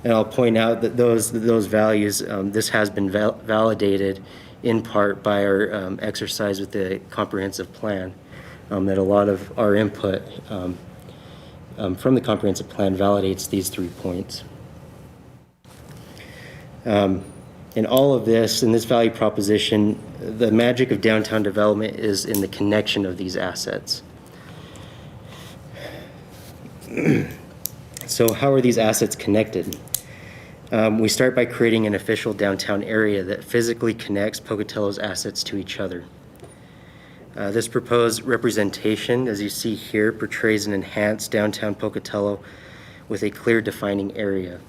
And I'll point out that those values, this has been validated in part by our exercise with the comprehensive plan, that a lot of our input from the comprehensive plan validates these 3 points. In all of this, in this value proposition, the magic of downtown development is in the connection of these assets. So how are these assets connected? We start by creating an official downtown area that physically connects Pocatello's assets to each other. This proposed representation, as you see here, portrays an enhanced downtown Pocatello with a clear defining area.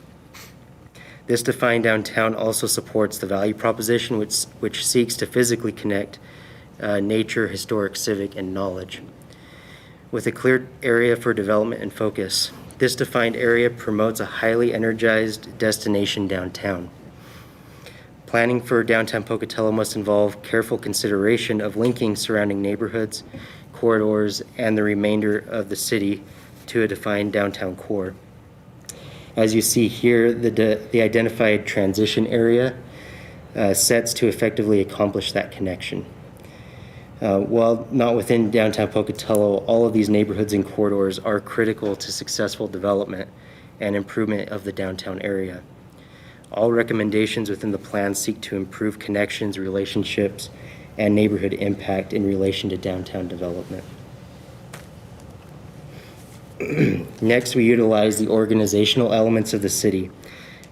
This defined downtown also supports the value proposition, which seeks to physically connect nature, historic, civic, and knowledge. With a clear area for development and focus, this defined area promotes a highly energized destination downtown. Planning for downtown Pocatello must involve careful consideration of linking surrounding neighborhoods, corridors, and the remainder of the city to a defined downtown core. As you see here, the identified transition area sets to effectively accomplish that connection. While not within downtown Pocatello, all of these neighborhoods and corridors are critical to successful development and improvement of the downtown area. All recommendations within the plan seek to improve connections, relationships, and neighborhood impact in relation to downtown development. Next, we utilize the organizational elements of the city,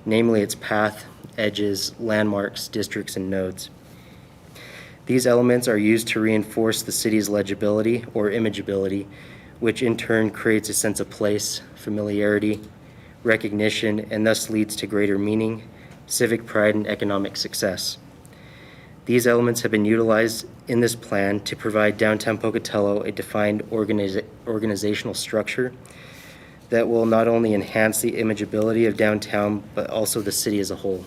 namely its path, edges, landmarks, districts, and nodes. These elements are used to reinforce the city's legibility or imageability, which in turn creates a sense of place, familiarity, recognition, and thus leads to greater meaning, civic pride, and economic success. These elements have been utilized in this plan to provide downtown Pocatello a defined organizational structure that will not only enhance the imageability of downtown, but also the city as a whole.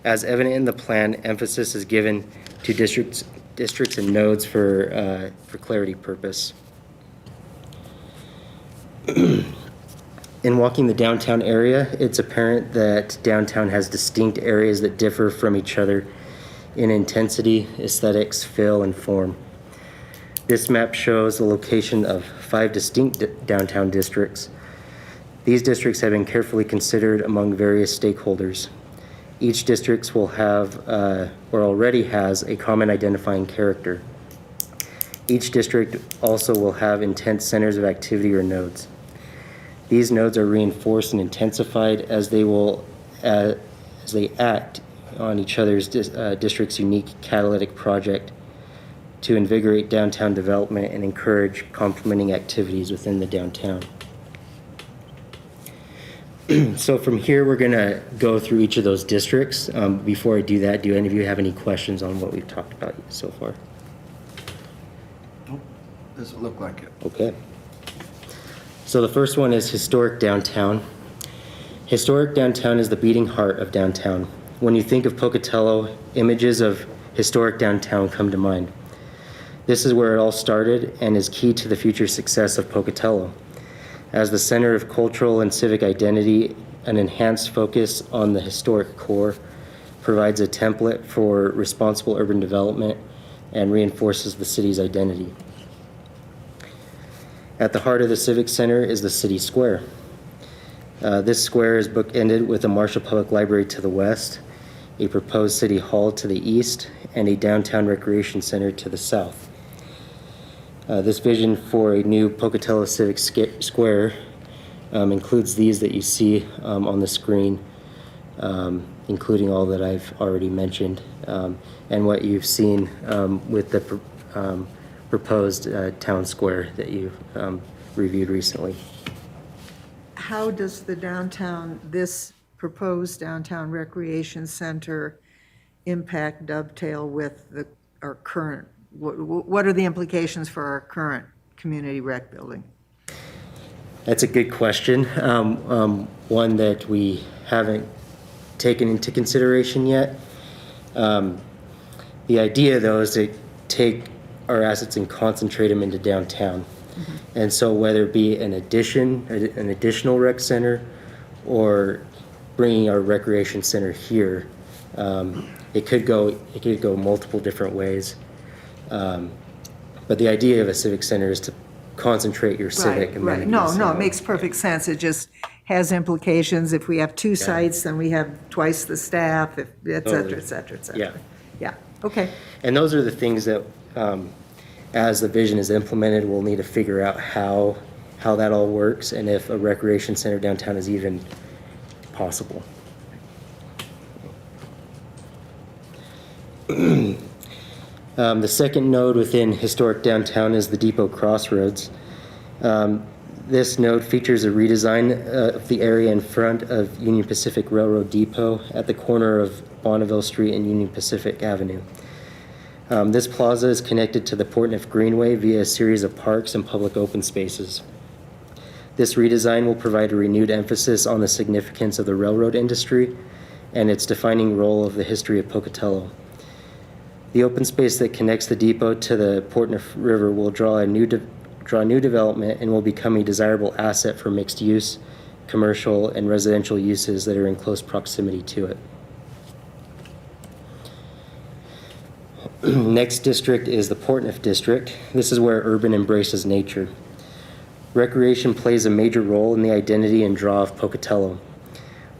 As evident in the plan, emphasis is given to districts and nodes for clarity purpose. In walking the downtown area, it's apparent that downtown has distinct areas that differ from each other in intensity, aesthetics, feel, and form. This map shows the location of 5 distinct downtown districts. These districts have been carefully considered among various stakeholders. Each district will have, or already has, a common identifying character. Each district also will have intense centers of activity or nodes. These nodes are reinforced and intensified as they act on each other's district's unique catalytic project to invigorate downtown development and encourage complementing activities within the downtown. So from here, we're going to go through each of those districts. Before I do that, do any of you have any questions on what we've talked about so far? Nope, doesn't look like it. Okay. So the first one is historic downtown. Historic downtown is the beating heart of downtown. When you think of Pocatello, images of historic downtown come to mind. This is where it all started and is key to the future success of Pocatello. As the center of cultural and civic identity, an enhanced focus on the historic core provides a template for responsible urban development and reinforces the city's identity. At the heart of the Civic Center is the City Square. This square is bookended with a Marshall Public Library to the west, a proposed City Hall to the east, and a downtown recreation center to the south. This vision for a new Pocatello Civic Square includes these that you see on the screen, including all that I've already mentioned, and what you've seen with the proposed town square that you've reviewed recently. How does the this proposed downtown recreation center impact dovetail with our current, what are the implications for our current community rec building? That's a good question. One that we haven't taken into consideration yet. The idea, though, is to take our assets and concentrate them into downtown. Mm-hmm. And so whether it be an additional rec center or bringing our recreation center here. It could go multiple different ways. But the idea of a civic center is to concentrate your civic Right, amenities. right. No, it makes perfect sense. It just has implications. If we have two sites, then we have twice the staff, et cetera, et cetera, et cetera. Yeah. Yeah, okay. And those are the things that, as the vision is implemented, we'll need to figure out how that all works and if a recreation center downtown is even possible. The second node within historic downtown is the Depot Crossroads. This node features a redesign of the area in front of Union Pacific Railroad Depot at the corner of Bonneville Street and Union Pacific Avenue. This plaza is connected to the Portneuf Greenway via a series of parks and public open spaces. This redesign will provide a renewed emphasis on the significance of the railroad industry and its defining role of the history of Pocatello. The open space that connects the depot to the Portneuf River will draw new development and will become a desirable asset for mixed use, commercial, and residential uses that are in close proximity to it. Next district is the Portneuf District. This is where urban embraces nature. Recreation plays a major role in the identity and draw of Pocatello.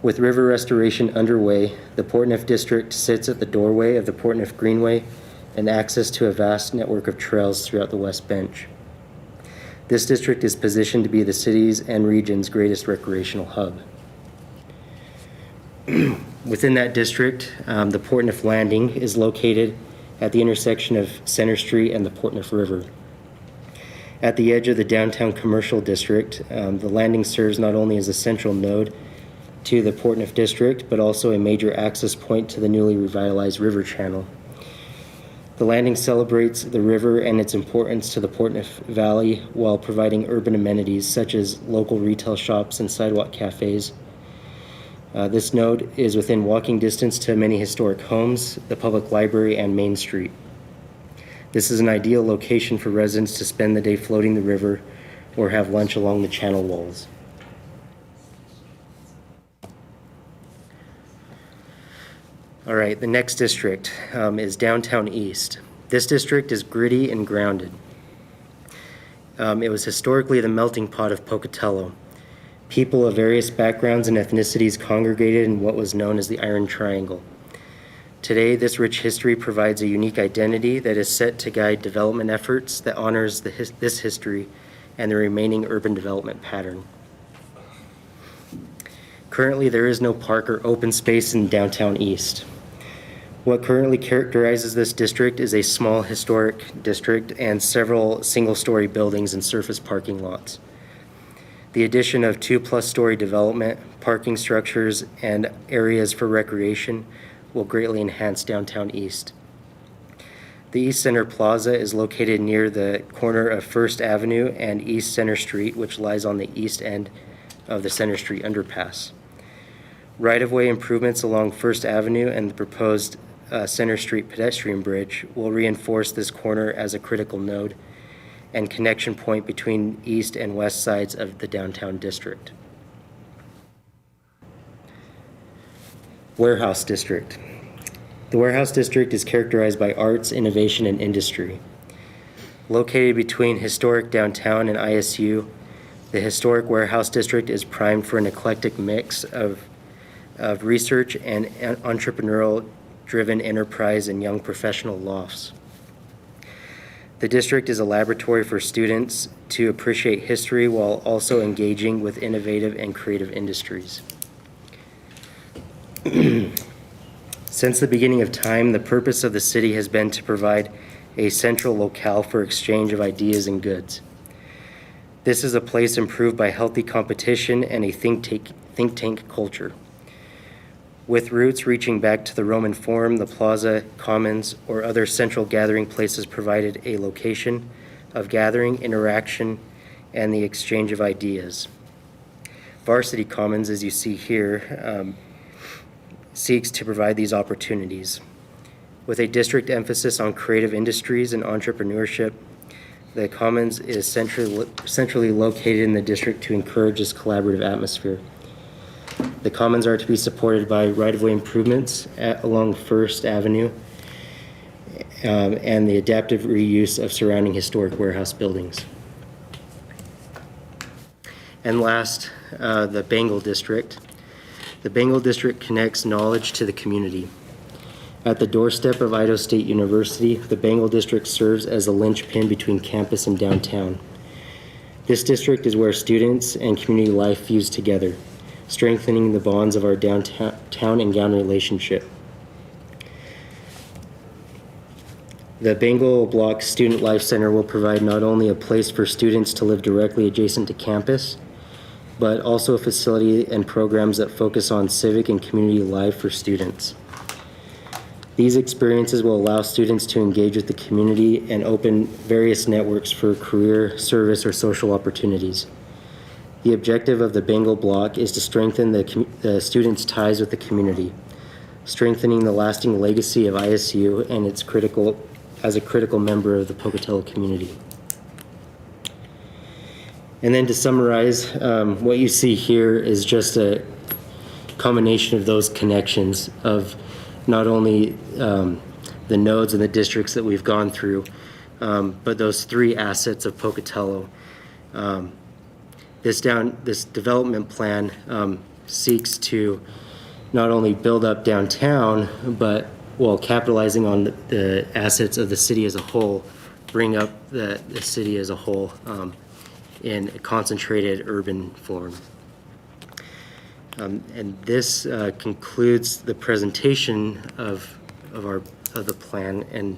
With river restoration underway, the Portneuf District sits at the doorway of the Portneuf Greenway and access to a vast network of trails throughout the West Bench. This district is positioned to be the city's and region's greatest recreational hub. Within that district, the Portneuf Landing is located at the intersection of Center Street and the Portneuf River. At the edge of the downtown commercial district, the landing serves not only as a central node to the Portneuf District, but also a major access point to the newly revitalized river channel. The landing celebrates the river and its importance to the Portneuf Valley while providing urban amenities such as local retail shops and sidewalk cafes. This node is within walking distance to many historic homes, the public library, and Main Street. This is an ideal location for residents to spend the day floating the river or have lunch along the channel walls. All right, the next district is Downtown East. This district is gritty and grounded. It was historically the melting pot of Pocatello. People of various backgrounds and ethnicities congregated in what was known as the Iron Triangle. Today, this rich history provides a unique identity that is set to guide development efforts that honors this history and the remaining urban development pattern. Currently, there is no park or open space in Downtown East. What currently characterizes this district is a small historic district and several single-story buildings and surface parking lots. The addition of 2+ story development, parking structures, and areas for recreation will greatly enhance Downtown East. The East Center Plaza is located near the corner of First Avenue and East Center Street, which lies on the east end of the Center Street underpass. Right-of-way improvements along First Avenue and the proposed Center Street pedestrian bridge will reinforce this corner as a critical node and connection point between east and west sides of the downtown district. Warehouse District. The Warehouse District is characterized by arts, innovation, and industry. Located between historic downtown and ISU, the historic Warehouse District is primed for an eclectic mix of research and entrepreneurial-driven enterprise and young professional lofts. The district is a laboratory for students to appreciate history while also engaging with innovative and creative industries. Since the beginning of time, the purpose of the city has been to provide a central locale for exchange of ideas and goods. This is a place improved by healthy competition and a think tank culture. With roots reaching back to the Roman Forum, the Plaza, Commons, or other central gathering places provided a location of gathering, interaction, and the exchange of ideas. Varsity Commons, as you see here, seeks to provide these opportunities. With a district emphasis on creative industries and entrepreneurship, the Commons is centrally located in the district to encourage this collaborative atmosphere. The commons are to be supported by right-of-way improvements along First Avenue and the adaptive reuse of surrounding historic warehouse buildings. And last, the Bengal District. The Bengal District connects knowledge to the community. At the doorstep of Idaho State University, the Bengal District serves as a linchpin between campus and downtown. This district is where students and community life fuse together, strengthening the bonds of our downtown and gown relationship. The Bengal Block Student Life Center will provide not only a place for students to live directly adjacent to campus, but also a facility and programs that focus on civic and community life for students. These experiences will allow students to engage with the community and open various networks for career, service, or social opportunities. The objective of the Bengal Block is to strengthen the students' ties with the community, strengthening the lasting legacy of ISU and its as a critical member of the Pocatello community. And then to summarize, what you see here is just a combination of those connections of not only the nodes and the districts that we've gone through, but those three assets of Pocatello. This development plan seeks to not only build up downtown, but while capitalizing on the assets of the city as a whole, bring up the city as a whole in a concentrated urban form. And this concludes the presentation of the plan, and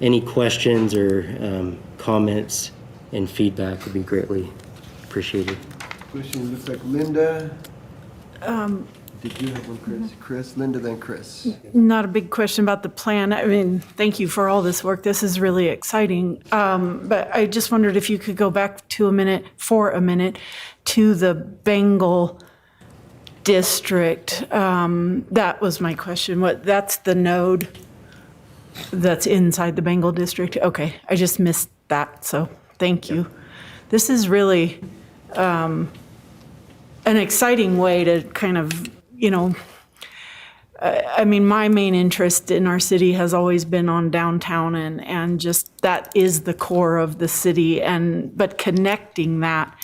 any questions or comments and feedback would be greatly appreciated. Question looks like Linda. Did you have one, Chris? Chris, Linda, then Chris. Not a big question about the plan. I mean, thank you for all this work. This is really exciting. But I just wondered if you could go back for a minute to the Bengal District. That was my question. That's the node that's inside the Bengal District? Okay, I just missed that, so thank you. This is really an exciting way to kind of, I mean, my main interest in our city has always been on downtown, and just that is the core of the city, but connecting that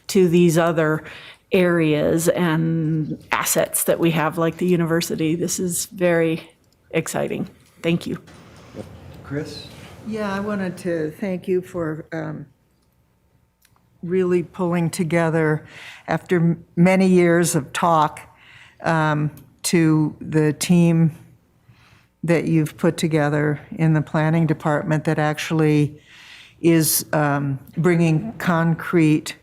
to these other areas and assets that we have, like the university. This is very exciting. Thank you. Chris? Yeah, I wanted to thank you for really pulling together, after many years of talk, to the team that you've put together in the planning department that actually is bringing concrete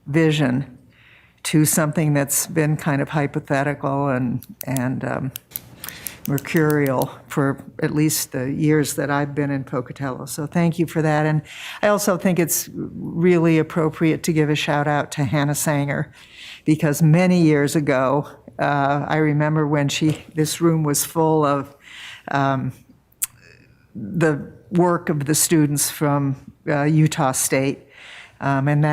vision to something that's been kind of hypothetical and mercurial for at least the years that I've been in Pocatello. So thank you for that. And I also think it's really appropriate to give a shout out to Hannah Sanger, because many years ago, I remember when this room was full of the work of the students from Utah State, and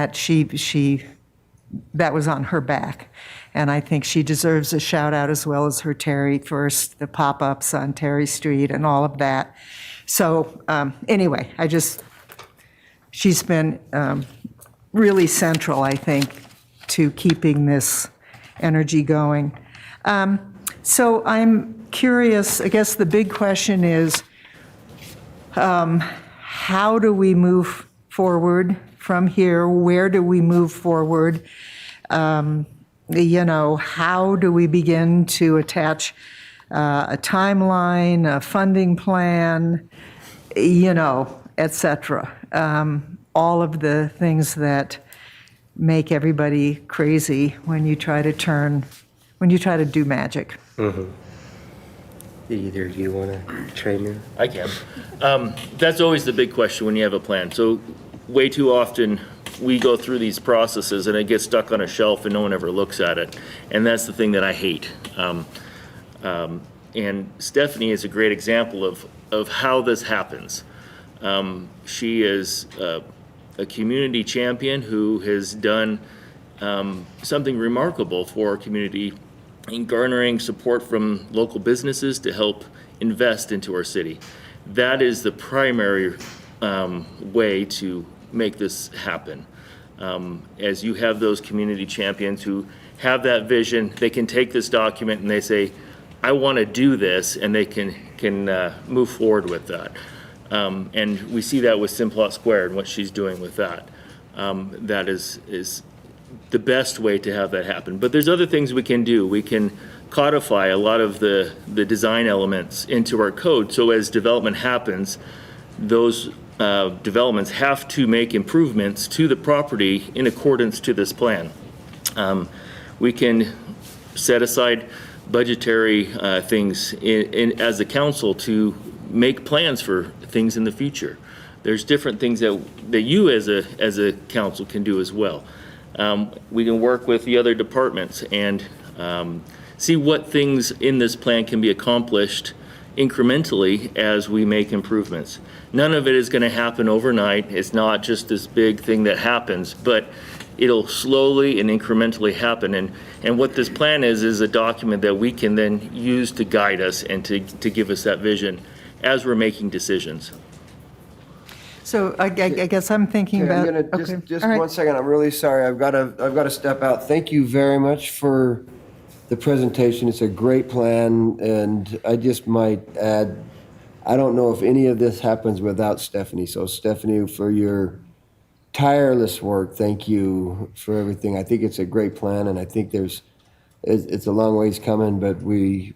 that was on her back. And I think she deserves a shout out, as well as her Terry First, the pop-ups on Terry Street and all of that. So anyway, she's been really central, I think, to keeping this energy going. So I'm curious, I guess the big question is, how do we move forward from here? Where do we move forward? How do we begin to attach a timeline, a funding plan, et cetera? All of the things that make everybody crazy when you try to do magic. Mm-hmm. Either of you want to chime in? I can. That's always the big question when you have a plan. So way too often we go through these processes and it gets stuck on a shelf and no one ever looks at it. And that's the thing that I hate. And Stephanie is a great example of how this happens. She is a community champion who has done something remarkable for our community and garnering support from local businesses to help invest into our city. That is the primary way to make this happen. As you have those community champions who have that vision, they can take this document and they say, I want to do this, and they can move forward with that. And we see that with Simplot Square and what she's doing with that. That is the best way to have that happen. But there's other things we can do. We can codify a lot of the design elements into our code. So as development happens, those developments have to make improvements to the property in accordance to this plan. We can set aside budgetary things as a council to make plans for things in the future. There's different things that you as a council can do as well. We can work with the other departments and see what things in this plan can be accomplished incrementally as we make improvements. None of it is going to happen overnight. It's not just this big thing that happens, but it'll slowly and incrementally happen. And what this plan is a document that we can then use to guide us and to give us that vision as we're making decisions. So I guess I'm thinking Okay, about. I'm gonna, just all right. 1 second, I'm really sorry, I've got to step out. Thank you very much for the presentation. It's a great plan, and I just might add, I don't know if any of this happens without Stephanie. So Stephanie, for your tireless work, thank you for everything. I think it's a great plan, and I think it's a long ways coming, but we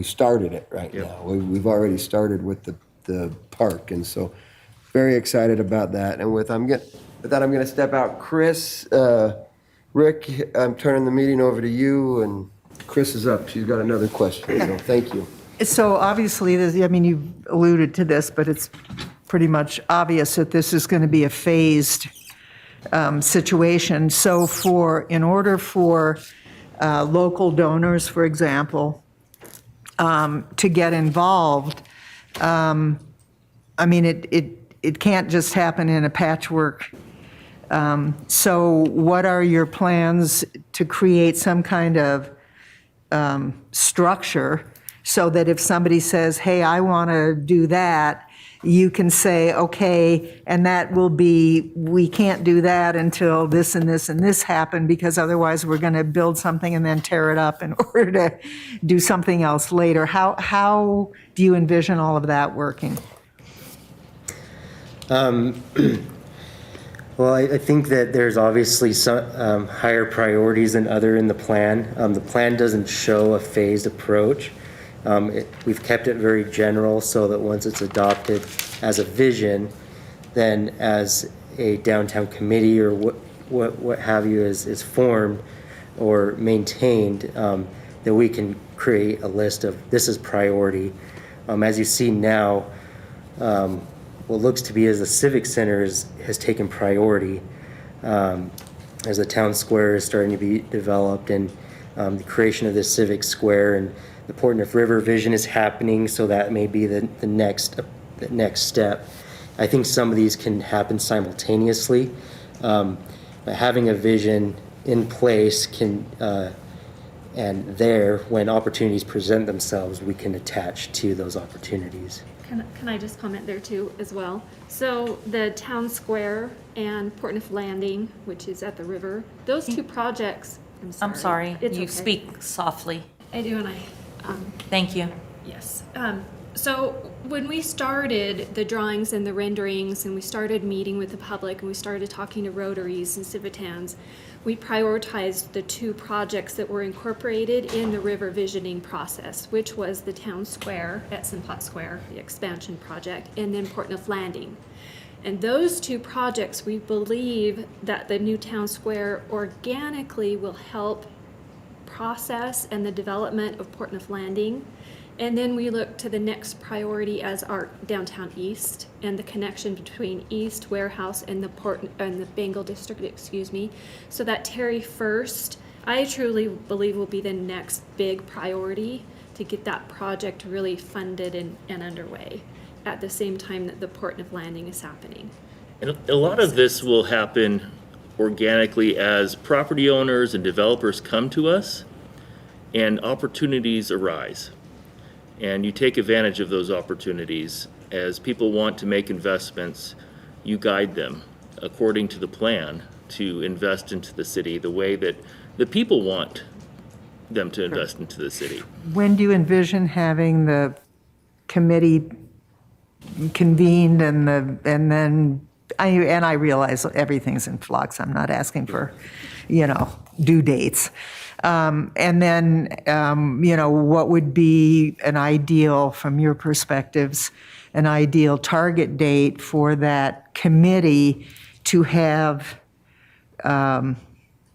started it right now. We've already started with the park, and so very excited about that. And with that, I'm going to step out. Chris, Rick, I'm turning the meeting over to you, and Chris is up. She's got another question, so thank you. So obviously, you've alluded to this, but it's pretty much obvious that this is going to be a phased situation. So in order for local donors, for example, to get involved, it can't just happen in a patchwork. So what are your plans to create some kind of structure so that if somebody says, hey, I want to do that, you can say, okay, and that will be, we can't do that until this and this and this happen, because otherwise we're going to build something and then tear it up in order to do something else later. How do you envision all of that working? Well, I think that there's obviously some higher priorities than other in the plan. The plan doesn't show a phased approach. We've kept it very general so that once it's adopted as a vision, then as a downtown committee or what have you is formed or maintained, that we can create a list of this is priority. As you see now, what looks to be as the Civic Center has taken priority as the town square is starting to be developed, and the creation of this Civic Square and the Portneuf River vision is happening, so that may be the next step. I think some of these can happen simultaneously, but having a vision in place can, and there, when opportunities present themselves, we can attach to those opportunities. Can I just comment there too as well? So the town square and Portneuf Landing, which is at the river, those two projects. I'm sorry, It's you okay. speak softly. I do, and I. Thank you. Yes. So when we started the drawings and the renderings, and we started meeting with the public, and we started talking to Rotaries and Civitans, we prioritized the two projects that were incorporated in the river visioning process, which was the town square at Simplot Square, the expansion project, and then Portneuf Landing. And those two projects, we believe that the new town square organically will help process and the development of Portneuf Landing. And then we look to the next priority as our downtown east and the connection between East Warehouse and the Bengal District, So that Terry First, I truly believe, will be the next big priority to get that project really funded and underway at the same time that the Portneuf Landing is happening. And a lot of this will happen organically as property owners and developers come to us and opportunities arise. And you take advantage of those opportunities. As people want to make investments, you guide them according to the plan to invest into the city the way that the people want them to invest into the city. When do you envision having the committee convened and then, I realize everything's in flux, I'm not asking for, due dates. And then, what would be an ideal, from your perspectives, an ideal target date for that committee to have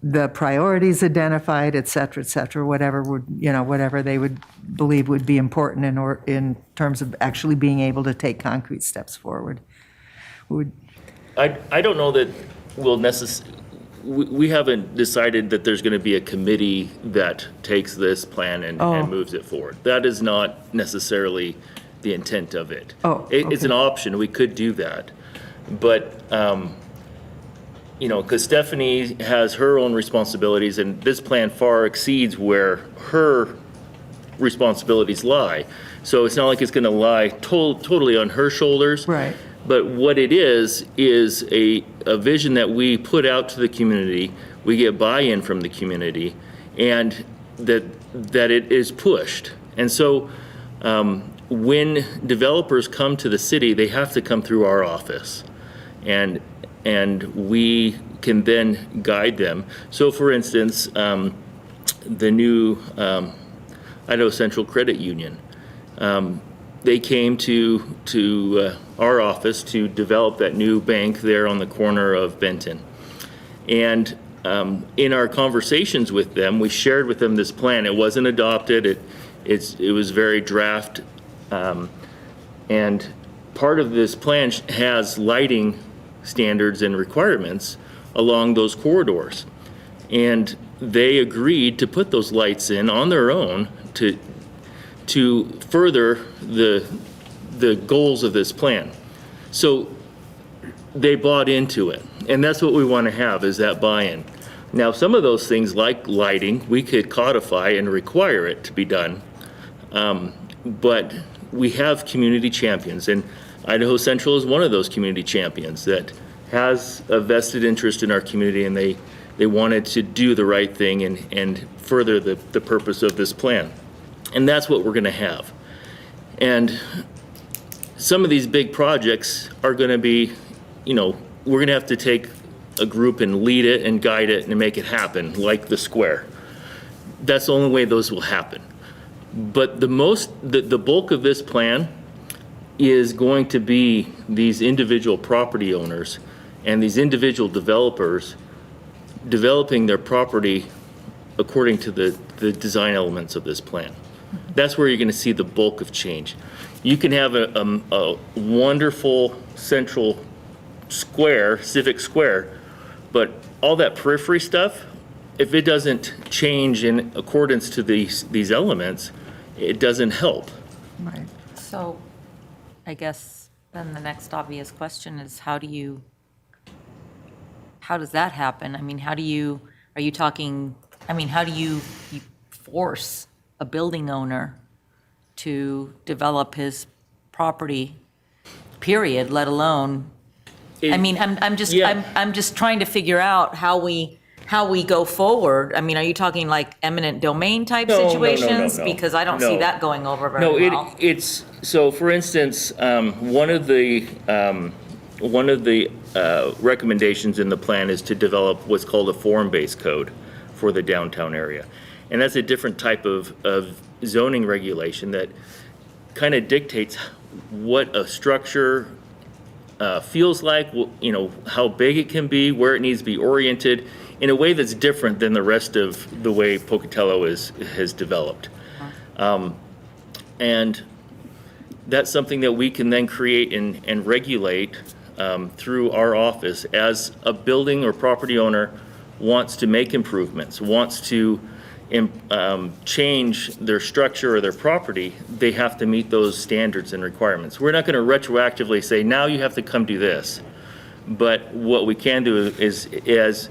the priorities identified, et cetera, whatever whatever they would believe would be important in terms of actually being able to take concrete steps forward? I don't know that we'll we haven't decided that there's going to be a committee that takes this plan and moves it forward. That is not necessarily the intent of it. It's an option. We could do that. But, because Stephanie has her own responsibilities, and this plan far exceeds where her responsibilities lie. So it's not like it's going to lie totally on her shoulders. Right. But what it is a vision that we put out to the community, we get buy-in from the community, and that it is pushed. And so when developers come to the city, they have to come through our office. And we can then guide them. So for instance, the new Idaho Central Credit Union, they came to our office to develop that new bank there on the corner of Benton. And in our conversations with them, we shared with them this plan. It wasn't adopted. It was very draft. And part of this plan has lighting standards and requirements along those corridors. And they agreed to put those lights in on their own to further the goals of this plan. So they bought into it. And that's what we want to have, is that buy-in. Now, some of those things like lighting, we could codify and require it to be done. But we have community champions, and Idaho Central is one of those community champions that has a vested interest in our community, and they wanted to do the right thing and further the purpose of this plan. And that's what we're going to have. And some of these big projects are going to be, we're going to have to take a group and lead it and guide it and make it happen, like the square. That's the only way those will happen. But the bulk of this plan is going to be these individual property owners and these individual developers developing their property according to the design elements of this plan. That's where you're going to see the bulk of change. You can have a wonderful central square, civic square, but all that periphery stuff, if it doesn't change in accordance to these elements, it doesn't help. Right. So I guess then the next obvious question is how does that happen? I mean, how do you force a building owner to develop his property, period, let alone, I'm just trying to figure out how we go forward. I mean, are you talking like eminent domain type situations? No. Because I don't see that going over very well. It's so. For instance, one of the recommendations in the plan is to develop what's called a form-based code for the downtown area, and that's a different type of zoning regulation that kind of dictates what a structure feels like, how big it can be, where it needs to be oriented, in a way that's different than the rest of the way Pocatello has developed. And that's something that we can then create and regulate through our office. As a building or property owner wants to make improvements, wants to change their structure or their property, they have to meet those standards and requirements. We're not going to retroactively say, now you have to come do this. But what we can do is, as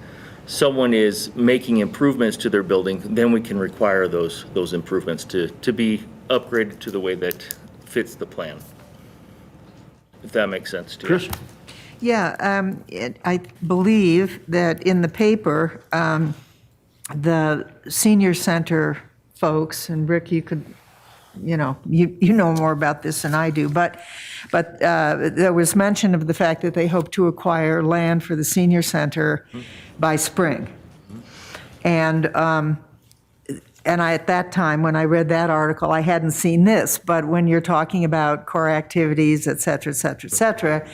someone is making improvements to their building, then we can require those improvements to be upgraded to the way that fits the plan. If that makes sense to you. Chris? Yeah, I believe that in the paper, the senior center folks, and Rick, you could, you know more about this than I do, but there was mention of the fact that they hope to acquire land for the senior center by spring. And I, at that time, when I read that article, I hadn't seen this, but when you're talking about core activities, et cetera, et cetera, et cetera,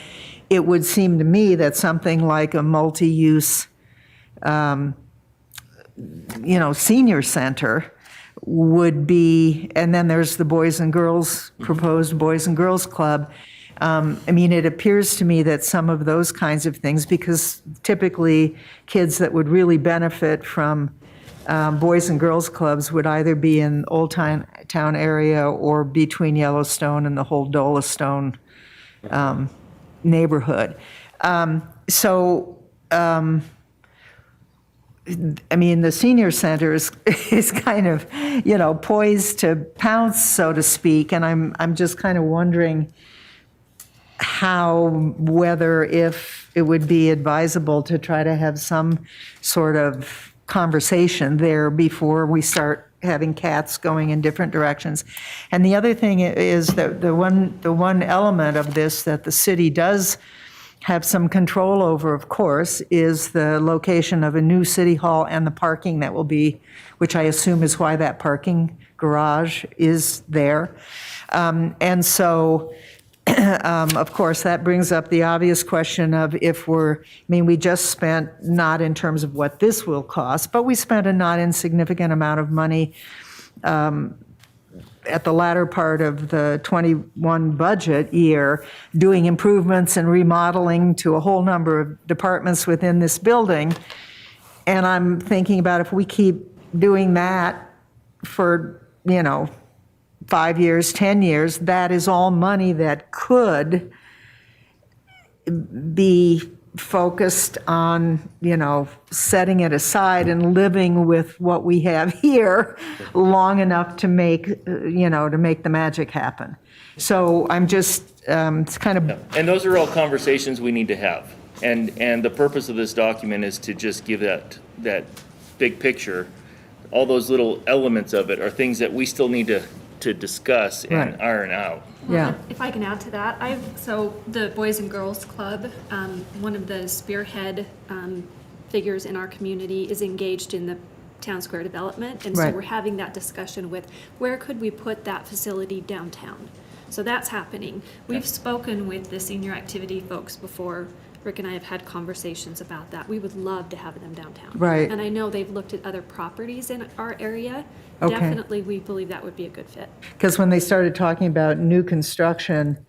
it would seem to me that something like a multi-use, senior center would be, and then there's the Boys and Girls, proposed Boys and Girls Club. It appears to me that some of those kinds of things, because typically kids that would really benefit from Boys and Girls Clubs would either be in Old Town area or between Yellowstone and the whole Dolostone neighborhood. The senior center is kind of, poised to pounce, so to speak, and I'm just kind of wondering if it would be advisable to try to have some sort of conversation there before we start having cats going in different directions. And the other thing is that the one element of this that the city does have some control over, of course, is the location of a new city hall and the parking that will be, which I assume is why that parking garage is there. Of course, that brings up the obvious question of if we just spent, not in terms of what this will cost, but we spent a not insignificant amount of money at the latter part of the 21 budget year, doing improvements and remodeling to a whole number of departments within this building. And I'm thinking about if we keep doing that for, 5 years, 10 years, that is all money that could be focused on, setting it aside and living with what we have here long enough to make, to make the magic happen. So I'm just, it's kind of. And those are all conversations we need to have. And the purpose of this document is to just give that big picture. All those little elements of it are things that we still need to discuss and iron out. Yeah. If I can add to that, so the Boys and Girls Club, one of the spearhead figures in our community is engaged in the town square development. And so we're having that discussion with where could we put that facility downtown? So that's happening. We've spoken with the senior activity folks before. Rick and I have had conversations about that. We would love to have them downtown. Right. And I know they've looked at other properties in our area. Okay. Definitely, we believe that would be a good fit. Because when they started talking about new construction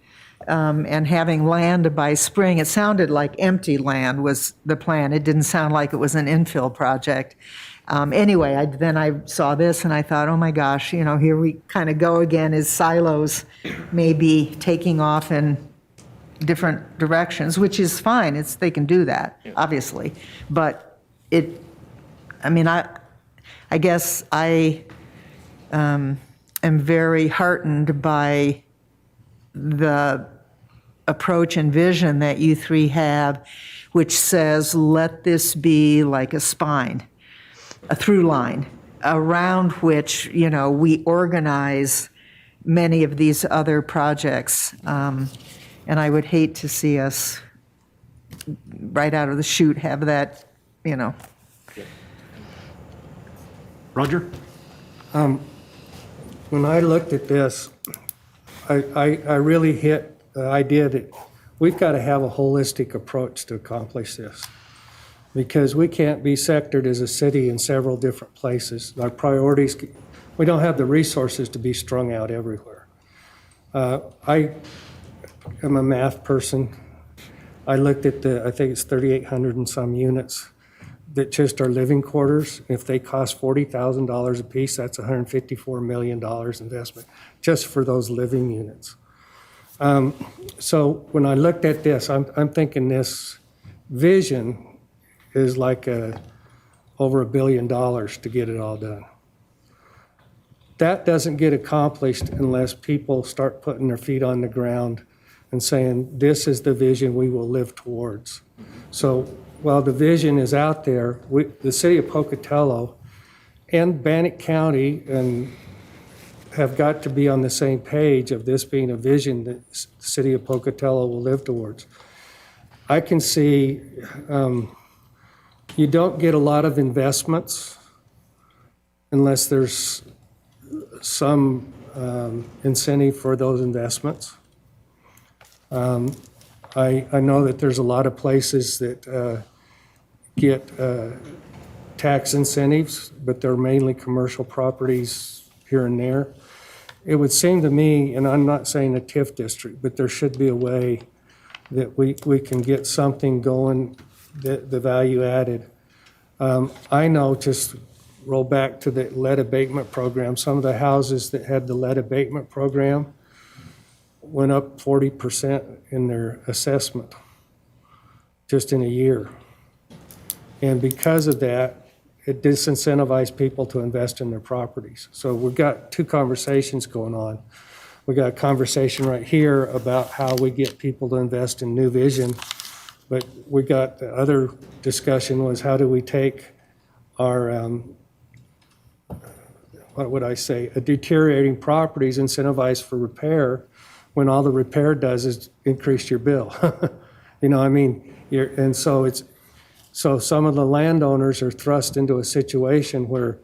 and having land by spring, it sounded like empty land was the plan. It didn't sound like it was an infill project. Anyway, then I saw this and I thought, oh my gosh, here we kind of go again as silos maybe taking off in different directions, which is fine. They can do that, obviously. But I guess I am very heartened by the approach and vision that you three have, which says, let this be like a spine, a through line, around which, we organize many of these other projects. And I would hate to see us right out of the chute have that, Roger? When I looked at this, I really hit the idea that we've got to have a holistic approach to accomplish this. Because we can't be sectored as a city in several different places. Our priorities, we don't have the resources to be strung out everywhere. I'm a math person. I looked at I think it's 3,800 and some units that just are living quarters. If they cost $40,000 a piece, that's $154 million investment just for those living units. So when I looked at this, I'm thinking this vision is like over $1 billion to get it all done. That doesn't get accomplished unless people start putting their feet on the ground and saying, this is the vision we will live towards. So while the vision is out there, the city of Pocatello and Bannock County have got to be on the same page of this being a vision that the city of Pocatello will live towards. I can see you don't get a lot of investments unless there's some incentive for those investments. I know that there's a lot of places that get tax incentives, but they're mainly commercial properties here and there. It would seem to me, and I'm not saying a TIF district, but there should be a way that we can get something going, the value added. I know, just roll back to the lead abatement program, some of the houses that had the lead abatement program went up 40% in their assessment just in a year. And because of that, it disincentivized people to invest in their properties. So we've got two conversations going on. We got a conversation right here about how we get people to invest in new vision, but we got the other discussion was how do we take our, what would I say, a deteriorating properties incentivized for repair when all the repair does is increase your bill. You know, I mean, and so some of the landowners are thrust into a situation where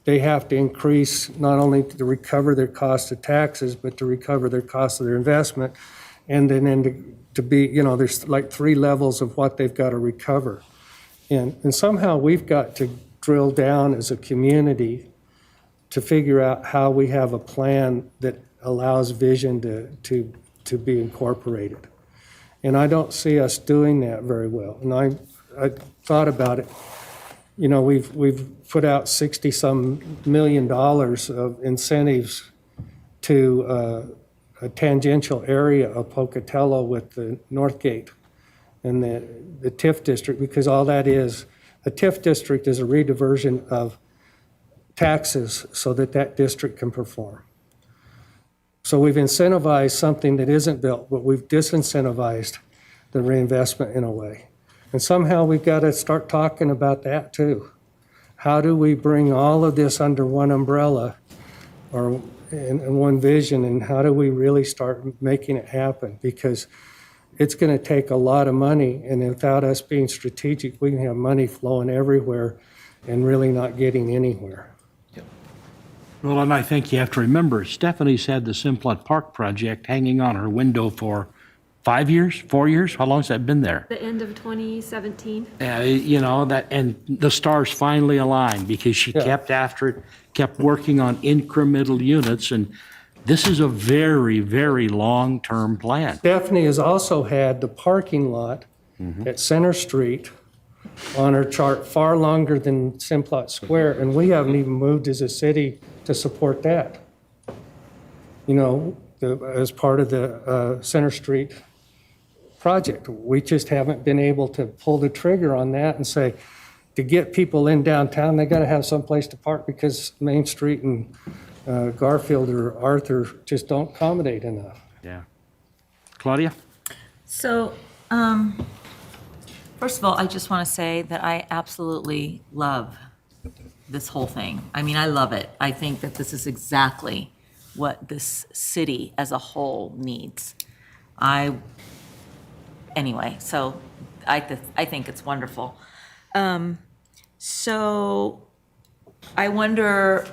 they have to increase not only to recover their cost of taxes, but to recover their cost of their investment. And then to be, you know, there's like 3 levels of what they've got to recover. And somehow we've got to drill down as a community to figure out how we have a plan that allows vision to be incorporated. And I don't see us doing that very well. And I thought about it. You know, we've put out $60-some million of incentives to a tangential area of Pocatello with the North Gate and the TIF district, because all that is, a TIF district is a rediversion of taxes so that that district can perform. So we've incentivized something that isn't built, but we've disincentivized the reinvestment in a way. And somehow we've got to start talking about that too. How do we bring all of this under one umbrella or in one vision, and how do we really start making it happen? Because it's going to take a lot of money, and without us being strategic, we can have money flowing everywhere and really not getting anywhere. Well, and I think you have to remember, Stephanie's had the Simplot Park project hanging on her window for 5 years, 4 years? How long has that been there? The end of 2017. You know, that, and the stars finally aligned because she kept after it, kept working on incremental units, and this is a very, very long-term plan. Stephanie has also had the parking lot at Center Street on her chart far longer than Simplot Square, and we haven't even moved as a city to support that. You know, as part of the Center Street project. We just haven't been able to pull the trigger on that and say, to get people in downtown, they got to have some place to park because Main Street and Garfield or Arthur just don't accommodate enough. Yeah. Claudia? So, first of all, I just want to say that I absolutely love this whole thing. I mean, I love it. I think that this is exactly what this city as a whole needs. Anyway, so I think it's wonderful. So I wonder,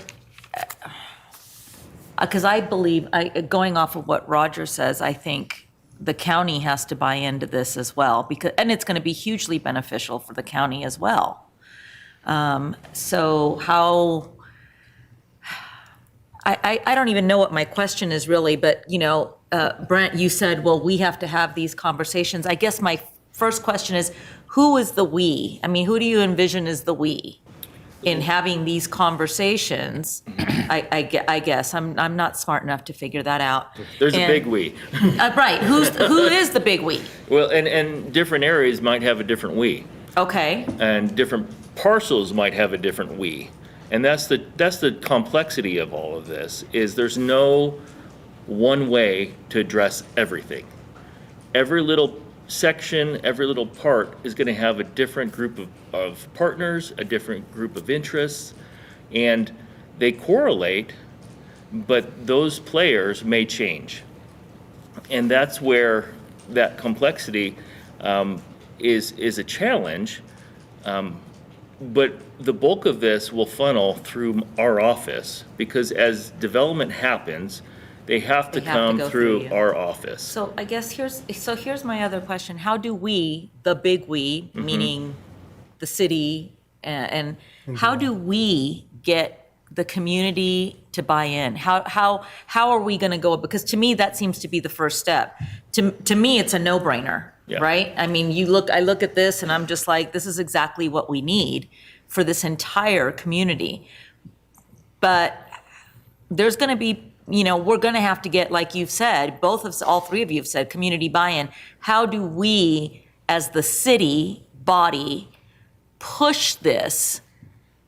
because I believe, going off of what Roger says, I think the county has to buy into this as well, because, and it's going to be hugely beneficial for the county as well. So how, I don't even know what my question is really, but, you know, Brent, you said, well, we have to have these conversations. I guess my first question is, who is the we? I mean, who do you envision as the we in having these conversations? I guess I'm not smart enough to figure that out. There's a big we. Right. Who is the big we? Well, and different areas might have a different we. Okay. And different parcels might have a different we. And that's the complexity of all of this, is there's no one way to address everything. Every little section, every little part is going to have a different group of partners, a different group of interests, and they correlate, but those players may change. And that's where that complexity is a challenge. But the bulk of this will funnel through our office, because as development happens, they have to come go through you. our office. So I guess here's my other question. How do we, the big we, meaning the city, and how do we get the community to buy in? How are we going to go? Because to me, that seems to be the first step. To me, it's a no-brainer, right? I mean, I look at this and I'm just like, this is exactly what we need for this entire community. But there's going to be, we're going to have to get, like you've said, all three of you have said, community buy-in. How do we, as the city body, push this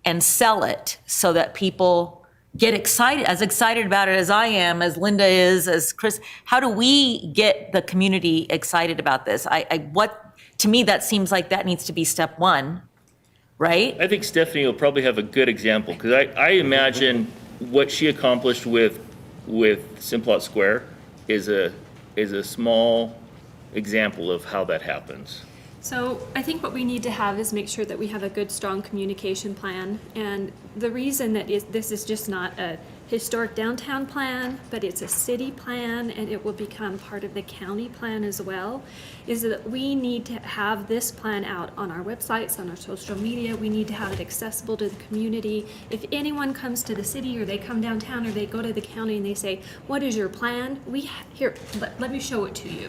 and sell it so that people get excited about it as I am, as Linda is, as Chris? How do we get the community excited about this? To me, that seems like that needs to be step one, right? I think Stephanie will probably have a good example, because I imagine what she accomplished with Simplot Square is a small example of how that happens. So I think what we need to have is make sure that we have a good, strong communication plan. And the reason that this is just not a historic downtown plan, but it's a city plan, and it will become part of the county plan as well, is that we need to have this plan out on our websites, on our social media. We need to have it accessible to the community. If anyone comes to the city, or they come downtown, or they go to the county and they say, what is your plan? Let me show it to you.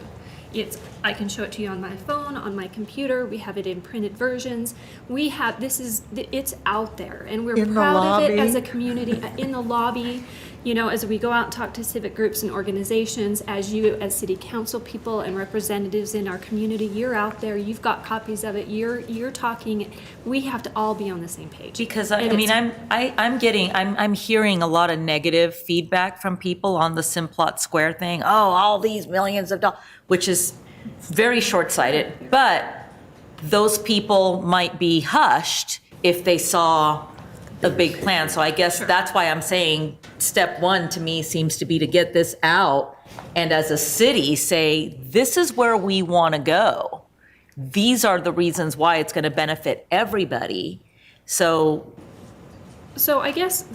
I can show it to you on my phone, on my computer. We have it in printed versions. It's out there, and we're proud of it as a community, in the lobby, as we go out and talk to civic groups and organizations, as city council people and representatives in our community, you're out there, you've got copies of it, you're talking. We have to all be on the same page. Because I'm hearing a lot of negative feedback from people on the Simplot Square thing. Oh, all these millions of dollars, which is very short-sighted. But those people might be hushed if they saw a big plan. So I guess that's why I'm saying step one to me seems to be to get this out, and as a city say, this is where we want to go. These are the reasons why it's going to benefit everybody. So I guess,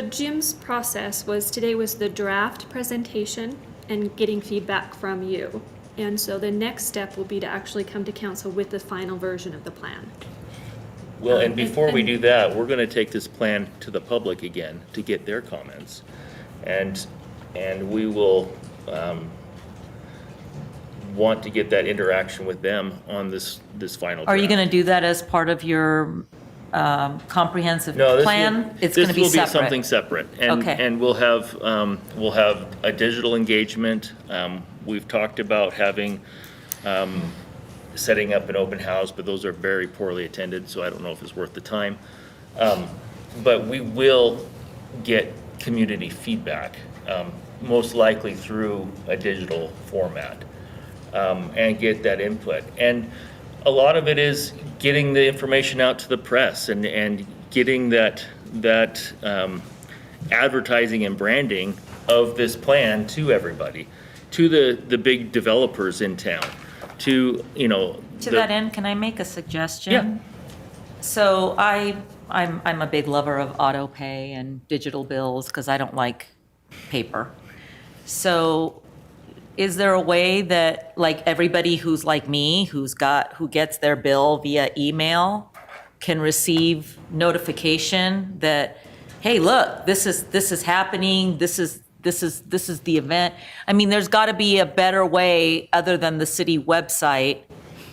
Jim's process today was the draft presentation and getting feedback from you. And so the next step will be to actually come to council with the final version of the plan. Well, and before we do that, we're going to take this plan to the public again to get their comments. And we will want to get that interaction with them on this final draft. are you going to do that as part of your comprehensive plan? It's going to be This will separate. be something separate. And we'll have a digital engagement. We've talked about having, setting up an open house, but those are very poorly attended, so I don't know if it's worth the time. But we will get community feedback, most likely through a digital format, and get that input. And a lot of it is getting the information out to the press and getting that advertising and branding of this plan to everybody, to the big developers in town, to that end, can I make a suggestion? Yeah. So I'm a big lover of auto pay and digital bills because I don't like paper. So is there a way that, like, everybody who's like me, who gets their bill via email, can receive notification that, hey, look, this is happening, this is the event? I mean, there's got to be a better way other than the city website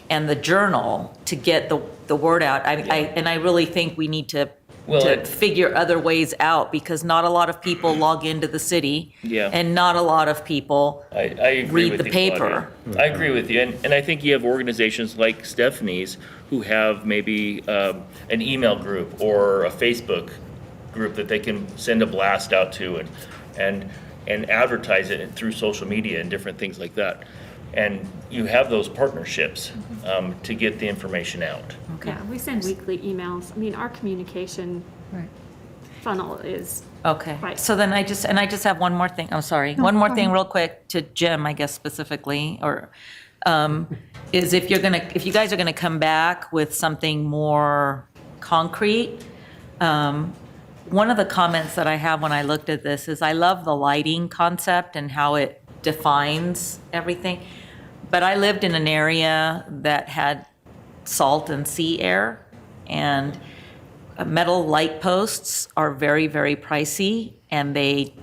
and the journal to get the word out. I really think we need to Well, to figure other ways out, because not a lot of people log into the city. Yeah. And not a lot of people I agree read with the you, paper. Claudia. I agree with you, and I think you have organizations like Stephanie's who have maybe an email group or a Facebook group that they can send a blast out to and advertise it through social media and different things like that. And you have those partnerships to get the information out. Yeah, we send weekly emails. I mean, our communication funnel is Okay, Right. so then I just have one more thing, I'm sorry, one more thing real quick to Jim, I guess specifically, or, is if you guys are gonna come back with something more concrete, one of the comments that I have when I looked at this is I love the lighting concept and how it defines everything, but I lived in an area that had salt and sea air, and metal light posts are very, very pricey, and they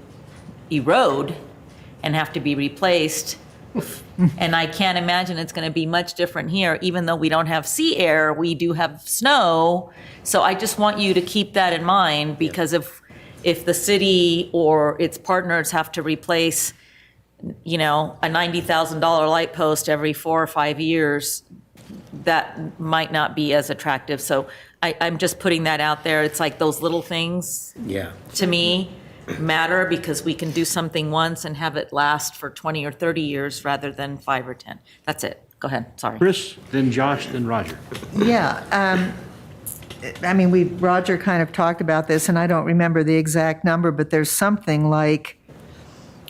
erode and have to be replaced. And I can't imagine it's going to be much different here, even though we don't have sea air, we do have snow. So I just want you to keep that in mind, because if the city or its partners have to replace, a $90,000 light post every 4 or 5 years, that might not be as attractive. So I'm just putting that out there. It's like those little things, to me, matter, because we can do something once and have it last for 20 or 30 years rather than 5 or 10. That's it. Go ahead, sorry. Chris, then Josh, then Roger. Yeah, Roger kind of talked about this, and I don't remember the exact number, but there's something like,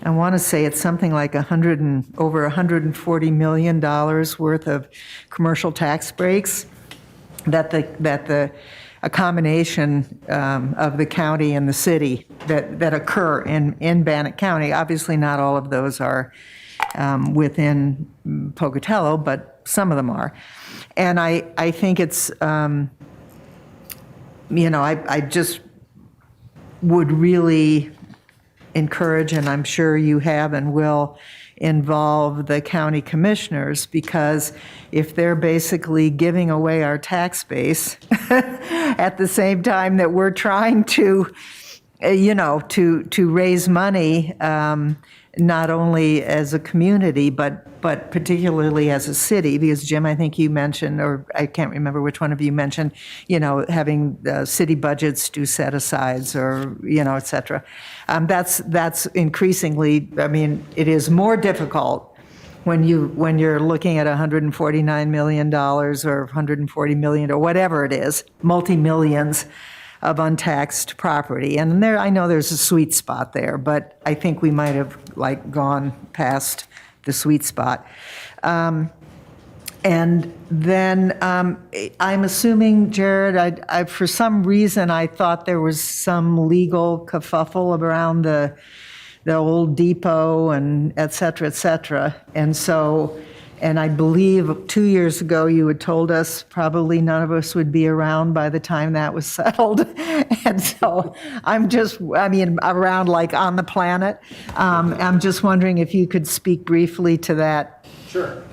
I want to say it's something like over $140 million worth of commercial tax breaks that a combination of the county and the city that occur in Bannock County. Obviously, not all of those are within Pocatello, but some of them are. And I think it's, I just would really encourage, and I'm sure you have and will, involve the county commissioners, because if they're basically giving away our tax base at the same time that we're trying to, to raise money, not only as a community, but particularly as a city, because Jim, I think you mentioned, or I can't remember which one of you mentioned, having city budgets do set-asides or, et cetera. That's increasingly, it is more difficult when you're looking at $149 million or $140 million or whatever it is, multi-millions of untaxed property. And I know there's a sweet spot there, but I think we might have gone past the sweet spot. And then I'm assuming, Jared, I for some reason I thought there was some legal kerfuffle around the old depot and et cetera, et cetera. And I believe 2 years ago you had told us probably none of us would be around by the time that was settled. And so around on the planet. I'm just wondering if you could speak briefly to that Sure.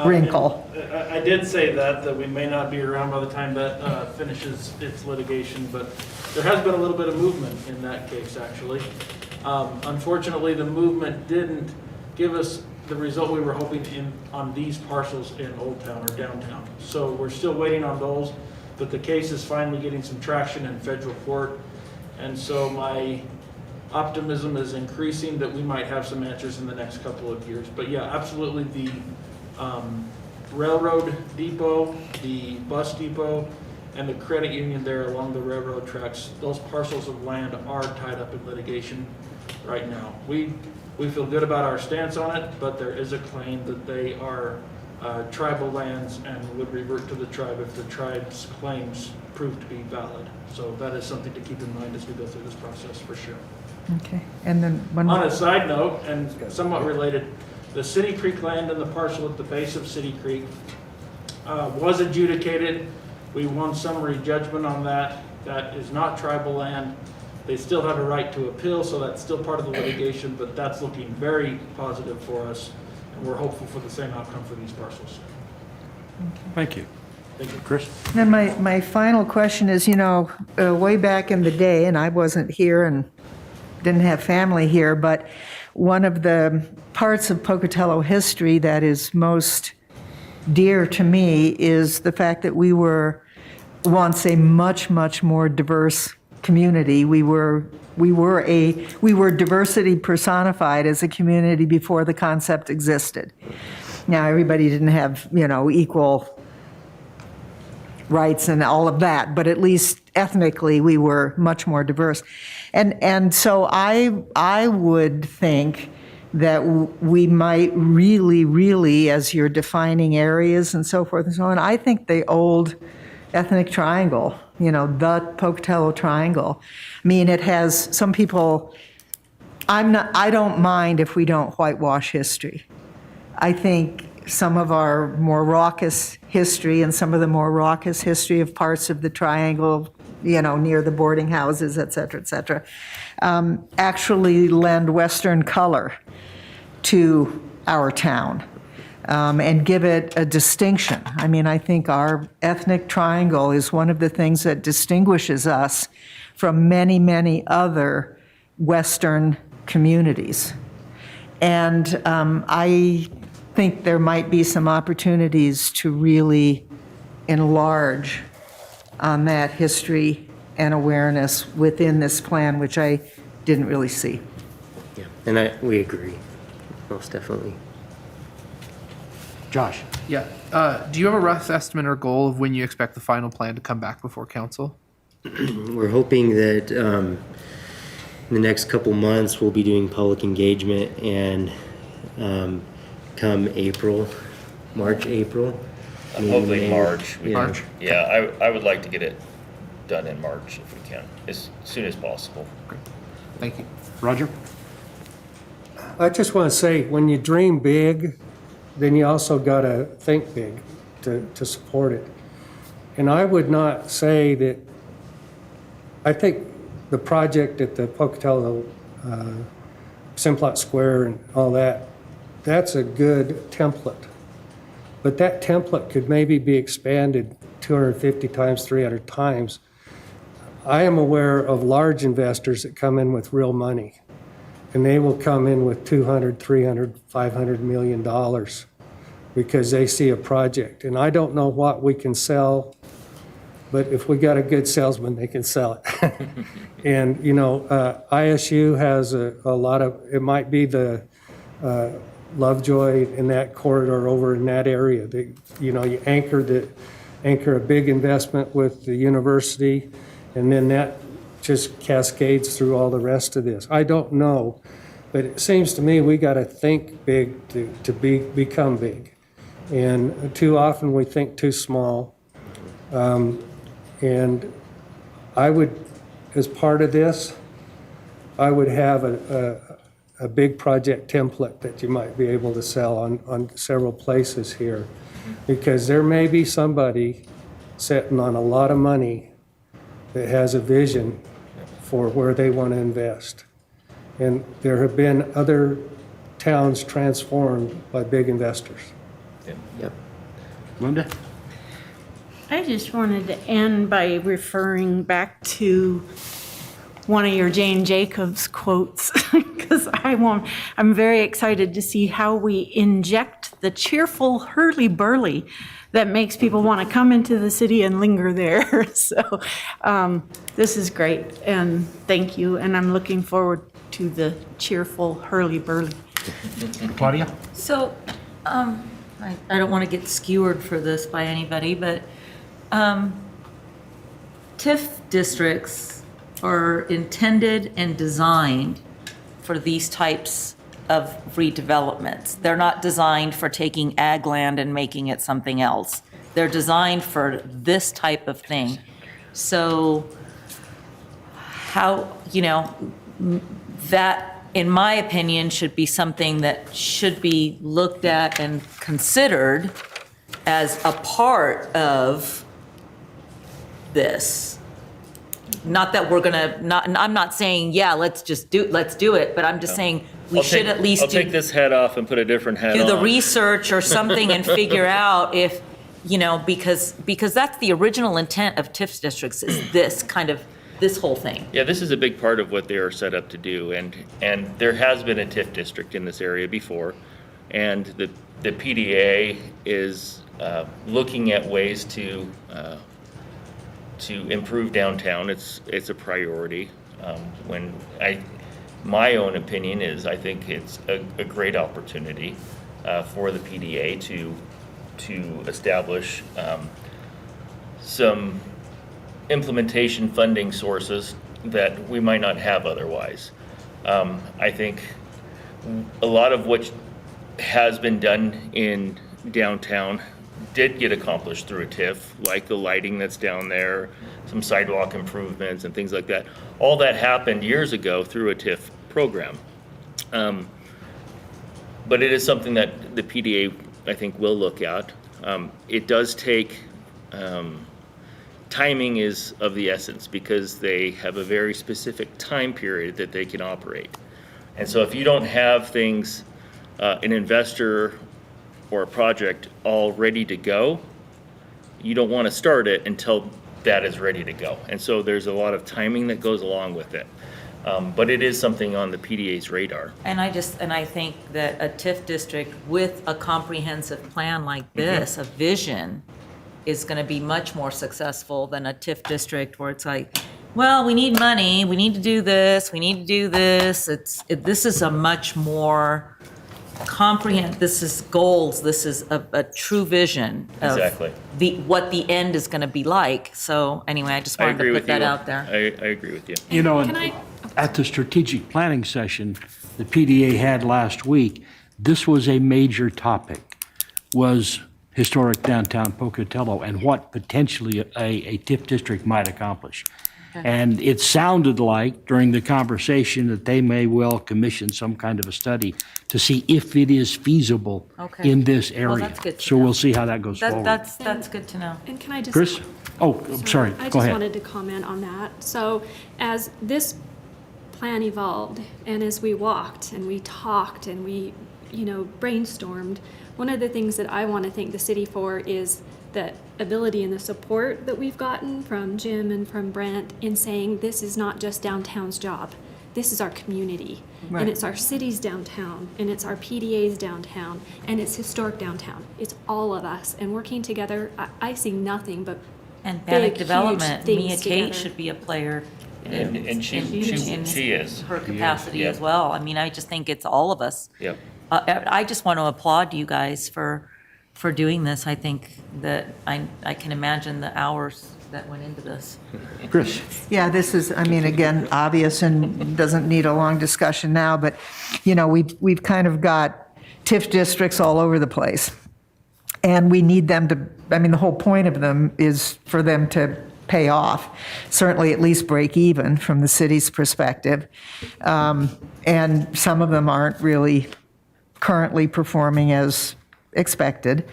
wrinkle. I did say that we may not be around by the time that finishes its litigation, but there has been a little bit of movement in that case, actually. Unfortunately, the movement didn't give us the result we were hoping on these parcels in Old Town or downtown. So we're still waiting on those, but the case is finally getting some traction in federal court. And so my optimism is increasing that we might have some answers in the next couple of years. But yeah, absolutely, the railroad depot, the bus depot, and the credit union there along the railroad tracks, those parcels of land are tied up in litigation right now. We feel good about our stance on it, but there is a claim that they are tribal lands and would revert to the tribe if the tribe's claims prove to be valid. So that is something to keep in mind as we go through this process, for sure. Okay, and then one more. On a side note, and somewhat related, the City Creek land and the parcel at the base of City Creek was adjudicated. We won summary judgment on that. That is not tribal land. They still have a right to appeal, so that's still part of the litigation, but that's looking very positive for us, and we're hopeful for the same outcome for these parcels. Thank you. Chris? And my final question is, way back in the day, and I wasn't here and didn't have family here, but one of the parts of Pocatello history that is most dear to me is the fact that we were once a much, much more diverse community. We were diversity personified as a community before the concept existed. Now, everybody didn't have, equal rights and all of that, but at least ethnically we were much more diverse. And so I would think that we might really, as you're defining areas and so forth and so on, I think the old ethnic triangle, the Pocatello triangle. I mean, it has some people, I don't mind if we don't whitewash history. I think some of our more raucous history and some of the more raucous history of parts of the triangle, near the boarding houses, et cetera, actually lend Western color to our town and give it a distinction. I mean, I think our ethnic triangle is one of the things that distinguishes us from many, many other Western communities. And I think there might be some opportunities to really enlarge on that history and awareness within this plan, which I didn't really see. Yeah, and we agree, most definitely. Josh? Yeah. Do you have a rough estimate or goal of when you expect the final plan to come back before council? We're hoping that in the next couple months we'll be doing public engagement, and come March, April. Hopefully March. March? Yeah, I would like to get it done in March if we can, as soon as possible. Thank you. Roger? I just want to say, when you dream big, then you also got to think big to support it. And I would not say that, I think the project at the Pocatello Simplot Square and all that, that's a good template. But that template could maybe be expanded 250 times, 300 times. I am aware of large investors that come in with real money, and they will come in with $200, $300, $500 million because they see a project. And I don't know what we can sell, but if we got a good salesman, they can sell it. And, ISU has a lot of, it might be the Lovejoy in that corridor over in that area. You anchor a big investment with the university, and then that just cascades through all the rest of this. I don't know, but it seems to me we got to think big to become big. And too often we think too small. And I would, as part of this, I would have a big project template that you might be able to sell on several places here, because there may be somebody sitting on a lot of money that has a vision for where they want to invest. And there have been other towns transformed by big investors. Yep. Linda? I just wanted to end by referring back to one of your Jane Jacobs quotes, because I'm very excited to see how we inject the cheerful hurly-burly that makes people want to come into the city and linger there. So this is great, and thank you, and I'm looking forward to the cheerful hurly-burly. Claudia? So, I don't want to get skewered for this by anybody, but TIF districts are intended and designed for these types of redevelopments. They're not designed for taking ag land and making it something else. They're designed for this type of thing. So how, that, in my opinion, should be something that should be looked at and considered as a part of this. Not that we're gonna, I'm not saying, yeah, let's do it, but I'm just saying we should at least I'll take this hat off and put a different hat on. do the research or something and figure out if you know, because that's the original intent of TIF districts, is this whole thing. Yeah, this is a big part of what they are set up to do, and there has been a TIF district in this area before, and the PDA is looking at ways to improve downtown. It's a priority. My own opinion is I think it's a great opportunity for the PDA to establish some implementation funding sources that we might not have otherwise. I think a lot of what has been done in downtown did get accomplished through a TIF, like the lighting that's down there, some sidewalk improvements and things like that. All that happened years ago through a TIF program. But it is something that the PDA, I think, will look at. It does take, timing is of the essence because they have a very specific time period that they can operate. And so if you don't have things, an investor or a project all ready to go, you don't want to start it until that is ready to go. And so there's a lot of timing that goes along with it. But it is something on the PDA's radar. And I think that a TIF district with a comprehensive plan like this, a vision, is gonna be much more successful than a TIF district where it's like, well, we need money, we need to do this, we need to do this. This is a much more this is goals, this is a true vision of Exactly. what the end is gonna be like. So anyway, I just wanted to put that out there. I agree with you. You know, at the strategic planning session the PDA had last week, this was a major topic, was historic downtown Pocatello and what potentially a TIF district might accomplish. And it sounded like during the conversation that they may well commission some kind of a study to see if it is feasible in this area. Well, that's good to So know. we'll see how that goes forward. That's good to know. And can I just? Chris? Oh, I'm sorry. I Go just ahead. wanted to comment on that. So as this plan evolved and as we walked and we talked and we, brainstormed, one of the things that I want to thank the city for is the ability and the support that we've gotten from Jim and from Brent in saying this is not just downtown's job. This is our community. Right. And it's our city's downtown, and it's our PDA's downtown, and it's historic downtown. It's all of us. And working together, I see nothing but And big, Bannock huge Development, things Mia Kate together. should be a player. And she is. Her capacity Yeah. as well. I mean, I just think it's all of us. Yep. I just want to applaud you guys for doing this. I think that I can imagine the hours that went into this. Chris? Yeah, this is, again, obvious and doesn't need a long discussion now, but, we've kind of got TIF districts all over the place. And we need them to, the whole point of them is for them to pay off, certainly at least break even from the city's perspective. And some of them aren't really currently performing as expected.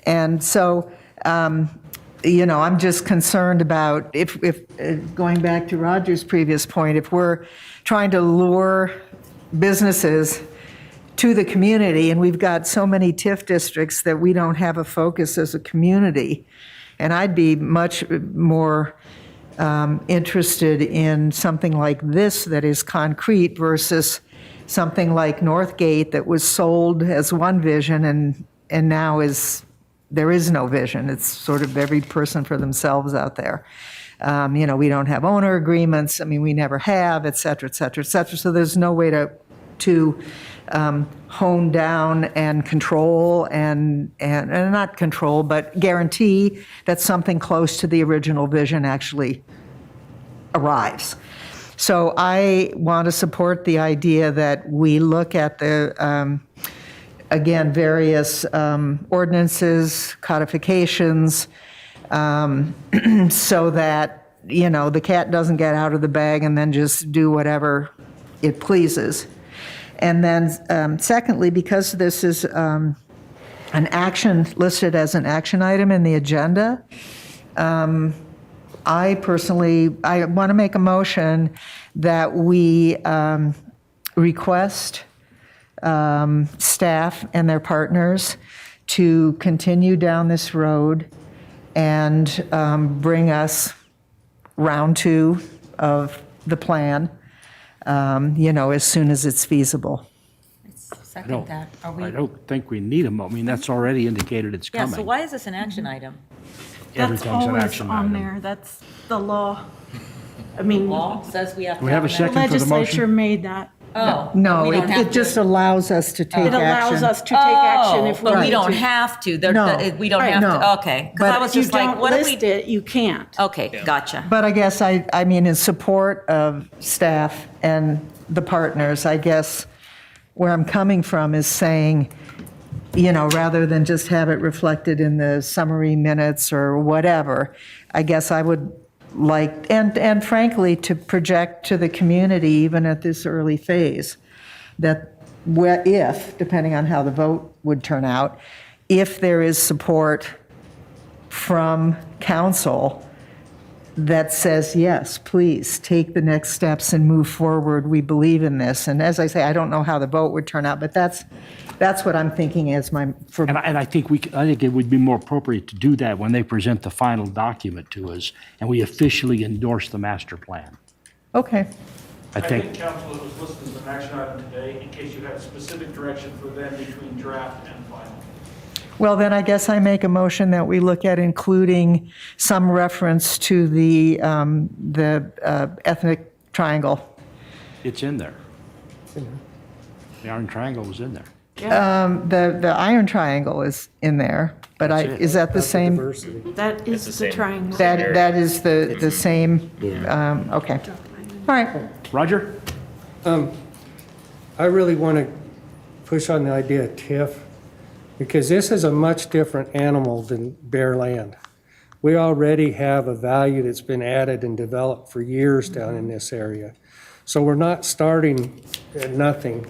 And so, I'm just concerned about if going back to Roger's previous point, if we're trying to lure businesses to the community and we've got so many TIF districts that we don't have a focus as a community. And I'd be much more interested in something like this that is concrete versus something like Northgate that was sold as one vision and now there is no vision. It's sort of every person for themselves out there. We don't have owner agreements. We never have, et cetera, et cetera, et cetera. So there's no way to hone down and control and not control, but guarantee that something close to the original vision actually arrives. So I want to support the idea that we look at the, again, various ordinances, codifications, so that, the cat doesn't get out of the bag and then just do whatever it pleases. And then secondly, because this is an action, listed as an action item in the agenda, I want to make a motion that we request staff and their partners to continue down this road and bring us round 2 of the plan, as soon as it's feasible. I don't think we need them. I mean, that's already indicated it's Yeah, coming. so why is this an action item? That's Everything's an always action on item. there. That's the law. I mean, Law says we have to. We have a an second the for the legislature motion? made that. Oh. No, we don't have it just allows us to take It action. allows us to take action if we But we need don't to. have to. No. We don't Right. have No. to, okay. Because I But was If you just like, don't what if we? list it, you can't. Okay, gotcha. But I guess I mean, in support of staff and the partners, I guess where I'm coming from is saying, rather than just have it reflected in the summary minutes or whatever, I guess I would like, and frankly, to project to the community, even at this early phase, that if, depending on how the vote would turn out, if there is support from council that says, yes, please take the next steps and move forward, we believe in this. And as I say, I don't know how the vote would turn out, but that's what I'm thinking as And I think I think it would be more appropriate to do that when they present the final document to us and we officially endorse the master plan. Okay. I think, council, it was listed as an action item today, in case you had specific direction for them between draft and final. Well, then I guess I make a motion that we look at including some reference to the ethnic triangle. it's in there. The Iron Triangle was in there. The iron triangle is in there, but That's it. is that the same? Diversity. That is the same. triangle. That is the same? Okay. All right. Roger? I really want to push on the idea of TIF, because this is a much different animal than bare land. We already have a value that's been added and developed for years down in this area. So we're not starting at nothing.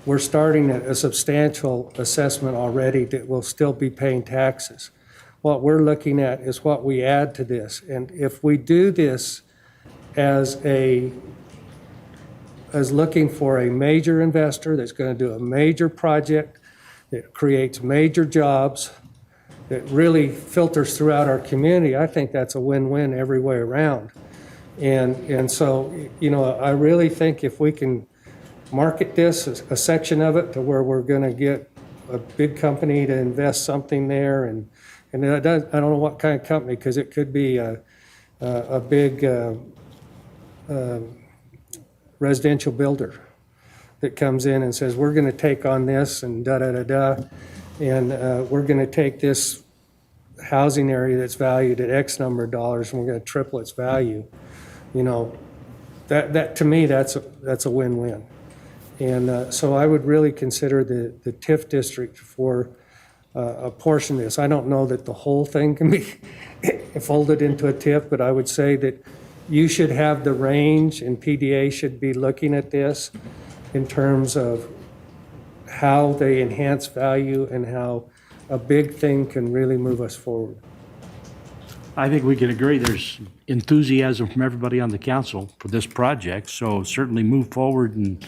We're starting at a substantial assessment already that will still be paying taxes. What we're looking at is what we add to this. And if we do this as looking for a major investor that's going to do a major project that creates major jobs, that really filters throughout our community, I think that's a win-win every way around. And so, I really think if we can market this, a section of it, to where we're going to get a big company to invest something there, and I don't know what kind of company, because it could be a big residential builder that comes in and says, we're going to take on this and da-da-da-da, and we're going to take this housing area that's valued at X number of dollars, and we're going to triple its value. That to me, that's a win-win. And so I would really consider the TIF district for a portion of this. I don't know that the whole thing can be folded into a TIF, but I would say that you should have the range, and PDA should be looking at this in terms of how they enhance value and how a big thing can really move us forward. I think we can agree there's enthusiasm from everybody on the council for this project, so certainly move forward and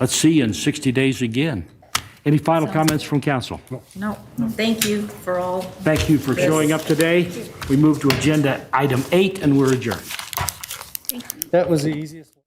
let's see you in 60 days again. Any final comments from council? No, thank you for all. Thank you for showing up today. We move to agenda item 8 and we're adjourned. That was the easiest one.